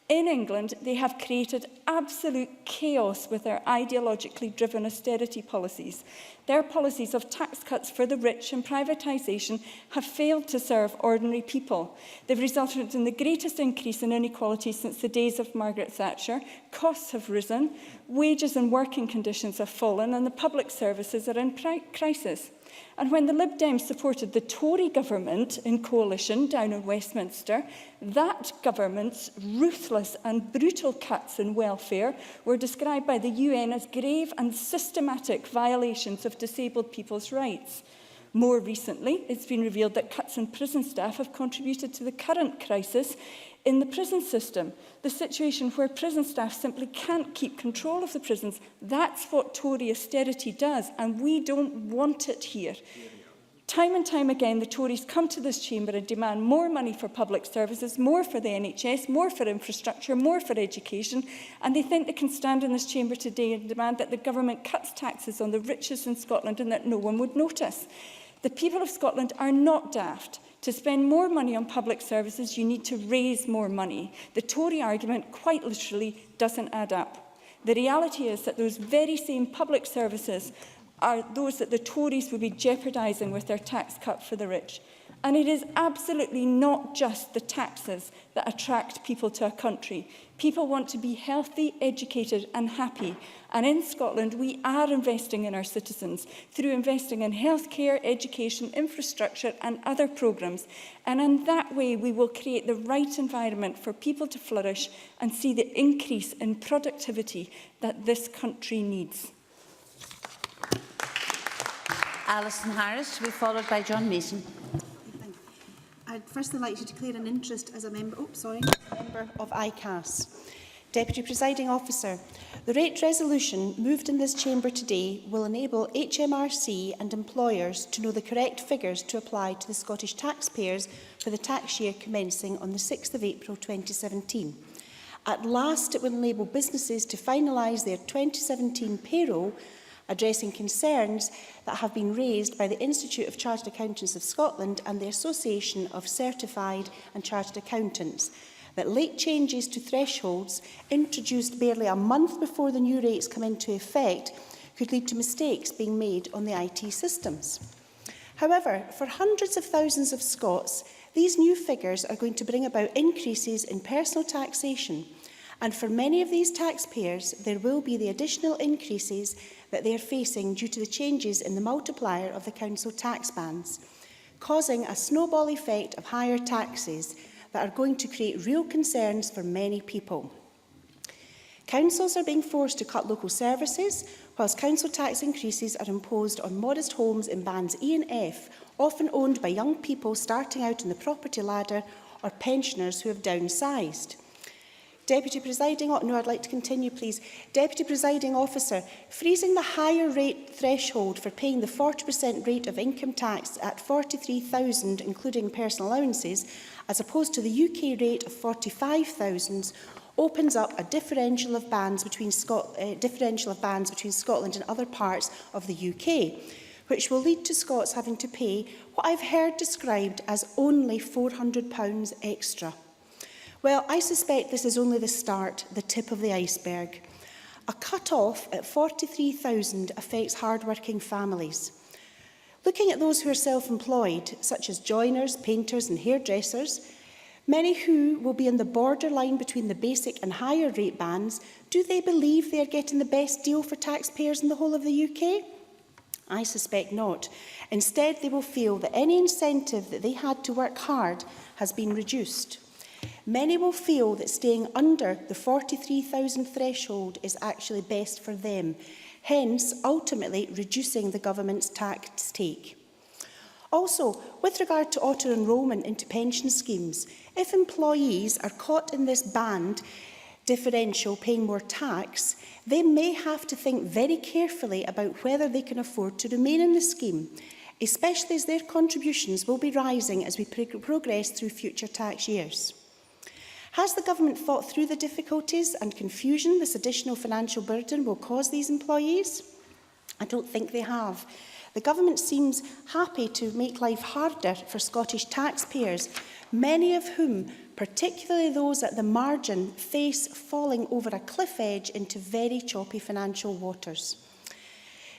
S11: In England, they have created absolute chaos with their ideologically driven austerity policies. Their policies of tax cuts for the rich and privatisation have failed to serve ordinary people. They've resulted in the greatest increase in inequality since the days of Margaret Thatcher. Costs have risen, wages and working conditions have fallen, and the public services are in crisis. And when the Lib Dems supported the Tory government in coalition down in Westminster, that government's ruthless and brutal cuts in welfare were described by the UN as grave and systematic violations of disabled people's rights. More recently, it's been revealed that cuts in prison staff have contributed to the current crisis in the prison system, the situation where prison staff simply can't keep control of the prisons. That's what Tory austerity does, and we don't want it here. Time and time again, the Tories come to this chamber and demand more money for public services, more for the NHS, more for infrastructure, more for education, and they think they can stand in this chamber today and demand that the government cuts taxes on the richest in Scotland and that no one would notice. The people of Scotland are not daft. To spend more money on public services, you need to raise more money. The Tory argument, quite literally, doesn't add up. The reality is that those very same public services are those that the Tories would be jeopardising with their tax cut for the rich. And it is absolutely not just the taxes that attract people to a country. People want to be healthy, educated and happy. And in Scotland, we are investing in our citizens through investing in healthcare, education, infrastructure and other programmes. And in that way, we will create the right environment for people to flourish and see the increase in productivity that this country needs.
S9: Alison Harris, to be followed by John Mason.
S13: I'd firstly like to declare an interest as a member, member of ICAS. Deputy Presiding Officer, the rate resolution moved in this chamber today will enable HMRC and employers to know the correct figures to apply to the Scottish taxpayers for the tax year commencing on the 6th of April 2017. At last, it will enable businesses to finalise their 2017 payroll, addressing concerns that have been raised by the Institute of Chartered Accountants of Scotland and the Association of Certified and Chartered Accountants, that late changes to thresholds introduced barely a month before the new rates come into effect could lead to mistakes being made on the IT systems. However, for hundreds of thousands of Scots, these new figures are going to bring about increases in personal taxation, and for many of these taxpayers, there will be the additional increases that they are facing due to the changes in the multiplier of the council tax bands, causing a snowball effect of higher taxes that are going to create real concerns for many people. Councils are being forced to cut local services, whilst council tax increases are imposed on modest homes in bands E and F, often owned by young people starting out in the property ladder or pensioners who have downsized. Deputy Presiding Officer, no, I'd like to continue, please. Deputy Presiding Officer, freezing the higher rate threshold for paying the 40% rate of income tax at £43,000, including personal allowances, as opposed to the UK rate of £45,000, opens up a differential of bands between Scotland and other parts of the UK, which will lead to Scots having to pay what I've heard described as only £400 extra. Well, I suspect this is only the start, the tip of the iceberg. A cut-off at £43,000 affects hard-working families. Looking at those who are self-employed, such as joiners, painters and hairdressers, many who will be on the borderline between the basic and higher rate bands, do they believe they are getting the best deal for taxpayers in the whole of the UK? I suspect not. Instead, they will feel that any incentive that they had to work hard has been reduced. Many will feel that staying under the £43,000 threshold is actually best for them, hence ultimately reducing the government's tax take. Also, with regard to auto-enrolment into pension schemes, if employees are caught in this band differential paying more tax, they may have to think very carefully about whether they can afford to remain in the scheme, especially as their contributions will be rising as we progress through future tax years. Has the government thought through the difficulties and confusion this additional financial burden will cause these employees? I don't think they have. The government seems happy to make life harder for Scottish taxpayers, many of whom, particularly those at the margin, face falling over a cliff edge into very choppy financial waters.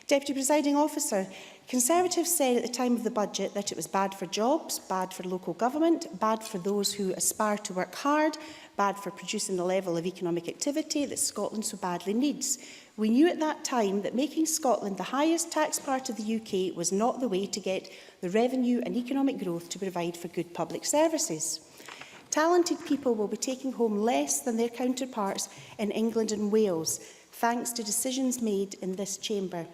S13: Deputy Presiding Officer, Conservatives said at the time of the budget that it was bad for jobs, bad for local government, bad for those who aspire to work hard, bad for producing the level of economic activity that Scotland so badly needs. We knew at that time that making Scotland the highest tax part of the UK was not the way to get the revenue and economic growth to provide for good public services. Talented people will be taking home less than their counterparts in England and Wales, thanks to decisions made in this chamber.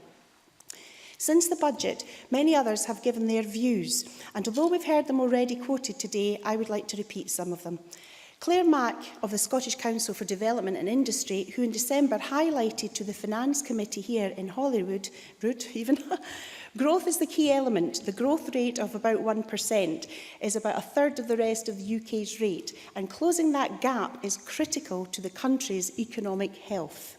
S13: Since the budget, many others have given their views, and although we've heard them already quoted today, I would like to repeat some of them. Claire Mack of the Scottish Council for Development and Industry, who in December highlighted to the Finance Committee here in Holyrood, growth is the key element. The growth rate of about 1% is about a third of the rest of the UK's rate, and closing that gap is critical to the country's economic health.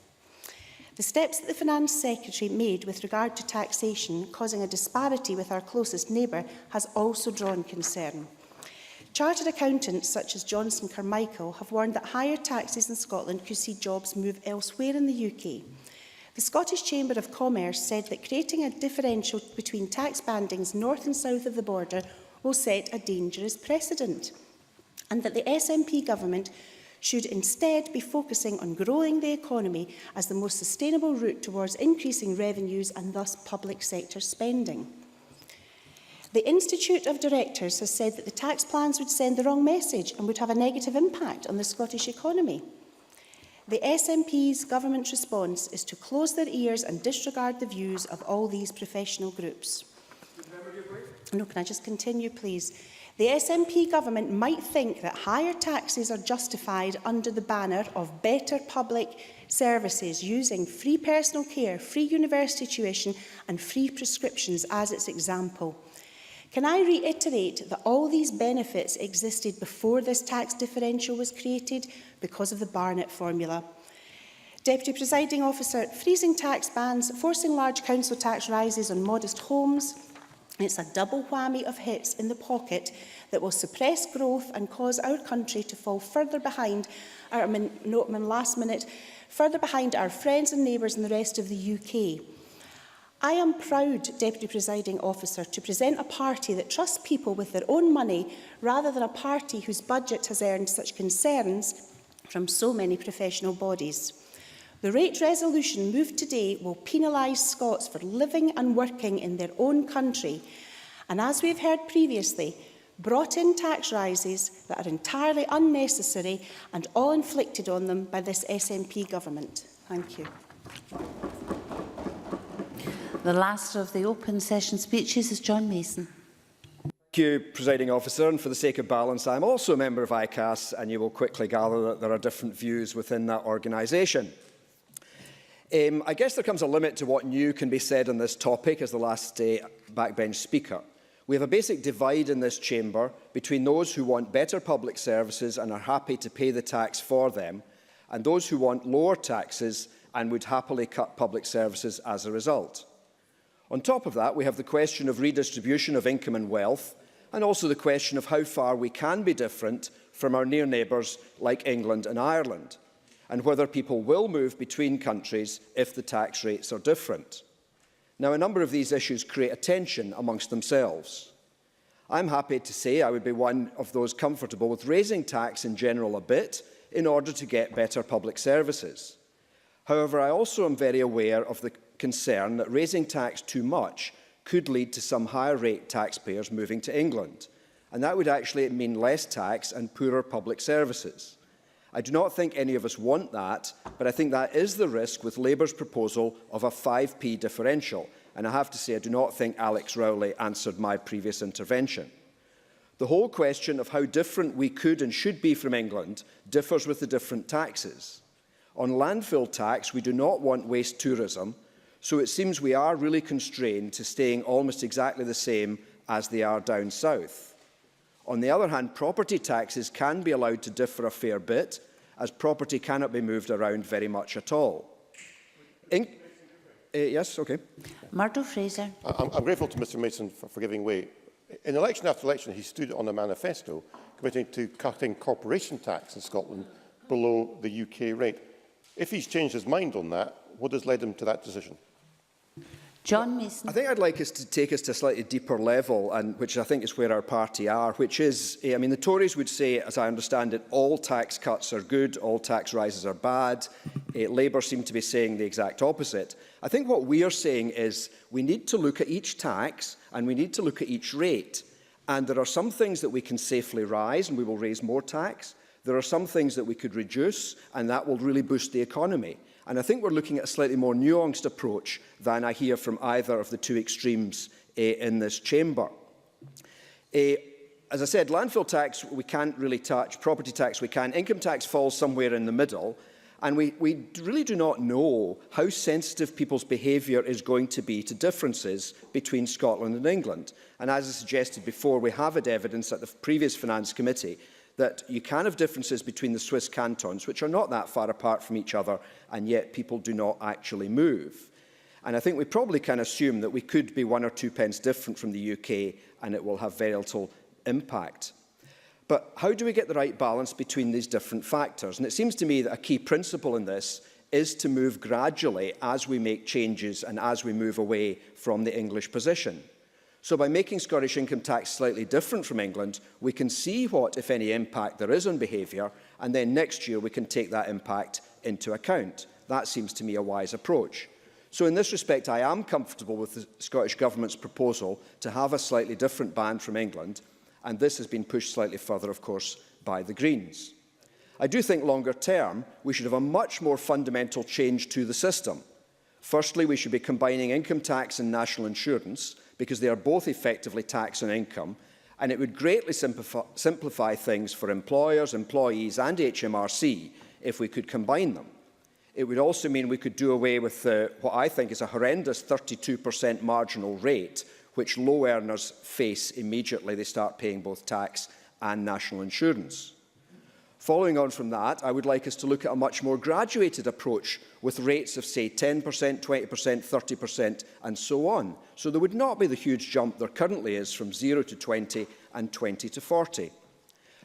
S13: The steps that the Finance Secretary made with regard to taxation, causing a disparity with our closest neighbour, has also drawn concern. Chartered accountants such as Johnson Carmichael have warned that higher taxes in Scotland could see jobs move elsewhere in the UK. The Scottish Chamber of Commerce said that creating a differential between tax bandings north and south of the border will set a dangerous precedent, and that the SNP government should instead be focusing on growing the economy as the most sustainable route towards increasing revenues and thus public sector spending. The Institute of Directors has said that the tax plans would send the wrong message and would have a negative impact on the Scottish economy. The SNP's government response is to close their ears and disregard the views of all these professional groups. No, can I just continue, please? The SNP government might think that higher taxes are justified under the banner of better public services, using free personal care, free university tuition and free prescriptions as its example. Can I reiterate that all these benefits existed before this tax differential was created because of the Barnett formula? Deputy Presiding Officer, freezing tax bans, forcing large council tax rises on modest homes, it's a double whammy of hits in the pocket that will suppress growth and cause our country to fall further behind our further behind our friends and neighbours in the rest of the UK. I am proud, Deputy Presiding Officer, to present a party that trusts people with their own money rather than a party whose budget has earned such concerns from so many professional bodies. The rate resolution moved today will penalise Scots for living and working in their own country, and as we've heard previously, brought in tax rises that are entirely unnecessary and all inflicted on them by this SNP government. Thank you.
S9: The last of the open session speeches is John Mason.
S20: Thank you, Presiding Officer. And for the sake of balance, I am also a member of ICAS, and you will quickly gather that there are different views within that organisation. I guess there comes a limit to what new can be said on this topic as the last backbench speaker. We have a basic divide in this chamber between those who want better public services and are happy to pay the tax for them, and those who want lower taxes and would happily cut public services as a result. On top of that, we have the question of redistribution of income and wealth, and also the question of how far we can be different from our near neighbours like England and Ireland, and whether people will move between countries if the tax rates are different. Now, a number of these issues create a tension amongst themselves. I'm happy to say I would be one of those comfortable with raising tax in general a bit in order to get better public services. However, I also am very aware of the concern that raising tax too much could lead to some higher rate taxpayers moving to England, and that would actually mean less tax and poorer public services. I do not think any of us want that, but I think that is the risk with Labour's proposal of a 5p differential, and I have to say I do not think Alex Rowley answered my previous intervention. The whole question of how different we could and should be from England differs with the different taxes. On landfill tax, we do not want waste tourism, so it seems we are really constrained to staying almost exactly the same as they are down south. On the other hand, property taxes can be allowed to differ a fair bit, as property cannot be moved around very much at all. Yes, okay.
S9: Murdo Fraser.
S3: I'm grateful to Mr Mason for giving way. In election after election, he stood on a manifesto committing to cutting corporation tax in Scotland below the UK rate. If he's changed his mind on that, what has led him to that decision?
S9: John Mason.
S20: I think I'd like us to take us to a slightly deeper level, and which I think is where our party are, which is, I mean, the Tories would say, as I understand it, all tax cuts are good, all tax rises are bad. Labour seem to be saying the exact opposite. I think what we are saying is we need to look at each tax and we need to look at each rate. And there are some things that we can safely rise and we will raise more tax. There are some things that we could reduce and that will really boost the economy. And I think we're looking at a slightly more nuanced approach than I hear from either of the two extremes in this chamber. As I said, landfill tax we can't really touch, property tax we can, income tax falls somewhere in the middle, and we really do not know how sensitive people's behaviour is going to be to differences between Scotland and England. And as I suggested before, we have had evidence at the previous Finance Committee that you can have differences between the Swiss cantons, which are not that far apart from each other, and yet people do not actually move. And I think we probably can assume that we could be 1 or 2 pence different from the UK, and it will have very little impact. But how do we get the right balance between these different factors? And it seems to me that a key principle in this is to move gradually as we make changes and as we move away from the English position. So by making Scottish income tax slightly different from England, we can see what, if any, impact there is on behaviour, and then next year we can take that impact into account. That seems to me a wise approach. So in this respect, I am comfortable with the Scottish Government's proposal to have a slightly different band from England, and this has been pushed slightly further, of course, by the Greens. I do think longer term, we should have a much more fundamental change to the system. Firstly, we should be combining income tax and national insurance, because they are both effectively tax on income, and it would greatly simplify things for employers, employees and HMRC if we could combine them. It would also mean we could do away with what I think is a horrendous 32% marginal rate, which low earners face immediately they start paying both tax and national insurance. Following on from that, I would like us to look at a much more graduated approach with rates of, say, 10%, 20%, 30% and so on. So there would not be the huge jump there currently is from 0 to 20 and 20 to 40.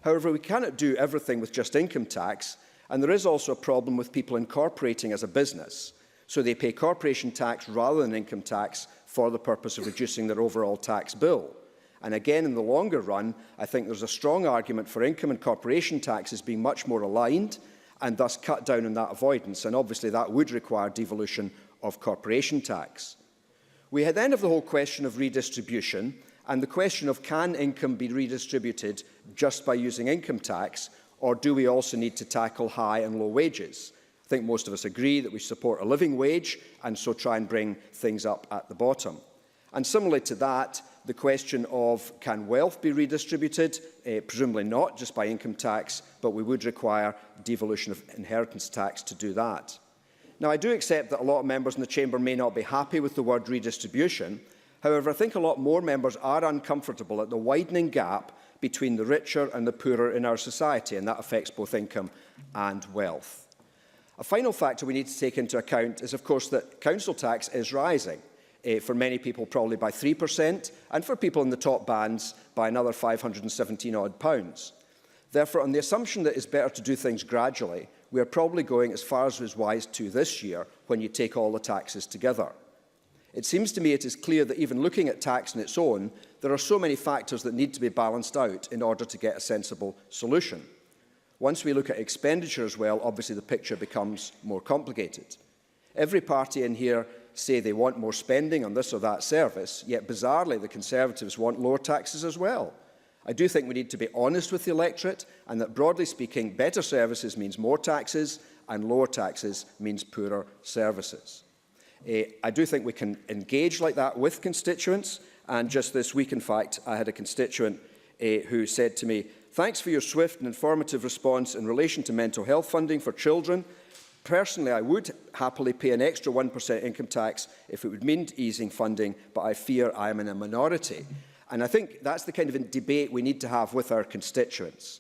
S20: However, we cannot do everything with just income tax, and there is also a problem with people incorporating as a business. So they pay corporation tax rather than income tax for the purpose of reducing their overall tax bill. And again, in the longer run, I think there's a strong argument for income and corporation taxes being much more aligned and thus cut down on that avoidance. And obviously that would require devolution of corporation tax. We then have the whole question of redistribution and the question of can income be redistributed just by using income tax, or do we also need to tackle high and low wages? I think most of us agree that we support a living wage and so try and bring things up at the bottom. And similarly to that, the question of can wealth be redistributed? Presumably not just by income tax, but we would require devolution of inheritance tax to do that. Now, I do accept that a lot of members in the Chamber may not be happy with the word redistribution. However, I think a lot more members are uncomfortable at the widening gap between the richer and the poorer in our society, and that affects both income and wealth. A final factor we need to take into account is, of course, that council tax is rising. For many people probably by 3%, and for people in the top bands by another £517 odd. Therefore, on the assumption that it's better to do things gradually, we are probably going as far as is wise to this year when you take all the taxes together. It seems to me it is clear that even looking at tax on its own, there are so many factors that need to be balanced out in order to get a sensible solution. Once we look at expenditure as well, obviously the picture becomes more complicated. Every party in here say they want more spending on this or that service, yet bizarrely the Conservatives want lower taxes as well. I do think we need to be honest with the electorate, and that broadly speaking, better services means more taxes and lower taxes means poorer services. I do think we can engage like that with constituents, and just this week, in fact, I had a constituent who said to me, "Thanks for your swift and informative response in relation to mental health funding for children. Personally, I would happily pay an extra 1% income tax if it would mean easing funding, but I fear I am in a minority." And I think that's the kind of debate we need to have with our constituents.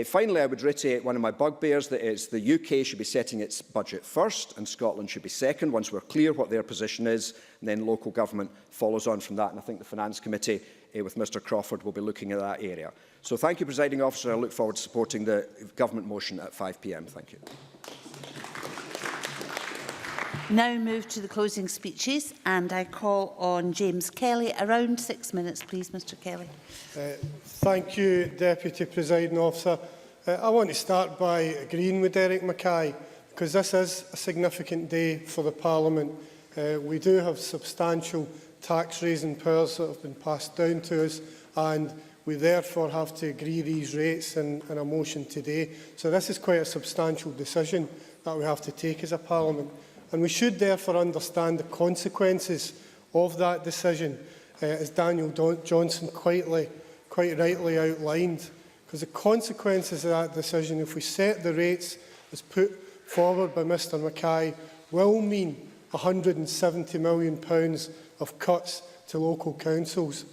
S20: Finally, I would reiterate one of my bugbears, that is the UK should be setting its budget first and Scotland should be second, once we're clear what their position is, and then local government follows on from that. And I think the Finance Committee, with Mr Crawford, will be looking at that area. So thank you, Presiding Officer. I look forward to supporting the government motion at 5 p.m. Thank you.
S9: Now move to the closing speeches, and I call on James Kelly. Around 6 minutes, please, Mr Kelly.
S8: Thank you, Deputy Presiding Officer. I want to start by agreeing with Derek Mackay, because this is a significant day for the Parliament. We do have substantial tax-raising powers that have been passed down to us, and we therefore have to agree these rates in a motion today. So this is quite a substantial decision that we have to take as a Parliament. And we should therefore understand the consequences of that decision, as Daniel Johnson quite rightly outlined. Because the consequences of that decision, if we set the rates as put forward by Mr Mackay, will mean £170 million of cuts to local councils.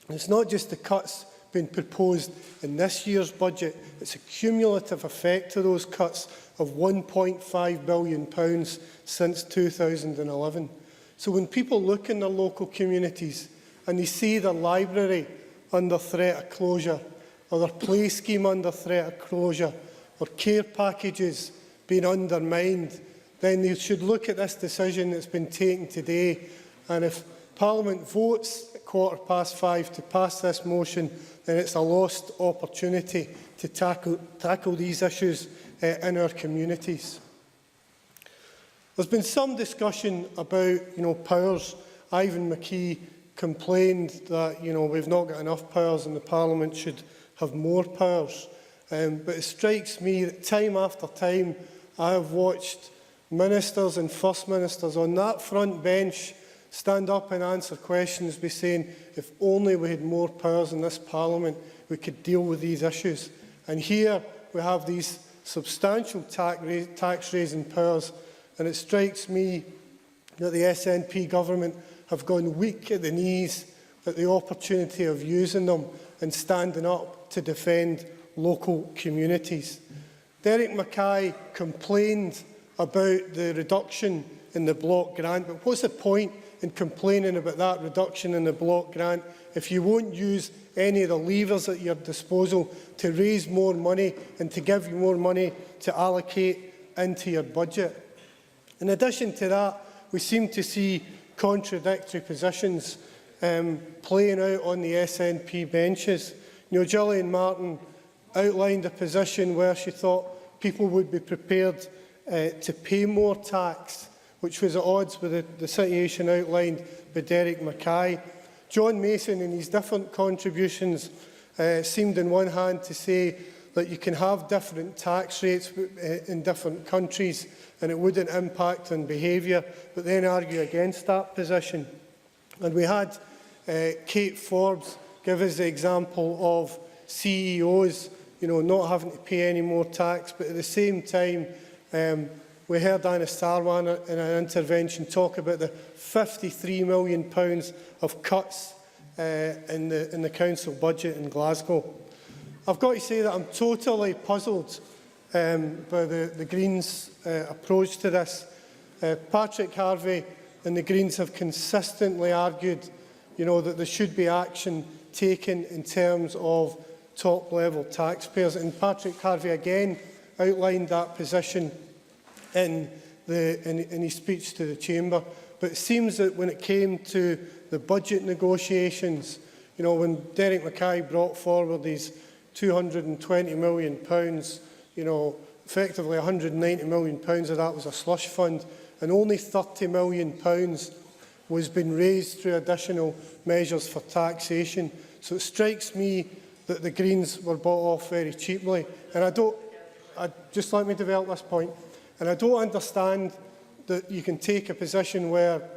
S8: And it's not just the cuts being proposed in this year's budget, it's a cumulative effect to those cuts of £1.5 billion since 2011. So when people look in their local communities and they see their library under threat of closure, or their play scheme under threat of closure, or care packages being undermined, then they should look at this decision that's been taken today. And if Parliament votes at 5:15 to pass this motion, then it's a lost opportunity to tackle these issues in our communities. There's been some discussion about, powers. Ivan McKee complained that, we've not got enough powers and the Parliament should have more powers. But it strikes me that time after time I have watched ministers and First Ministers on that front bench stand up and answer questions by saying, if only we had more powers in this Parliament, we could deal with these issues. And here we have these substantial tax-raising powers, and it strikes me that the SNP government have gone weak at the knees at the opportunity of using them and standing up to defend local communities. Derek Mackay complained about the reduction in the block grant, but what's the point in complaining about that reduction in the block grant if you won't use any of the levers at your disposal to raise more money and to give you more money to allocate into your budget? In addition to that, we seem to see contradictory positions playing out on the SNP benches. You know, Gillian Martin outlined a position where she thought people would be prepared to pay more tax, which was at odds with the situation outlined by Derek Mackay. John Mason, in his different contributions, seemed on one hand to say that you can have different tax rates in different countries and it wouldn't impact on behaviour, but then argue against that position. And we had Kate Forbes give us the example of CEOs, not having to pay any more tax, but at the same time, we heard Anna Sarwar in an intervention talk about the £53 million of cuts in the council budget in Glasgow. I've got to say that I'm totally puzzled by the Greens' approach to this. Patrick Harvie and the Greens have consistently argued, that there should be action taken in terms of top-level taxpayers. And Patrick Harvie again outlined that position in his speech to the Chamber. But it seems that when it came to the budget negotiations, when Derek Mackay brought forward these £220 million, effectively £190 million of that was a slush fund, and only £30 million was being raised through additional measures for taxation. So it strikes me that the Greens were bought off very cheaply. And just let me develop this point. And I don't understand that you can take a position where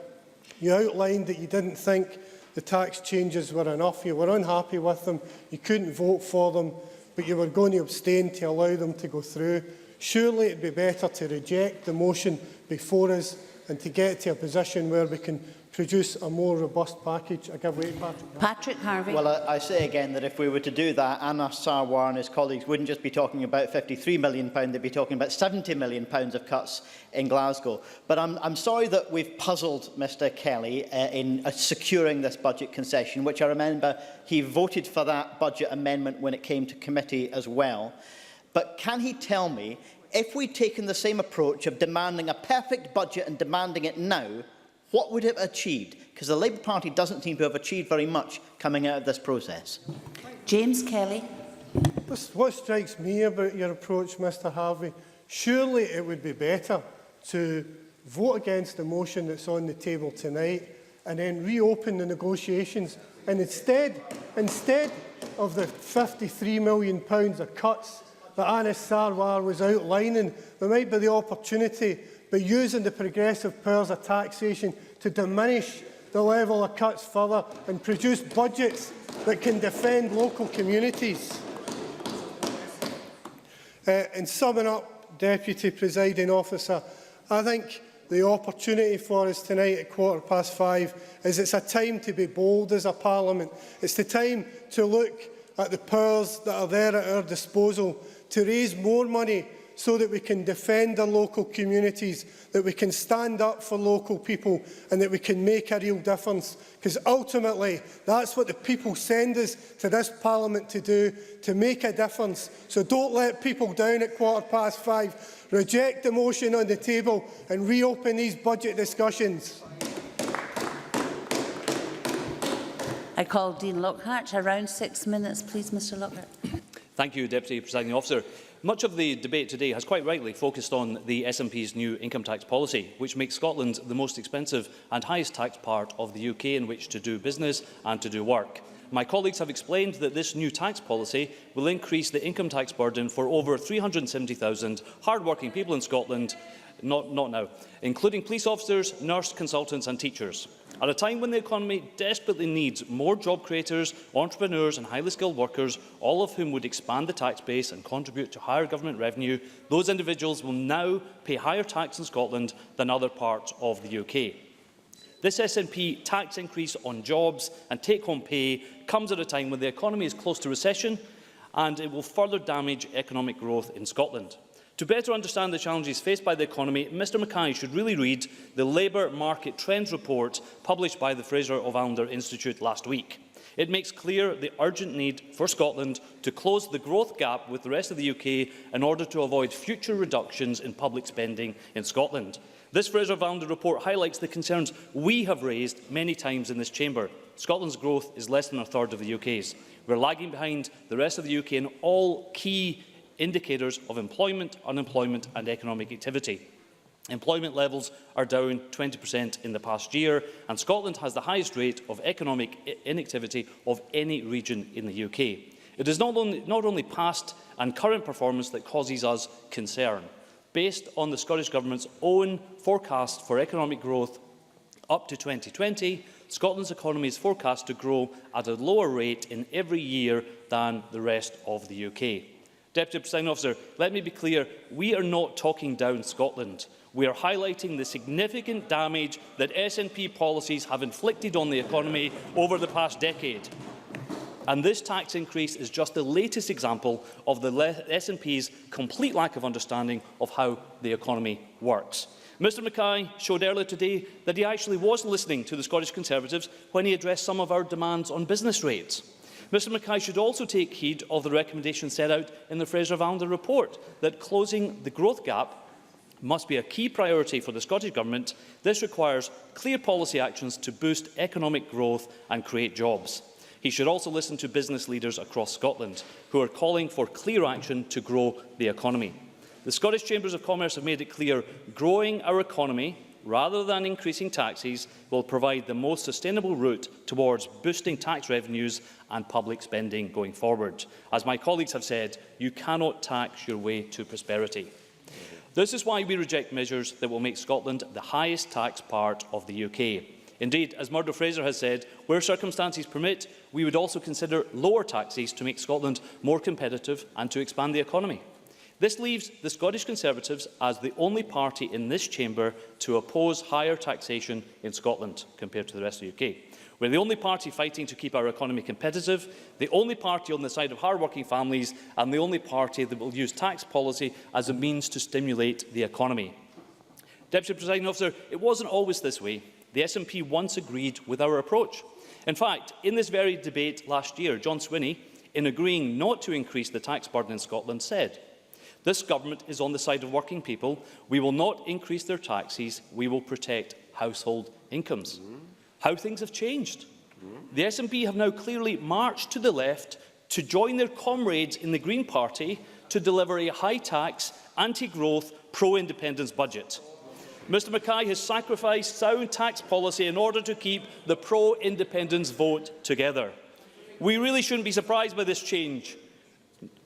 S8: you outlined that you didn't think the tax changes were enough, you were unhappy with them, you couldn't vote for them, but you were going to abstain to allow them to go through. Surely it would be better to reject the motion before us and to get to a position where we can produce a more robust package. I give way to
S9: Patrick Harvie.
S18: Well, I say again that if we were to do that, Anna Sarwar and his colleagues wouldn't just be talking about £53 million, they'd be talking about £70 million of cuts in Glasgow. But I'm sorry that we've puzzled Mr Kelly in securing this budget concession, which I remember he voted for that budget amendment when it came to committee as well. But can he tell me, if we'd taken the same approach of demanding a perfect budget and demanding it now, what would it have achieved? Because the Labour Party doesn't seem to have achieved very much coming out of this process.
S9: James Kelly.
S8: What strikes me about your approach, Mr Harvie, surely it would be better to vote against the motion that's on the table tonight and then reopen the negotiations. And instead of the £53 million of cuts that Anna Sarwar was outlining, there might be the opportunity by using the progressive powers of taxation to diminish the level of cuts further and produce budgets that can defend local communities. In summing up, Deputy Presiding Officer, I think the opportunity for us tonight at 5:15 is it's a time to be bold as a Parliament. It's the time to look at the powers that are there at our disposal to raise more money so that we can defend our local communities, that we can stand up for local people and that we can make a real difference. Because ultimately, that's what the people send us to this Parliament to do, to make a difference. So don't let people down at 5:15. Reject the motion on the table and reopen these budget discussions.
S9: I call Dean Lockhart. Around 6 minutes, please, Mr Lockhart.
S15: Thank you, Deputy Presiding Officer. Much of the debate today has quite rightly focused on the SNP's new income tax policy, which makes Scotland the most expensive and highest tax part of the UK in which to do business and to do work. My colleagues have explained that this new tax policy will increase the income tax burden for over 370,000 hard-working people in Scotland, not now, including police officers, nurse consultants and teachers. At a time when the economy desperately needs more job creators, entrepreneurs and highly skilled workers, all of whom would expand the tax base and contribute to higher government revenue, those individuals will now pay higher tax in Scotland than other parts of the UK. This SNP tax increase on jobs and take-home pay comes at a time when the economy is close to recession, and it will further damage economic growth in Scotland. To better understand the challenges faced by the economy, Mr Mackay should really read the Labour Market Trends report published by the Fraser of Allender Institute last week. It makes clear the urgent need for Scotland to close the growth gap with the rest of the UK in order to avoid future reductions in public spending in Scotland. This Fraser of Allender report highlights the concerns we have raised many times in this chamber. Scotland's growth is less than a third of the UK's. We're lagging behind the rest of the UK in all key indicators of employment, unemployment and economic activity. Employment levels are down 20% in the past year, and Scotland has the highest rate of economic inactivity of any region in the UK. It is not only past and current performance that causes us concern. Based on the Scottish Government's own forecast for economic growth up to 2020, Scotland's economy is forecast to grow at a lower rate in every year than the rest of the UK. Deputy Presiding Officer, let me be clear, we are not talking down Scotland. We are highlighting the significant damage that SNP policies have inflicted on the economy over the past decade. And this tax increase is just the latest example of the SNP's complete lack of understanding of how the economy works. Mr Mackay showed earlier today that he actually was listening to the Scottish Conservatives when he addressed some of our demands on business rates. Mr Mackay should also take heed of the recommendations set out in the Fraser of Allender report that closing the growth gap must be a key priority for the Scottish Government. This requires clear policy actions to boost economic growth and create jobs. He should also listen to business leaders across Scotland who are calling for clear action to grow the economy. The Scottish Chambers of Commerce have made it clear growing our economy rather than increasing taxes will provide the most sustainable route towards boosting tax revenues and public spending going forward. As my colleagues have said, you cannot tax your way to prosperity. This is why we reject measures that will make Scotland the highest tax part of the UK. Indeed, as Murdo Fraser has said, where circumstances permit, we would also consider lower taxes to make Scotland more competitive and to expand the economy. This leaves the Scottish Conservatives as the only party in this chamber to oppose higher taxation in Scotland compared to the rest of the UK. We're the only party fighting to keep our economy competitive, the only party on the side of hard-working families, and the only party that will use tax policy as a means to stimulate the economy. Deputy Presiding Officer, it wasn't always this way. The SNP once agreed with our approach. In fact, in this very debate last year, John Swinney, in agreeing not to increase the tax burden in Scotland, said, "This government is on the side of working people. We will not increase their taxes. We will protect household incomes." How things have changed. The SNP have now clearly marched to the left to join their comrades in the Green Party to deliver a high-tax, anti-growth, pro-independence budget. Mr Mackay has sacrificed sound tax policy in order to keep the pro-independence vote together. We really shouldn't be surprised by this change.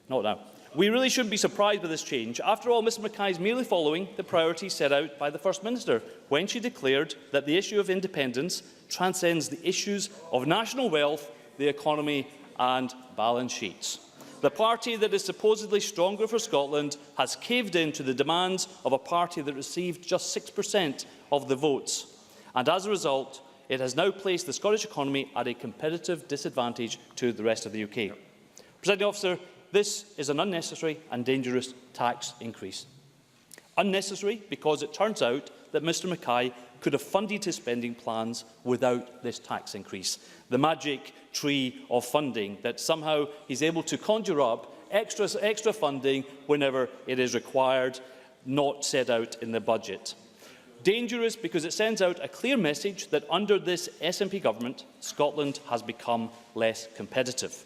S15: Not now. We really shouldn't be surprised by this change. After all, Mr Mackay is merely following the priorities set out by the First Minister when she declared that the issue of independence transcends the issues of national wealth, the economy and balance sheets. The party that is supposedly stronger for Scotland has caved in to the demands of a party that received just 6% of the votes. And as a result, it has now placed the Scottish economy at a competitive disadvantage to the rest of the UK. Presiding Officer, this is an unnecessary and dangerous tax increase. Unnecessary because it turns out that Mr Mackay could have funded his spending plans without this tax increase. The magic tree of funding that somehow he's able to conjure up extra funding whenever it is required, not set out in the budget. Dangerous because it sends out a clear message that under this SNP government, Scotland has become less competitive.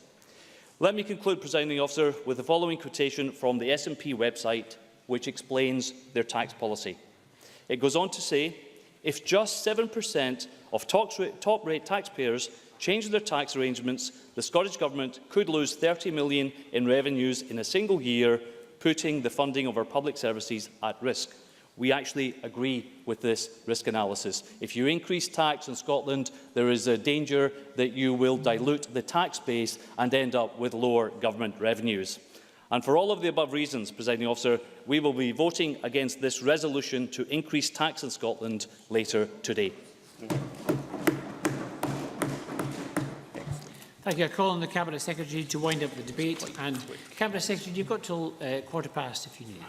S15: Let me conclude, Presiding Officer, with the following quotation from the SNP website, which explains their tax policy. It goes on to say, if just 7% of top-rate taxpayers Changing their tax arrangements, the Scottish Government could lose £30 million in revenues in a single year, putting the funding of our public services at risk. We actually agree with this risk analysis. If you increase tax in Scotland, there is a danger that you will dilute the tax base and end up with lower government revenues. And for all of the above reasons, Presiding Officer, we will be voting against this resolution to increase tax in Scotland later today.
S1: Thank you. I call on the Cabinet Secretary to wind up the debate. And Cabinet Secretary, you've got till 15:15 if you need it.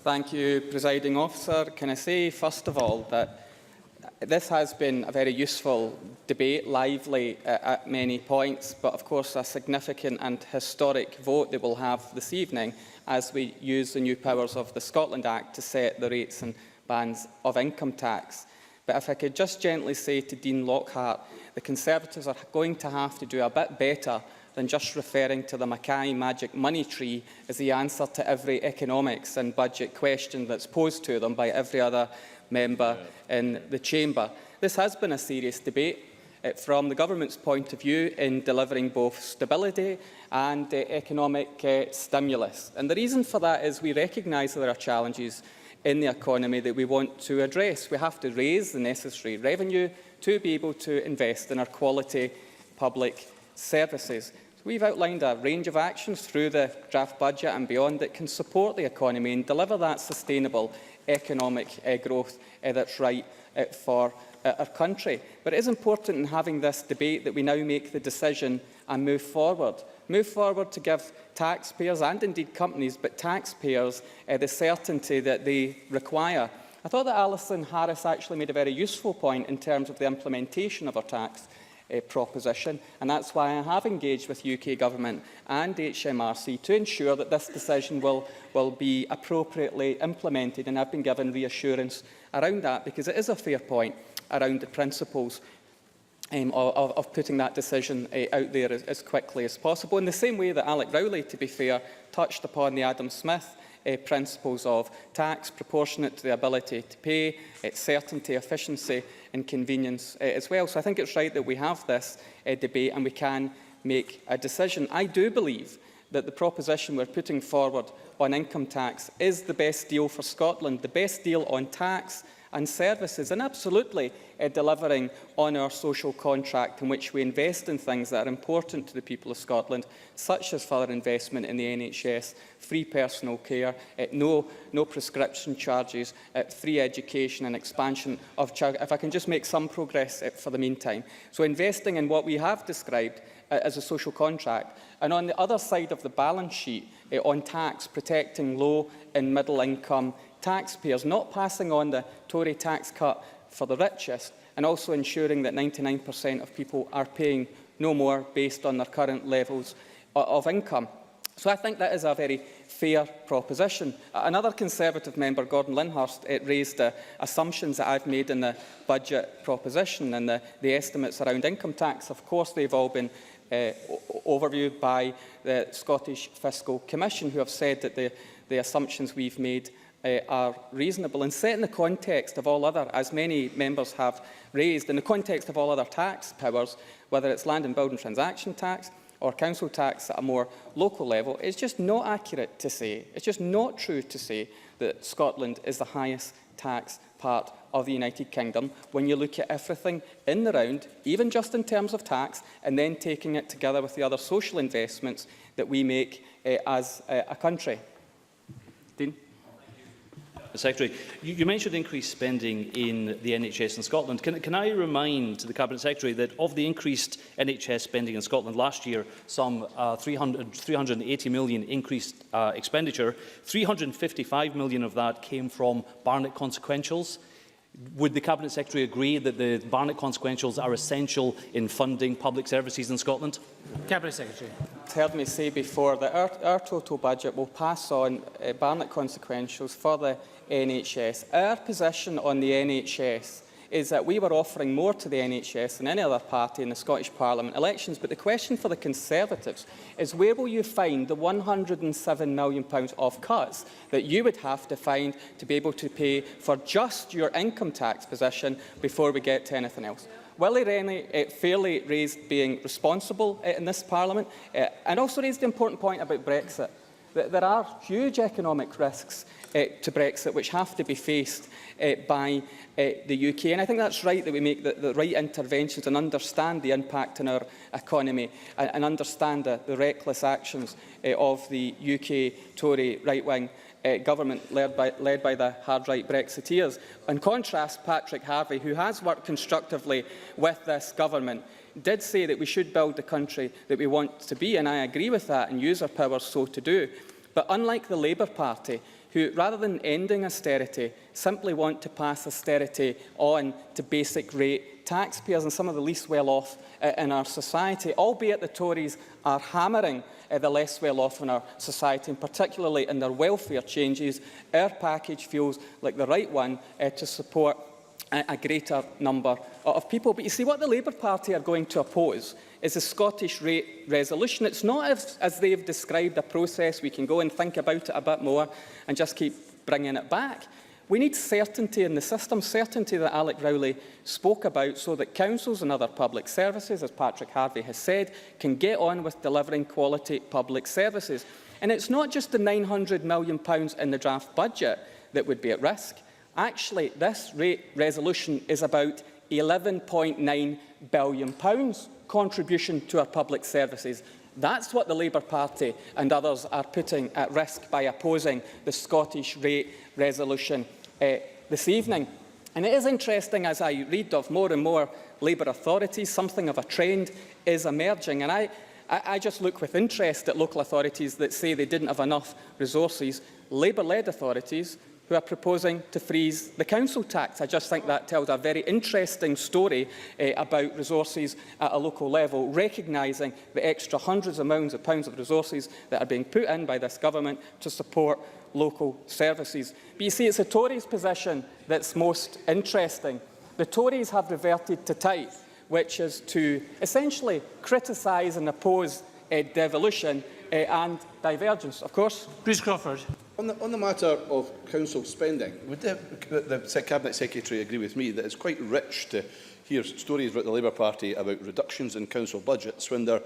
S2: Thank you, Presiding Officer. Can I say, first of all, that this has been a very useful debate, lively at many points, but of course a significant and historic vote that we'll have this evening as we use the new powers of the Scotland Act to set the rates and bands of income tax. But if I could just gently say to Dean Lockhart, the Conservatives are going to have to do a bit better than just referring to the Mackay magic money tree as the answer to every economics and budget question that's posed to them by every other member in the chamber. This has been a serious debate from the government's point of view in delivering both stability and economic stimulus. And the reason for that is we recognise that there are challenges in the economy that we want to address. We have to raise the necessary revenue to be able to invest in our quality public services. So we've outlined a range of actions through the draft budget and beyond that can support the economy and deliver that sustainable economic growth that's right for our country. But it is important in having this debate that we now make the decision and move forward. Move forward to give taxpayers and indeed companies, but taxpayers, the certainty that they require. I thought that Alison Harris actually made a very useful point in terms of the implementation of our tax proposition, and that's why I have engaged with UK Government and HMRC to ensure that this decision will be appropriately implemented, and I've been given reassurance around that because it is a fair point around the principles of putting that decision out there as quickly as possible. In the same way that Alec Rowley, to be fair, touched upon the Adam Smith principles of tax proportionate to the ability to pay, certainty, efficiency and convenience as well. So I think it's right that we have this debate and we can make a decision. I do believe that the proposition we're putting forward on income tax is the best deal for Scotland, the best deal on tax and services, and absolutely delivering on our social contract in which we invest in things that are important to the people of Scotland, such as further investment in the NHS, free personal care, no prescription charges, free education and expansion of child. If I can just make some progress for the meantime. So investing in what we have described as a social contract, and on the other side of the balance sheet on tax, protecting low and middle income taxpayers, not passing on the Tory tax cut for the richest, and also ensuring that 99% of people are paying no more based on their current levels of income. So I think that is a very fair proposition. Another Conservative member, Gordon Lyndhurst, raised assumptions that I've made in the budget proposition and the estimates around income tax. Of course, they've all been overviewed by the Scottish Fiscal Commission, who have said that the assumptions we've made are reasonable and set in the context of all other, as many members have raised, in the context of all other tax powers, whether it's land and building transaction tax or council tax at a more local level. It's just not accurate to say, it's just not true to say that Scotland is the highest tax part of the United Kingdom when you look at everything in the round, even just in terms of tax, and then taking it together with the other social investments that we make as a country. Dean?
S15: Secretary, you mentioned increased spending in the NHS in Scotland. Can I remind the Cabinet Secretary that of the increased NHS spending in Scotland last year, some 380 million increased expenditure, 355 million of that came from Barnett consequentials. Would the Cabinet Secretary agree that the Barnett consequentials are essential in funding public services in Scotland?
S1: Cabinet Secretary.
S2: You've heard me say before that our total budget will pass on Barnett consequentials for the NHS. Our position on the NHS is that we were offering more to the NHS than any other party in the Scottish Parliament elections. But the question for the Conservatives is, where will you find the £107 million of cuts that you would have to find to be able to pay for just your income tax position before we get to anything else? Willie Rennie fairly raised being responsible in this Parliament and also raised the important point about Brexit. There are huge economic risks to Brexit which have to be faced by the UK. And I think that's right that we make the right interventions and understand the impact on our economy and understand the reckless actions of the UK Tory right-wing government led by the hard-right Brexiteers. In contrast, Patrick Harvie, who has worked constructively with this government, did say that we should build the country that we want to be, and I agree with that and use our powers so to do. But unlike the Labour Party, who, rather than ending austerity, simply want to pass austerity on to basic rate taxpayers and some of the least well-off in our society, albeit the Tories are hammering the less well-off in our society, and particularly in their welfare changes, our package feels like the right one to support a greater number of people. But you see, what the Labour Party are going to oppose is the Scottish rate resolution. It's not as they've described a process we can go and think about it a bit more and just keep bringing it back. We need certainty in the system, certainty that Alec Rowley spoke about, so that councils and other public services, as Patrick Harvie has said, can get on with delivering quality public services. And it's not just the £900 million in the draft budget that would be at risk. Actually, this rate resolution is about £11.9 billion contribution to our public services. That's what the Labour Party and others are putting at risk by opposing the Scottish rate resolution this evening. And it is interesting, as I read of more and more Labour authorities, something of a trend is emerging. And I just look with interest at local authorities that say they didn't have enough resources, Labour-led authorities who are proposing to freeze the council tax. I just think that tells a very interesting story about resources at a local level, recognising the extra hundreds of millions of pounds of resources that are being put in by this government to support local services. But you see, it's the Tories' position that's most interesting. The Tories have reverted to type, which is to essentially criticise and oppose devolution and divergence. Of course.
S1: Bruce Crawford.
S16: On the matter of council spending, would the Cabinet Secretary agree with me that it's quite rich to hear stories about the Labour Party about reductions in council budgets when they're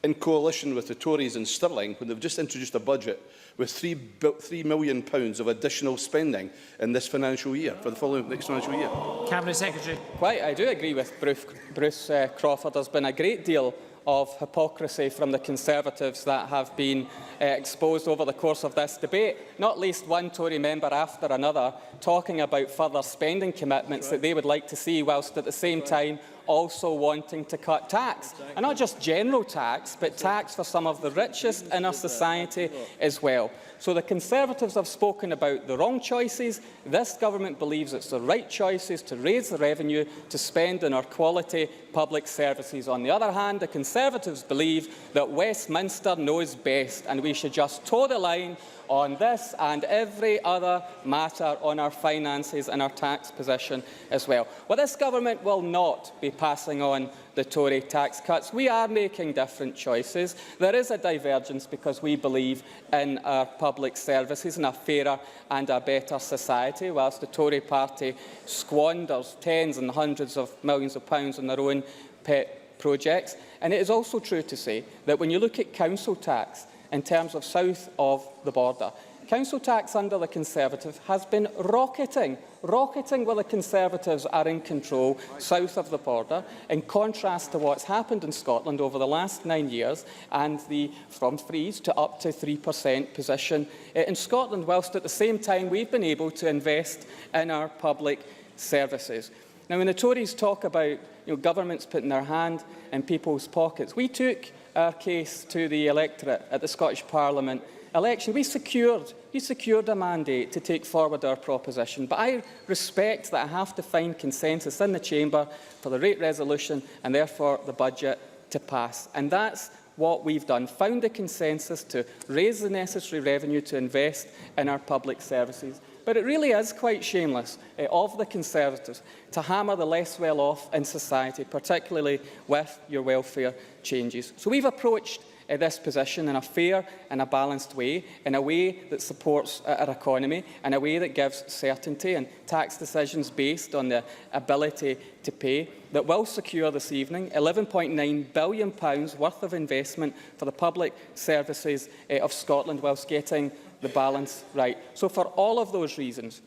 S16: in coalition with the Tories in Stirling, when they've just introduced a budget with £3 million of additional spending in this financial year, for the next financial year?
S1: Cabinet Secretary.
S2: Quite, I do agree with Bruce Crawford. There's been a great deal of hypocrisy from the Conservatives that have been exposed over the course of this debate, not least one Tory member after another talking about further spending commitments that they would like to see, whilst at the same time also wanting to cut tax. And not just general tax, but tax for some of the richest in our society as well. So the Conservatives have spoken about the wrong choices. This government believes it's the right choices to raise the revenue to spend on our quality public services. On the other hand, the Conservatives believe that Westminster knows best and we should just toe the line on this and every other matter on our finances and our tax position as well. Well, this government will not be passing on the Tory tax cuts. We are making different choices. There is a divergence because we believe in our public services and a fairer and a better society, whilst the Tory party squanders tens and hundreds of millions of pounds on their own pet projects. And it is also true to say that when you look at council tax in terms of south of the border, council tax under the Conservatives has been rocketing while the Conservatives are in control south of the border, in contrast to what's happened in Scotland over the last 9 years and the from freeze to up to 3% position in Scotland, whilst at the same time we've been able to invest in our public services. Now, when the Tories talk about governments putting their hand in people's pockets, we took our case to the electorate at the Scottish Parliament election. We secured a mandate to take forward our proposition, but I respect that I have to find consensus in the chamber for the rate resolution and therefore the budget to pass. And that's what we've done, found a consensus to raise the necessary revenue to invest in our public services. But it really is quite shameless of the Conservatives to hammer the less well-off in society, particularly with your welfare changes. So we've approached this position in a fair and a balanced way, in a way that supports our economy, in a way that gives certainty and tax decisions based on the ability to pay, that will secure this evening £11.9 billion worth of investment for the public services of Scotland, whilst getting the balance right. So for all of those reasons,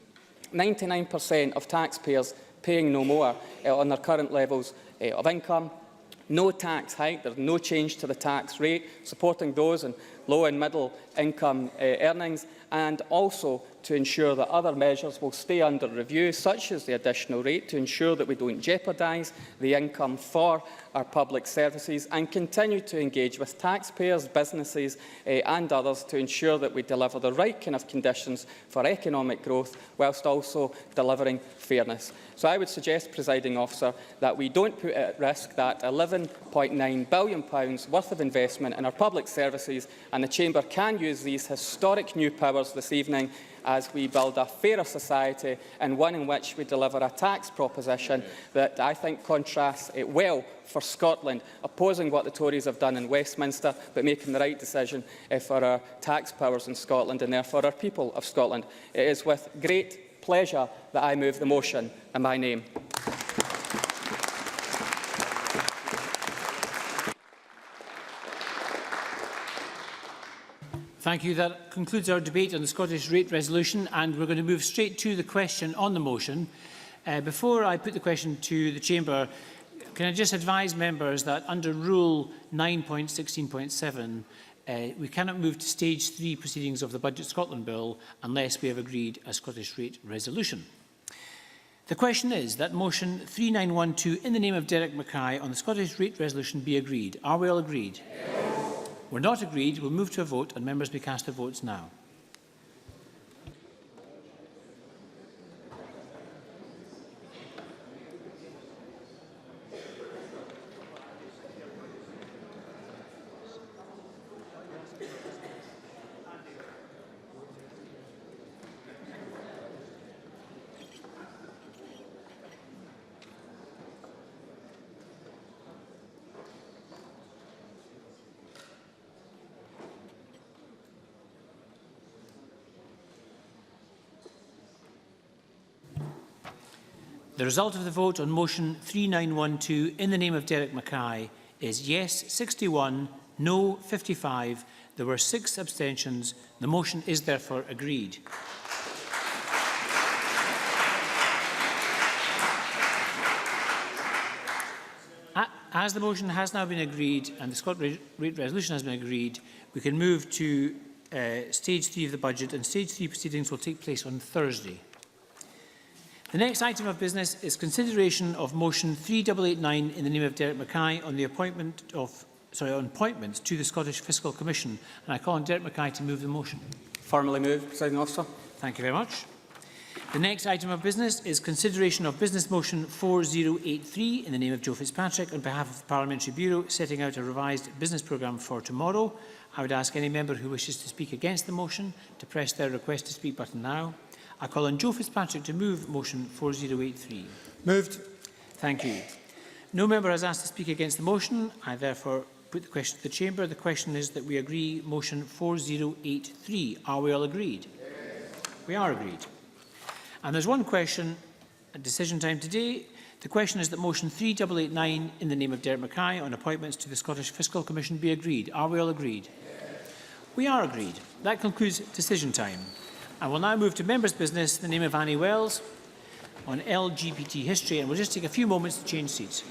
S2: 99% of taxpayers paying no more on their current levels of income, no tax hike, there's no change to the tax rate, supporting those in low and middle income earnings, and also to ensure that other measures will stay under review, such as the additional rate, to ensure that we don't jeopardise the income for our public services, and continue to engage with taxpayers, businesses and others to ensure that we deliver the right kind of conditions for economic growth, whilst also delivering fairness. So I would suggest, Presiding Officer, that we don't put at risk that £11.9 billion worth of investment in our public services, and the Chamber can use these historic new powers this evening as we build a fairer society, and one in which we deliver a tax proposition that I think contrasts it well for Scotland, opposing what the Tories have done in Westminster, but making the right decision for our tax powers in Scotland and therefore our people of Scotland. It is with great pleasure that I move the motion in my name.
S1: Thank you. That concludes our debate on the Scottish Rate Resolution, and we're going to move straight to the question on the motion. Before I put the question to the Chamber, can I just advise members that under Rule 9.16.7, we cannot move to Stage 3 proceedings of the Budget Scotland Bill unless we have agreed a Scottish Rate Resolution. The question is that motion 3912 in the name of Derek Mackay on the Scottish Rate Resolution be agreed. Are we all agreed? Yes. We're not agreed. We'll move to a vote, and members may cast their votes now. The result of the vote on motion 3912 in the name of Derek Mackay is yes 61, no 55. There were 6 abstentions. The motion is therefore agreed. As the motion has now been agreed and the Scottish Rate Resolution has been agreed, we can move to Stage 3 of the budget, and Stage 3 proceedings will take place on Thursday. The next item of business is consideration of motion 3889 in the name of Derek Mackay on the appointments to the Scottish Fiscal Commission, and I call on Derek Mackay to move the motion.
S2: Formally moved, Presiding Officer.
S1: Thank you very much. The next item of business is consideration of business motion 4083 in the name of Joe Fitzpatrick on behalf of the Parliamentary Bureau, setting out a revised business programme for tomorrow. I would ask any member who wishes to speak against the motion to press their request to speak button now. I call on Joe Fitzpatrick to move motion 4083.
S8: Moved.
S1: Thank you. No member has asked to speak against the motion. I therefore put the question to the Chamber. The question is that we agree motion 4083. Are we all agreed? Yes. We are agreed. And there's one question at decision time today. The question is that motion 3889 in the name of Derek Mackay on appointments to the Scottish Fiscal Commission be agreed. Are we all agreed? Yes. We are agreed. That concludes decision time. I will now move to members' business in the name of Annie Wells on LGBT history, and we'll just take a few moments to change seats.